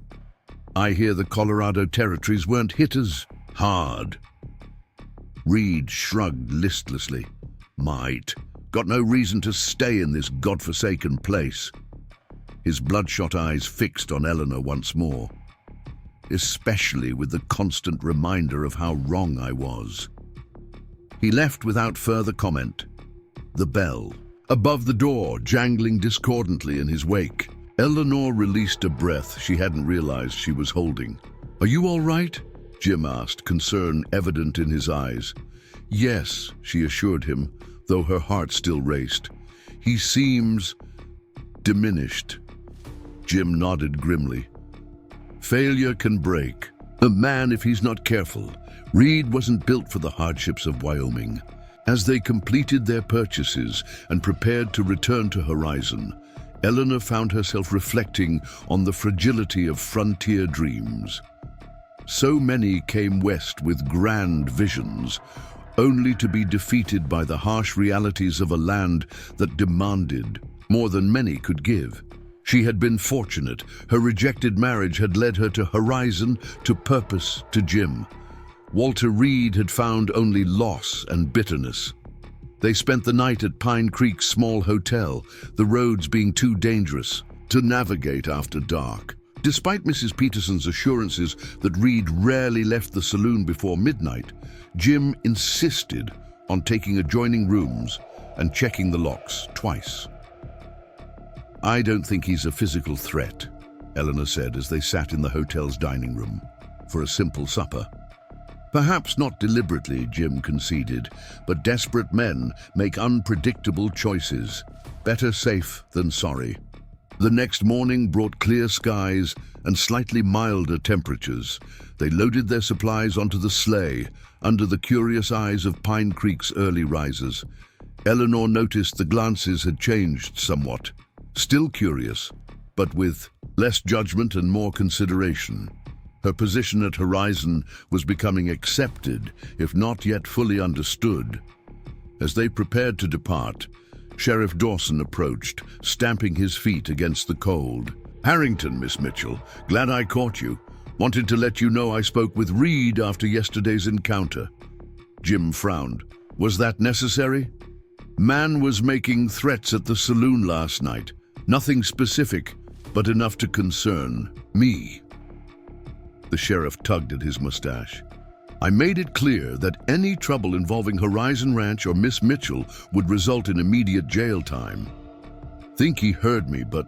I hear the Colorado territories weren't hit as hard." Reed shrugged listlessly. "Might. Got no reason to stay in this godforsaken place." His bloodshot eyes fixed on Eleanor once more. "Especially with the constant reminder of how wrong I was." He left without further comment. The bell, above the door, jangling discordantly in his wake. Eleanor released a breath she hadn't realized she was holding. "Are you all right?" Jim asked, concern evident in his eyes. "Yes," she assured him, though her heart still raced. "He seems diminished." Jim nodded grimly. "Failure can break a man if he's not careful." Reed wasn't built for the hardships of Wyoming. As they completed their purchases and prepared to return to Horizon, Eleanor found herself reflecting on the fragility of frontier dreams. So many came west with grand visions, only to be defeated by the harsh realities of a land that demanded more than many could give. She had been fortunate. Her rejected marriage had led her to Horizon, to purpose, to Jim. Walter Reed had found only loss and bitterness. They spent the night at Pine Creek's small hotel, the roads being too dangerous to navigate after dark. Despite Mrs. Peterson's assurances that Reed rarely left the saloon before midnight, Jim insisted on taking adjoining rooms and checking the locks twice. "I don't think he's a physical threat," Eleanor said as they sat in the hotel's dining room for a simple supper. "Perhaps not deliberately," Jim conceded, "but desperate men make unpredictable choices. Better safe than sorry." The next morning brought clear skies and slightly milder temperatures. They loaded their supplies onto the sleigh under the curious eyes of Pine Creek's early risers. Eleanor noticed the glances had changed somewhat. Still curious, but with less judgment and more consideration. Her position at Horizon was becoming accepted, if not yet fully understood. As they prepared to depart, Sheriff Dawson approached, stamping his feet against the cold. "Harrington, Miss Mitchell. Glad I caught you. Wanted to let you know I spoke with Reed after yesterday's encounter." Jim frowned. "Was that necessary?" "Man was making threats at the saloon last night. Nothing specific, but enough to concern me." The sheriff tugged at his mustache. "I made it clear that any trouble involving Horizon Ranch or Miss Mitchell would result in immediate jail time." "Think he heard me, but..."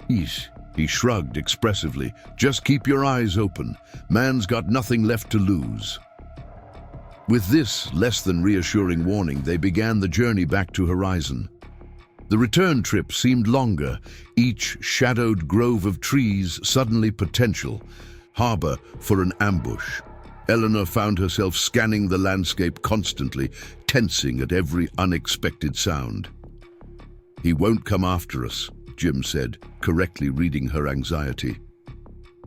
He shrugged expressively. "Just keep your eyes open. Man's got nothing left to lose." With this less than reassuring warning, they began the journey back to Horizon. The return trip seemed longer, each shadowed grove of trees suddenly potential harbor for an ambush. Eleanor found herself scanning the landscape constantly, tensing at every unexpected sound. "He won't come after us," Jim said, correctly reading her anxiety.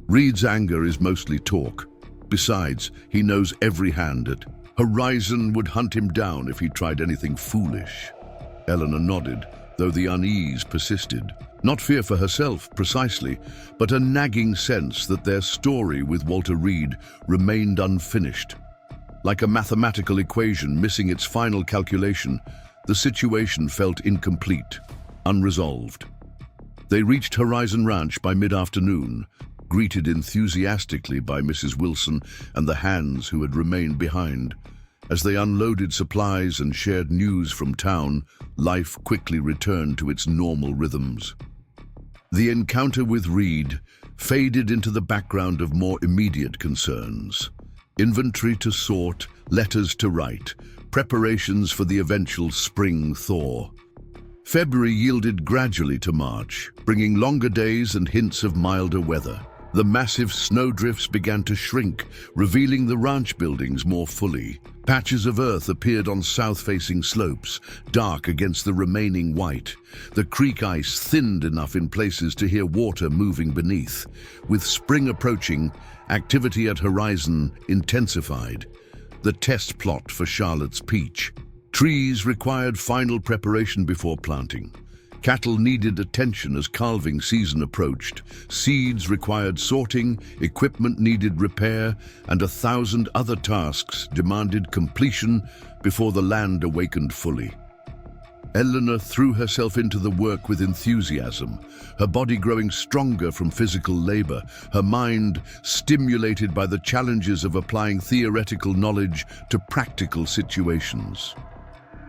"Reed's anger is mostly talk. Besides, he knows every hand at Horizon would hunt him down if he tried anything foolish." Eleanor nodded, though the unease persisted. Not fear for herself, precisely, but a nagging sense that their story with Walter Reed remained unfinished. Like a mathematical equation missing its final calculation, the situation felt incomplete, unresolved. They reached Horizon Ranch by mid-afternoon, greeted enthusiastically by Mrs. Wilson and the hands who had remained behind. As they unloaded supplies and shared news from town, life quickly returned to its normal rhythms. The encounter with Reed faded into the background of more immediate concerns. Inventory to sort, letters to write, preparations for the eventual spring thaw. February yielded gradually to March, bringing longer days and hints of milder weather. The massive snowdrifts began to shrink, revealing the ranch buildings more fully. Patches of earth appeared on south-facing slopes, dark against the remaining white. The creek ice thinned enough in places to hear water moving beneath. With spring approaching, activity at horizon intensified. The test plot for Charlotte's peach. Trees required final preparation before planting. Cattle needed attention as calving season approached. Seeds required sorting, equipment needed repair, and 1,000 other tasks demanded completion before the land awakened fully. Eleanor threw herself into the work with enthusiasm, her body growing stronger from physical labor, her mind stimulated by the challenges of applying theoretical knowledge to practical situations.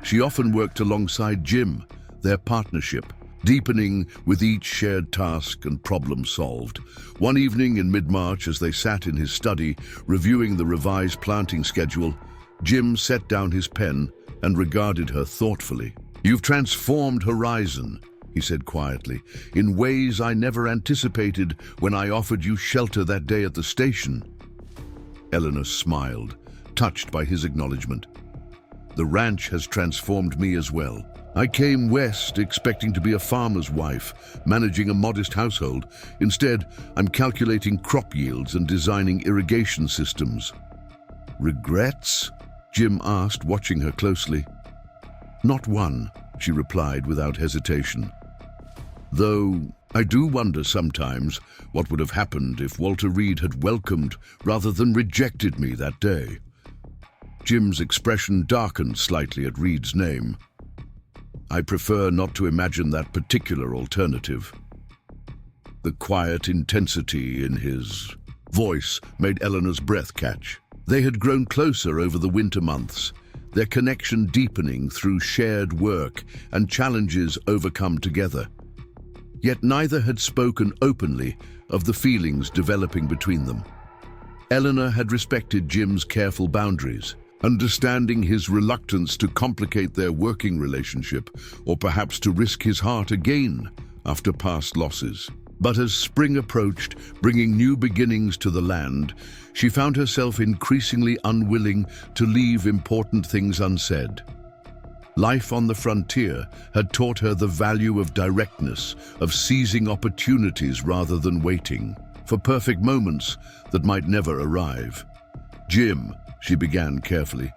She often worked alongside Jim, their partnership, deepening with each shared task and problem solved. One evening in mid-March, as they sat in his study, reviewing the revised planting schedule, Jim set down his pen and regarded her thoughtfully. "You've transformed Horizon," he said quietly, "in ways I never anticipated when I offered you shelter that day at the station." Eleanor smiled, touched by his acknowledgement. "The ranch has transformed me as well. I came west expecting to be a farmer's wife, managing a modest household. Instead, I'm calculating crop yields and designing irrigation systems." "Regrets?" Jim asked, watching her closely. "Not one," she replied without hesitation. "Though I do wonder sometimes what would have happened if Walter Reed had welcomed rather than rejected me that day." Jim's expression darkened slightly at Reed's name. "I prefer not to imagine that particular alternative." The quiet intensity in his voice made Eleanor's breath catch. They had grown closer over the winter months, their connection deepening through shared work and challenges overcome together. Yet neither had spoken openly of the feelings developing between them. Eleanor had respected Jim's careful boundaries, understanding his reluctance to complicate their working relationship or perhaps to risk his heart again after past losses. But as spring approached, bringing new beginnings to the land, she found herself increasingly unwilling to leave important things unsaid. Life on the frontier had taught her the value of directness, of seizing opportunities rather than waiting for perfect moments that might never arrive. "Jim," she began carefully,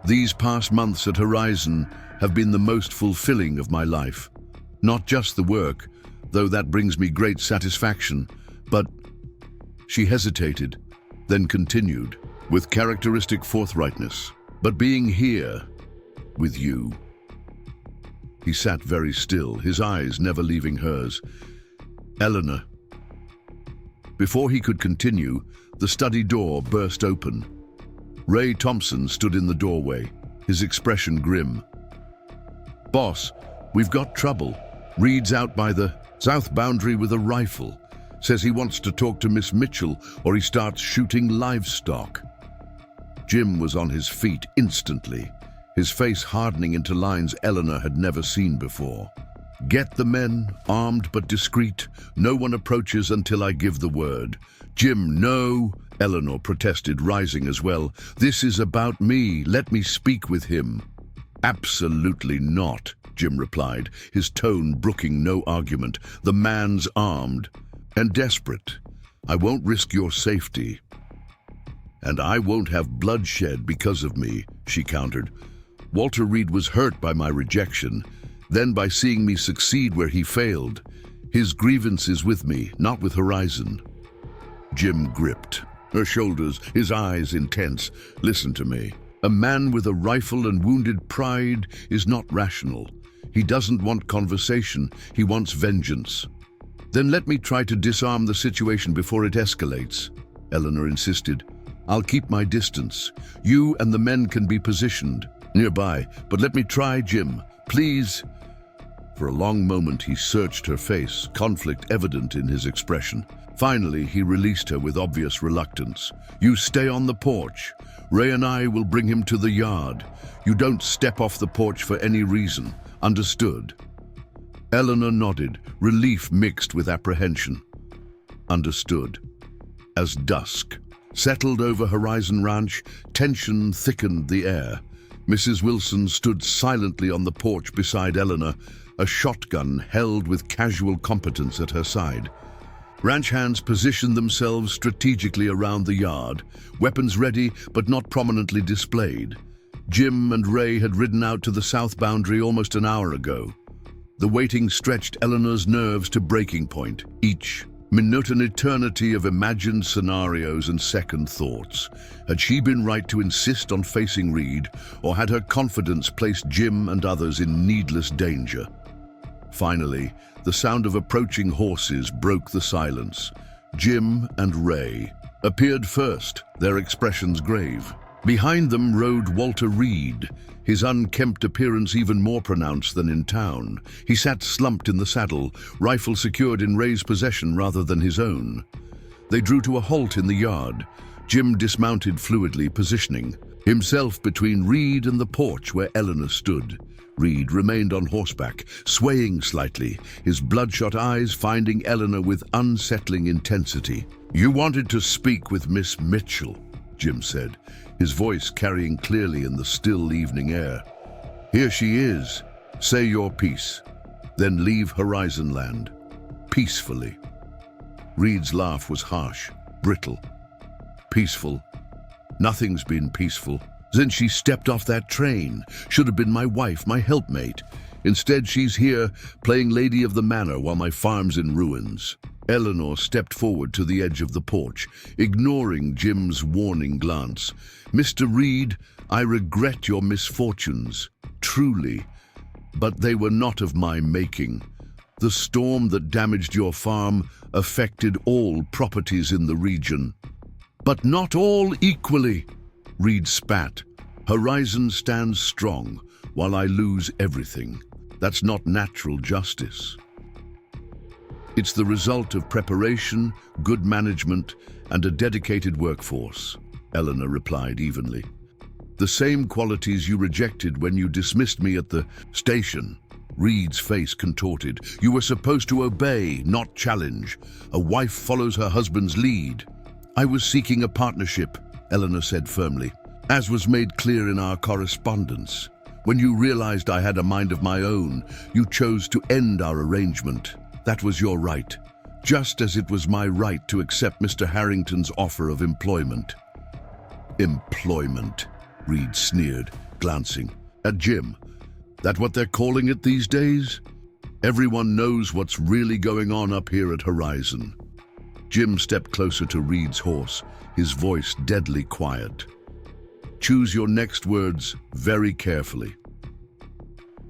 "these past months at Horizon have been the most fulfilling of my life. Not just the work, though that brings me great satisfaction, but—" She hesitated, then continued, with characteristic forthrightness, "but being here with you." He sat very still, his eyes never leaving hers. "Eleanor." Before he could continue, the study door burst open. Ray Thompson stood in the doorway, his expression grim. "Boss, we've got trouble. Reed's out by the south boundary with a rifle. Says he wants to talk to Miss Mitchell or he starts shooting livestock." Jim was on his feet instantly, his face hardening into lines Eleanor had never seen before. "Get the men, armed but discreet. No one approaches until I give the word." "Jim, no!" Eleanor protested, rising as well. "This is about me. Let me speak with him." "Absolutely not," Jim replied, his tone brooking no argument. "The man's armed and desperate. I won't risk your safety." "And I won't have bloodshed because of me," she countered. "Walter Reed was hurt by my rejection, then by seeing me succeed where he failed. His grievance is with me, not with Horizon." Jim gripped her shoulders, his eyes intense. "Listen to me. A man with a rifle and wounded pride is not rational. He doesn't want conversation, he wants vengeance." "Then let me try to disarm the situation before it escalates," Eleanor insisted. "I'll keep my distance. You and the men can be positioned nearby, but let me try, Jim. Please." For a long moment he searched her face, conflict evident in his expression. Finally, he released her with obvious reluctance. "You stay on the porch. Ray and I will bring him to the yard. You don't step off the porch for any reason. Understood?" Eleanor nodded, relief mixed with apprehension. "Understood." As dusk settled over Horizon Ranch, tension thickened the air. Mrs. Wilson stood silently on the porch beside Eleanor, a shotgun held with casual competence at her side. Ranch hands positioned themselves strategically around the yard, weapons ready but not prominently displayed. Jim and Ray had ridden out to the south boundary almost an hour ago. The waiting stretched Eleanor's nerves to breaking point. Each minute an eternity of imagined scenarios and second thoughts. Had she been right to insist on facing Reed, or had her confidence placed Jim and others in needless danger? Finally, the sound of approaching horses broke the silence. Jim and Ray appeared first, their expressions grave. Behind them rode Walter Reed, his unkempt appearance even more pronounced than in town. He sat slumped in the saddle, rifle secured in Ray's possession rather than his own. They drew to a halt in the yard. Jim dismounted fluidly, positioning himself between Reed and the porch where Eleanor stood. Reed remained on horseback, swaying slightly, his bloodshot eyes finding Eleanor with unsettling intensity. "You wanted to speak with Miss Mitchell," Jim said, his voice carrying clearly in the still evening air. "Here she is. Say your piece, then leave Horizon Land. Peacefully." Reed's laugh was harsh, brittle. "Peaceful? Nothing's been peaceful since she stepped off that train. Should have been my wife, my helpmate. Instead, she's here, playing lady of the manor while my farm's in ruins." Eleanor stepped forward to the edge of the porch, ignoring Jim's warning glance. "Mr. Reed, I regret your misfortunes, truly, but they were not of my making. The storm that damaged your farm affected all properties in the region. But not all equally," Reed spat. "Horizon stands strong, while I lose everything. That's not natural justice. It's the result of preparation, good management, and a dedicated workforce," Eleanor replied evenly. "The same qualities you rejected when you dismissed me at the station." Reed's face contorted. "You were supposed to obey, not challenge. A wife follows her husband's lead." "I was seeking a partnership," Eleanor said firmly, "as was made clear in our correspondence. When you realized I had a mind of my own, you chose to end our arrangement. That was your right, just as it was my right to accept Mr. Harrington's offer of employment." "Employment," Reed sneered, glancing at Jim. "That what they're calling it these days? Everyone knows what's really going on up here at Horizon." Jim stepped closer to Reed's horse, his voice deadly quiet. "Choose your next words very carefully."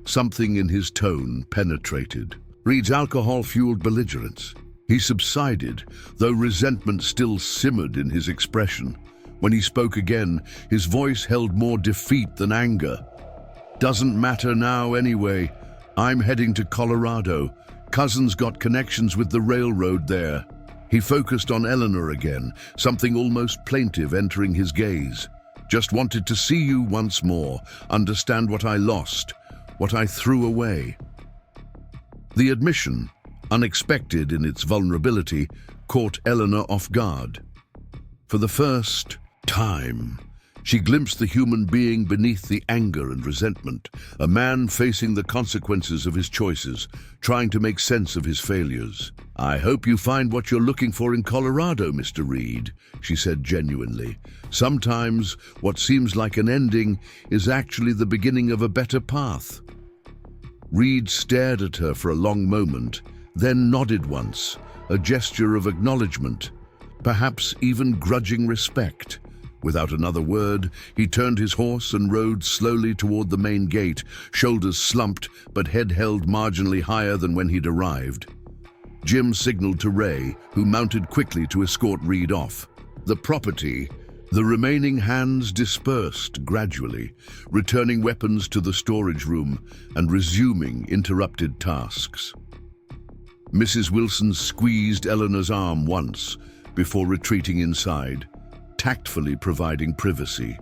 Something in his tone penetrated Reed's alcohol-fueled belligerence. He subsided, though resentment still simmered in his expression. When he spoke again, his voice held more defeat than anger. "Doesn't matter now anyway. I'm heading to Colorado. Cousin's got connections with the railroad there." He focused on Eleanor again, something almost plaintive entering his gaze. "Just wanted to see you once more, understand what I lost, what I threw away." The admission, unexpected in its vulnerability, caught Eleanor off guard. For the first time, she glimpsed the human being beneath the anger and resentment, a man facing the consequences of his choices, trying to make sense of his failures. "I hope you find what you're looking for in Colorado, Mr. Reed," she said genuinely. "Sometimes what seems like an ending is actually the beginning of a better path." Reed stared at her for a long moment, then nodded once, a gesture of acknowledgement, perhaps even grudging respect. Without another word, he turned his horse and rode slowly toward the main gate, shoulders slumped but head held marginally higher than when he'd arrived. Jim signaled to Ray, who mounted quickly to escort Reed off. The remaining hands dispersed gradually, returning weapons to the storage room and resuming interrupted tasks. Mrs. Wilson squeezed Eleanor's arm once before retreating inside, tactfully providing privacy.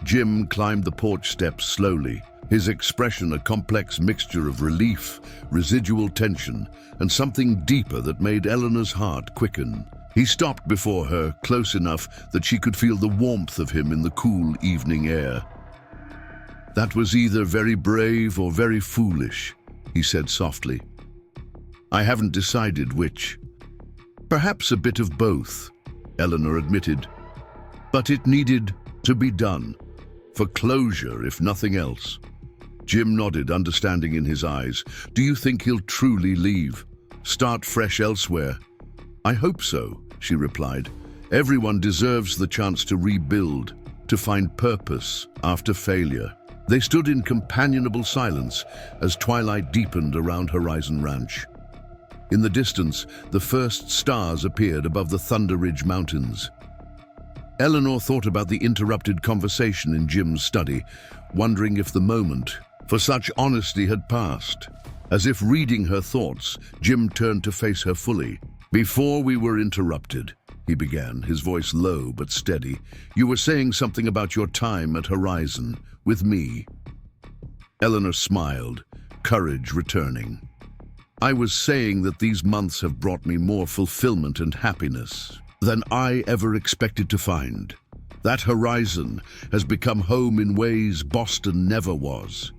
Jim climbed the porch steps slowly, his expression a complex mixture of relief, residual tension, and something deeper that made Eleanor's heart quicken. He stopped before her, close enough that she could feel the warmth of him in the cool evening air. "That was either very brave or very foolish," he said softly. "I haven't decided which." "Perhaps a bit of both," Eleanor admitted. "But it needed to be done, for closure if nothing else." Jim nodded, understanding in his eyes. "Do you think he'll truly leave? Start fresh elsewhere?" "I hope so," she replied. "Everyone deserves the chance to rebuild, to find purpose after failure." They stood in companionable silence as twilight deepened around Horizon Ranch. In the distance, the first stars appeared above the Thunder Ridge Mountains. Eleanor thought about the interrupted conversation in Jim's study, wondering if the moment for such honesty had passed. As if reading her thoughts, Jim turned to face her fully. "Before we were interrupted," he began, his voice low but steady, "you were saying something about your time at Horizon, with me." Eleanor smiled, courage returning. "I was saying that these months have brought me more fulfillment and happiness than I ever expected to find. That Horizon has become home in ways Boston never was."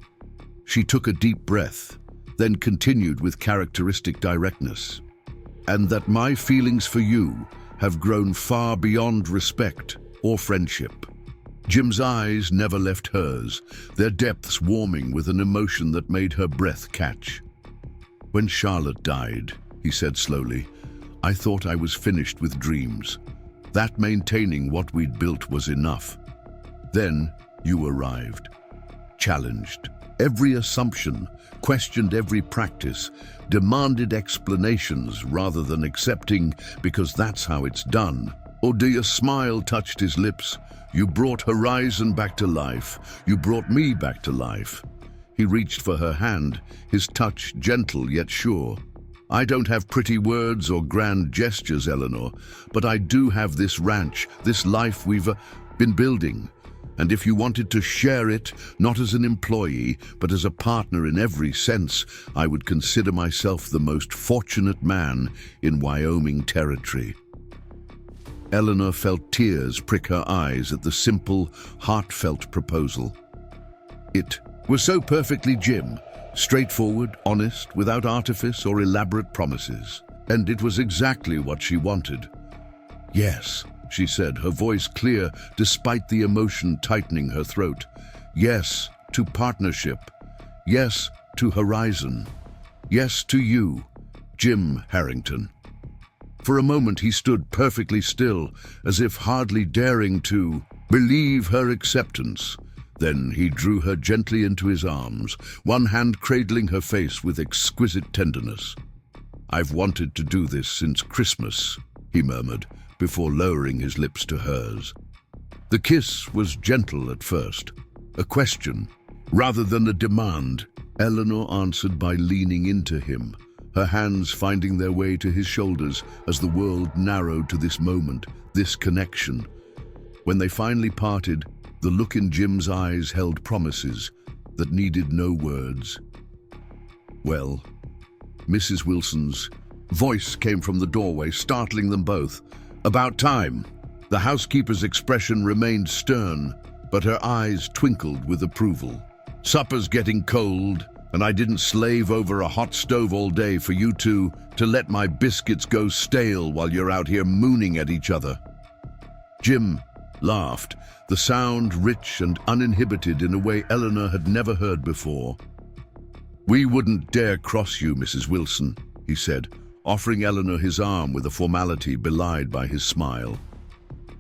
She took a deep breath, then continued with characteristic directness. "And that my feelings for you have grown far beyond respect or friendship." Jim's eyes never left hers, their depths warming with an emotion that made her breath catch. "When Charlotte died," he said slowly, "I thought I was finished with dreams. That maintaining what we'd built was enough. Then you arrived, challenged every assumption, questioned every practice, demanded explanations rather than accepting because that's how it's done." Odea's smile touched his lips. "You brought Horizon back to life. You brought me back to life." He reached for her hand, his touch gentle yet sure. "I don't have pretty words or grand gestures, Eleanor, but I do have this ranch, this life we've been building. And if you wanted to share it, not as an employee, but as a partner in every sense, I would consider myself the most fortunate man in Wyoming territory." Eleanor felt tears prick her eyes at the simple, heartfelt proposal. It was so perfectly Jim, straightforward, honest, without artifice or elaborate promises. And it was exactly what she wanted. "Yes," she said, her voice clear despite the emotion tightening her throat. "Yes to partnership. Yes to Horizon. Yes to you, Jim Harrington." For a moment he stood perfectly still, as if hardly daring to believe her acceptance. Then he drew her gently into his arms, one hand cradling her face with exquisite tenderness. "I've wanted to do this since Christmas," he murmured, before lowering his lips to hers. The kiss was gentle at first, a question rather than a demand. Eleanor answered by leaning into him, her hands finding their way to his shoulders as the world narrowed to this moment, this connection. When they finally parted, the look in Jim's eyes held promises that needed no words. "Well," Mrs. Wilson's voice came from the doorway, startling them both. "About time." The housekeeper's expression remained stern, but her eyes twinkled with approval. "Supper's getting cold, and I didn't slave over a hot stove all day for you two to let my biscuits go stale while you're out here mooning at each other." Jim laughed, the sound rich and uninhibited in a way Eleanor had never heard before. "We wouldn't dare cross you, Mrs. Wilson," he said, offering Eleanor his arm with a formality belied by his smile.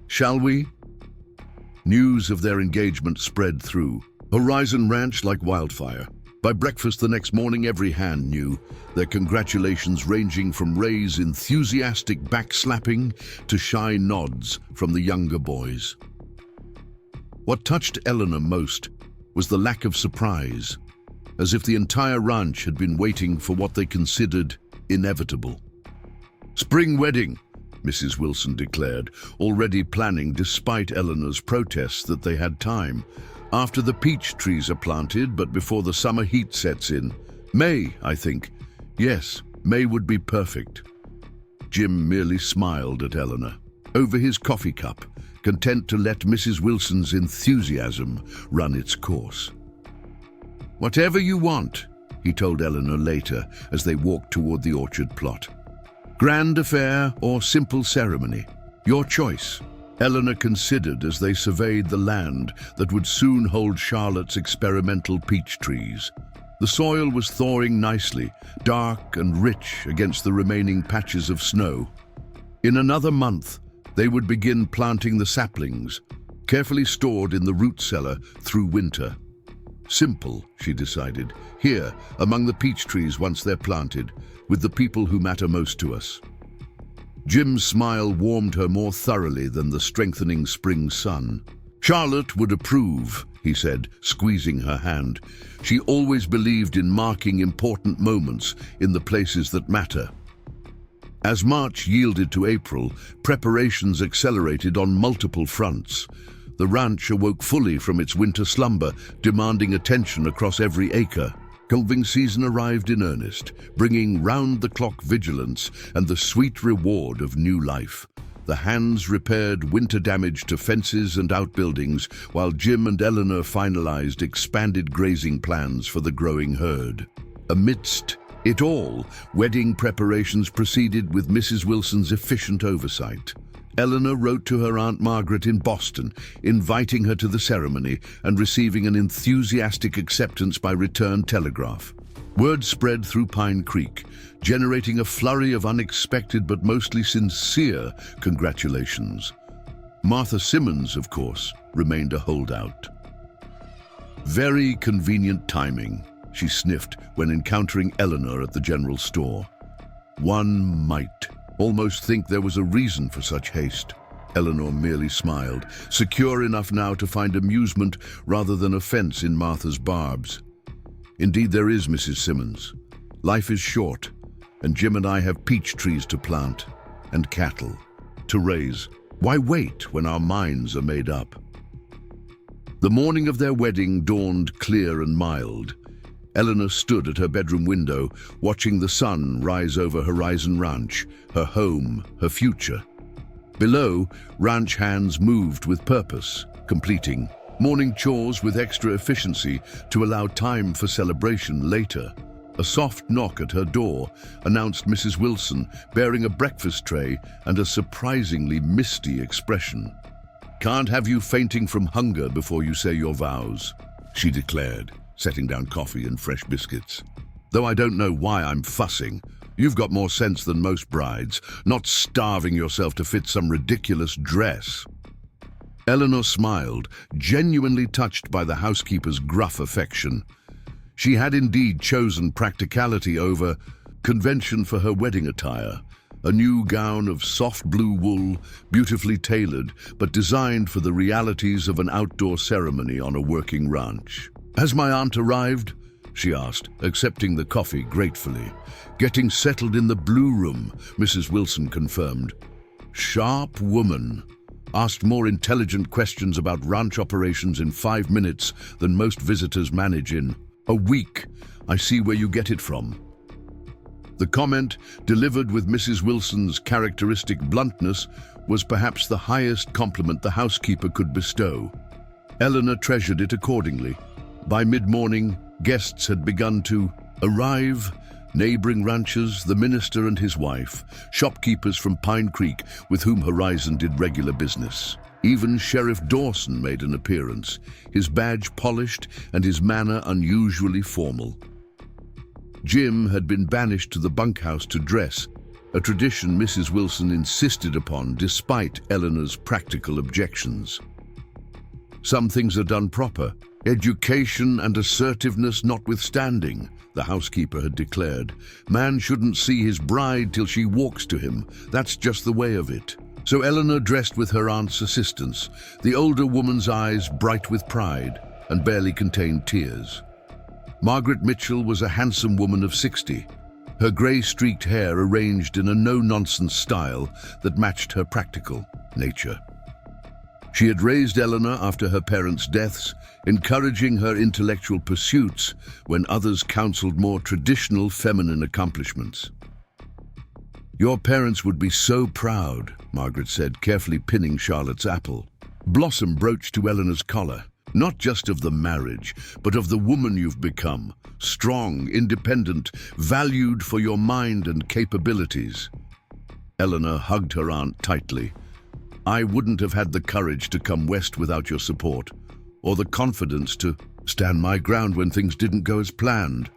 "Shall we?" News of their engagement spread through Horizon Ranch like wildfire. By breakfast the next morning, every hand knew, their congratulations ranging from Ray's enthusiastic backslapping to shy nods from the younger boys. What touched Eleanor most was the lack of surprise, as if the entire ranch had been waiting for what they considered inevitable. "Spring wedding," Mrs. Wilson declared, already planning despite Eleanor's protests that they had time. "After the peach trees are planted, but before the summer heat sets in. May, I think. Yes, May would be perfect." Jim merely smiled at Eleanor, over his coffee cup, content to let Mrs. Wilson's enthusiasm run its course. "Whatever you want," he told Eleanor later as they walked toward the orchard plot. "Grand affair or simple ceremony, your choice." Eleanor considered as they surveyed the land that would soon hold Charlotte's experimental peach trees. The soil was thawing nicely, dark and rich against the remaining patches of snow. In another month, they would begin planting the saplings, carefully stored in the root cellar through winter. Simple, she decided, here, among the peach trees once they're planted, with the people who matter most to us. Jim's smile warmed her more thoroughly than the strengthening spring sun. "Charlotte would approve," he said, squeezing her hand. "She always believed in marking important moments in the places that matter." As March yielded to April, preparations accelerated on multiple fronts. The ranch awoke fully from its winter slumber, demanding attention across every acre. Calving season arrived in earnest, bringing round-the-clock vigilance and the sweet reward of new life. The hands repaired winter damage to fences and outbuildings, while Jim and Eleanor finalized expanded grazing plans for the growing herd. Amidst it all, wedding preparations proceeded with Mrs. Wilson's efficient oversight. Eleanor wrote to her Aunt Margaret in Boston, inviting her to the ceremony and receiving an enthusiastic acceptance by return telegraph. Word spread through Pine Creek, generating a flurry of unexpected but mostly sincere congratulations. Martha Simmons, of course, remained a holdout. "Very convenient timing," she sniffed when encountering Eleanor at the general store. "One might almost think there was a reason for such haste." Eleanor merely smiled, secure enough now to find amusement rather than offense in Martha's barbs. "Indeed there is, Mrs. Simmons. Life is short, and Jim and I have peach trees to plant and cattle to raise. Why wait when our minds are made up?" The morning of their wedding dawned clear and mild. Eleanor stood at her bedroom window, watching the sun rise over Horizon Ranch, her home, her future. Below, ranch hands moved with purpose, completing morning chores with extra efficiency to allow time for celebration later. A soft knock at her door announced Mrs. Wilson, bearing a breakfast tray and a surprisingly misty expression. "Can't have you fainting from hunger before you say your vows," she declared, setting down coffee and fresh biscuits. "Though I don't know why I'm fussing. You've got more sense than most brides, not starving yourself to fit some ridiculous dress." Eleanor smiled, genuinely touched by the housekeeper's gruff affection. She had indeed chosen practicality over convention for her wedding attire, a new gown of soft blue wool, beautifully tailored, but designed for the realities of an outdoor ceremony on a working ranch. "Has my aunt arrived?" she asked, accepting the coffee gratefully. "Getting settled in the blue room," Mrs. Wilson confirmed. "Sharp woman. Asked more intelligent questions about ranch operations in 5 minutes than most visitors manage in a week. I see where you get it from." The comment, delivered with Mrs. Wilson's characteristic bluntness, was perhaps the highest compliment the housekeeper could bestow. Eleanor treasured it accordingly. By mid-morning, guests had begun to arrive. Neighboring ranchers, the minister and his wife, shopkeepers from Pine Creek with whom Horizon did regular business. Even Sheriff Dawson made an appearance, his badge polished and his manner unusually formal. Jim had been banished to the bunkhouse to dress, a tradition Mrs. Wilson insisted upon despite Eleanor's practical objections. "Some things are done proper, education and assertiveness notwithstanding," the housekeeper had declared. "Man shouldn't see his bride till she walks to him. That's just the way of it." So Eleanor dressed with her aunt's assistance, the older woman's eyes bright with pride and barely contained tears. Margaret Mitchell was a handsome woman of 60, her grey-streaked hair arranged in a no-nonsense style that matched her practical nature. She had raised Eleanor after her parents' deaths, encouraging her intellectual pursuits when others counseled more traditional feminine accomplishments. Your parents would be so proud, Margaret said, carefully pinning Charlotte's apple. Blossom broached to Eleanor's collar, not just of the marriage, but of the woman you've become, strong, independent, valued for your mind and capabilities. Eleanor hugged her aunt tightly. I wouldn't have had the courage to come west without your support, or the confidence to stand my ground when things didn't go as planned.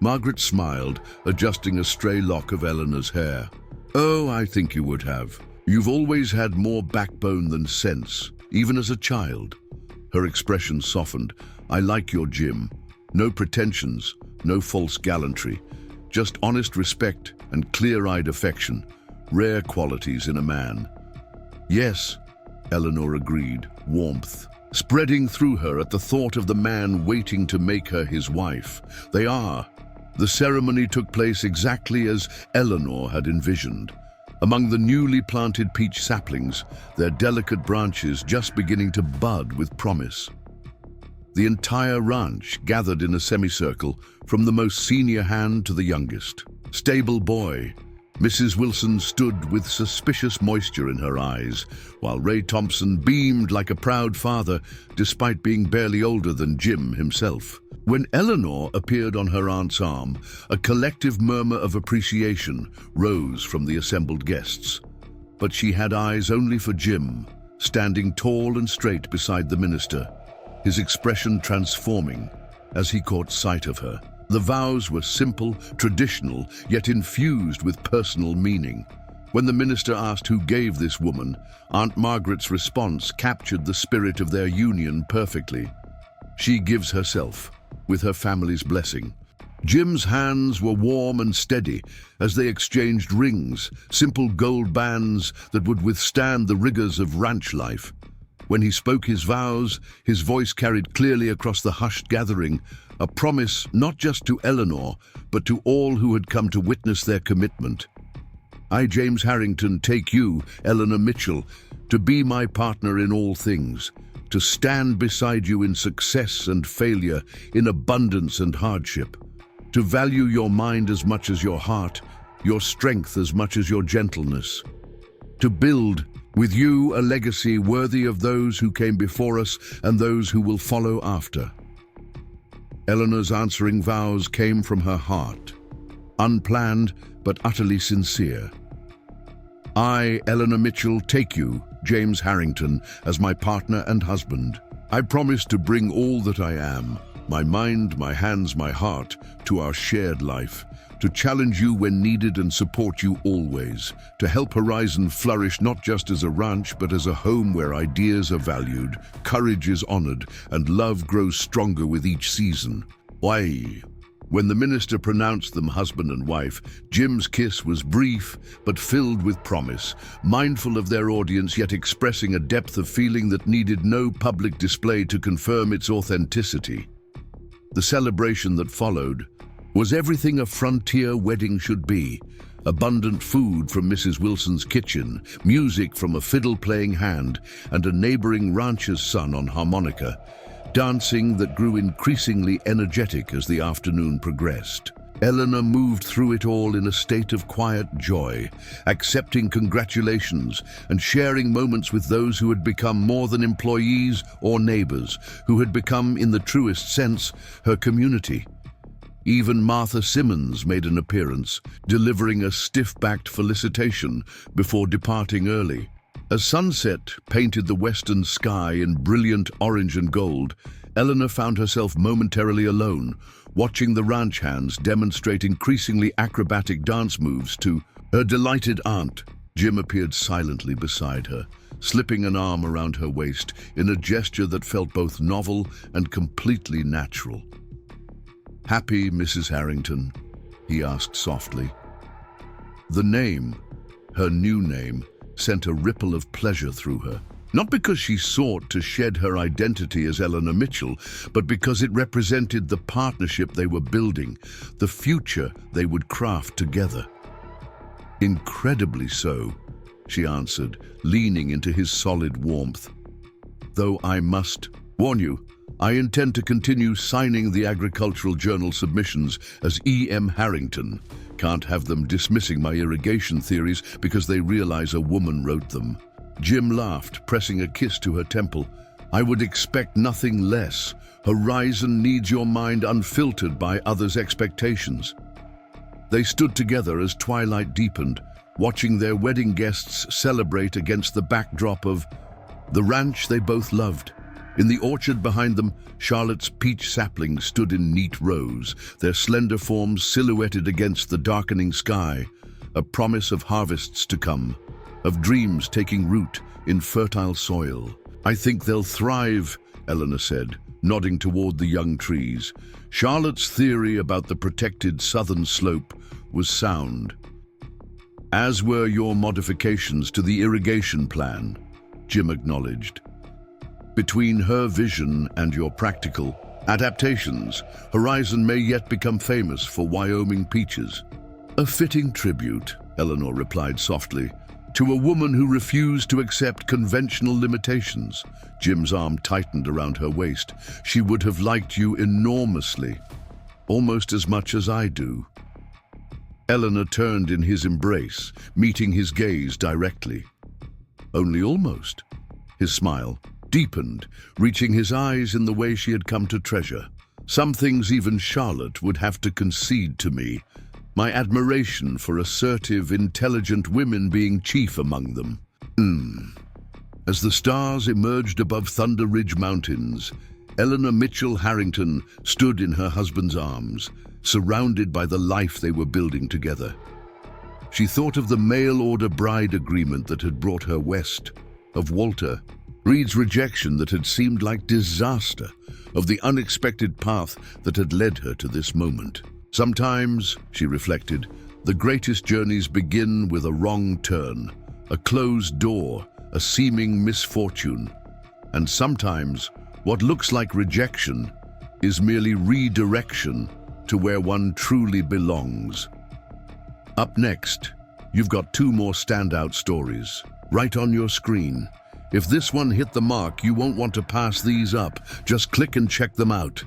Margaret smiled, adjusting a stray lock of Eleanor's hair. Oh, I think you would have. You've always had more backbone than sense, even as a child. Her expression softened. I like your Jim. No pretensions, no false gallantry, just honest respect and clear-eyed affection, rare qualities in a man. Yes, Eleanor agreed, warmth spreading through her at the thought of the man waiting to make her his wife. They are. The ceremony took place exactly as Eleanor had envisioned. Among the newly planted peach saplings, their delicate branches just beginning to bud with promise. The entire ranch gathered in a semicircle, from the most senior hand to the youngest. Stable boy, Mrs. Wilson stood with suspicious moisture in her eyes, while Ray Thompson beamed like a proud father, despite being barely older than Jim himself. When Eleanor appeared on her aunt's arm, a collective murmur of appreciation rose from the assembled guests. But she had eyes only for Jim, standing tall and straight beside the minister, his expression transforming as he caught sight of her. The vows were simple, traditional, yet infused with personal meaning. When the minister asked who gave this woman, Aunt Margaret's response captured the spirit of their union perfectly. She gives herself, with her family's blessing. Jim's hands were warm and steady as they exchanged rings, simple gold bands that would withstand the rigors of ranch life. When he spoke his vows, his voice carried clearly across the hushed gathering, a promise not just to Eleanor, but to all who had come to witness their commitment. I, James Harrington, take you, Eleanor Mitchell, to be my partner in all things, to stand beside you in success and failure, in abundance and hardship, to value your mind as much as your heart, your strength as much as your gentleness, to build with you a legacy worthy of those who came before us and those who will follow after. Eleanor's answering vows came from her heart, unplanned but utterly sincere. I, Eleanor Mitchell, take you, James Harrington, as my partner and husband. I promise to bring all that I am, my mind, my hands, my heart, to our shared life, to challenge you when needed and support you always, to help Horizon flourish not just as a ranch but as a home where ideas are valued, courage is honored, and love grows stronger with each season. Why? When the minister pronounced them husband and wife, Jim's kiss was brief but filled with promise, mindful of their audience yet expressing a depth of feeling that needed no public display to confirm its authenticity. The celebration that followed was everything a frontier wedding should be. Abundant food from Mrs. Wilson's kitchen, music from a fiddle-playing hand, and a neighboring rancher's son on harmonica, dancing that grew increasingly energetic as the afternoon progressed. Eleanor moved through it all in a state of quiet joy, accepting congratulations and sharing moments with those who had become more than employees or neighbors, who had become, in the truest sense, her community. Even Martha Simmons made an appearance, delivering a stiff-backed felicitation before departing early. As sunset painted the western sky in brilliant orange and gold, Eleanor found herself momentarily alone, watching the ranch hands demonstrate increasingly acrobatic dance moves to her delighted aunt. Jim appeared silently beside her, slipping an arm around her waist in a gesture that felt both novel and completely natural. "Happy, Mrs. Harrington?" he asked softly. The name, her new name, sent a ripple of pleasure through her. Not because she sought to shed her identity as Eleanor Mitchell, but because it represented the partnership they were building, the future they would craft together. "Incredibly so," she answered, leaning into his solid warmth. "Though I must warn you, I intend to continue signing the Agricultural Journal submissions as E.M. Harrington. Can't have them dismissing my irrigation theories because they realize a woman wrote them." Jim laughed, pressing a kiss to her temple. "I would expect nothing less. Horizon needs your mind unfiltered by others' expectations." They stood together as twilight deepened, watching their wedding guests celebrate against the backdrop of the ranch they both loved. In the orchard behind them, Charlotte's peach saplings stood in neat rows, their slender forms silhouetted against the darkening sky, a promise of harvests to come, of dreams taking root in fertile soil. "I think they'll thrive," Eleanor said, nodding toward the young trees. Charlotte's theory about the protected southern slope was sound, as were your modifications to the irrigation plan, Jim acknowledged. Between her vision and your practical adaptations, Horizon may yet become famous for Wyoming peaches. "A fitting tribute," Eleanor replied softly, "to a woman who refused to accept conventional limitations." Jim's arm tightened around her waist. "She would have liked you enormously, almost as much as I do." Eleanor turned in his embrace, meeting his gaze directly. "Only almost." His smile deepened, reaching his eyes in the way she had come to treasure. "Some things even Charlotte would have to concede to me. My admiration for assertive, intelligent women being chief among them." As the stars emerged above Thunder Ridge Mountains, Eleanor Mitchell Harrington stood in her husband's arms, surrounded by the life they were building together. She thought of the mail-order bride agreement that had brought her west, of Walter Reed's rejection that had seemed like disaster, of the unexpected path that had led her to this moment. Sometimes, she reflected, the greatest journeys begin with a wrong turn, a closed door, a seeming misfortune. And sometimes, what looks like rejection is merely redirection to where one truly belongs. Up next, you've got 2 more standout stories, right on your screen. If this one hit the mark, you won't want to pass these up. Just click and check them out.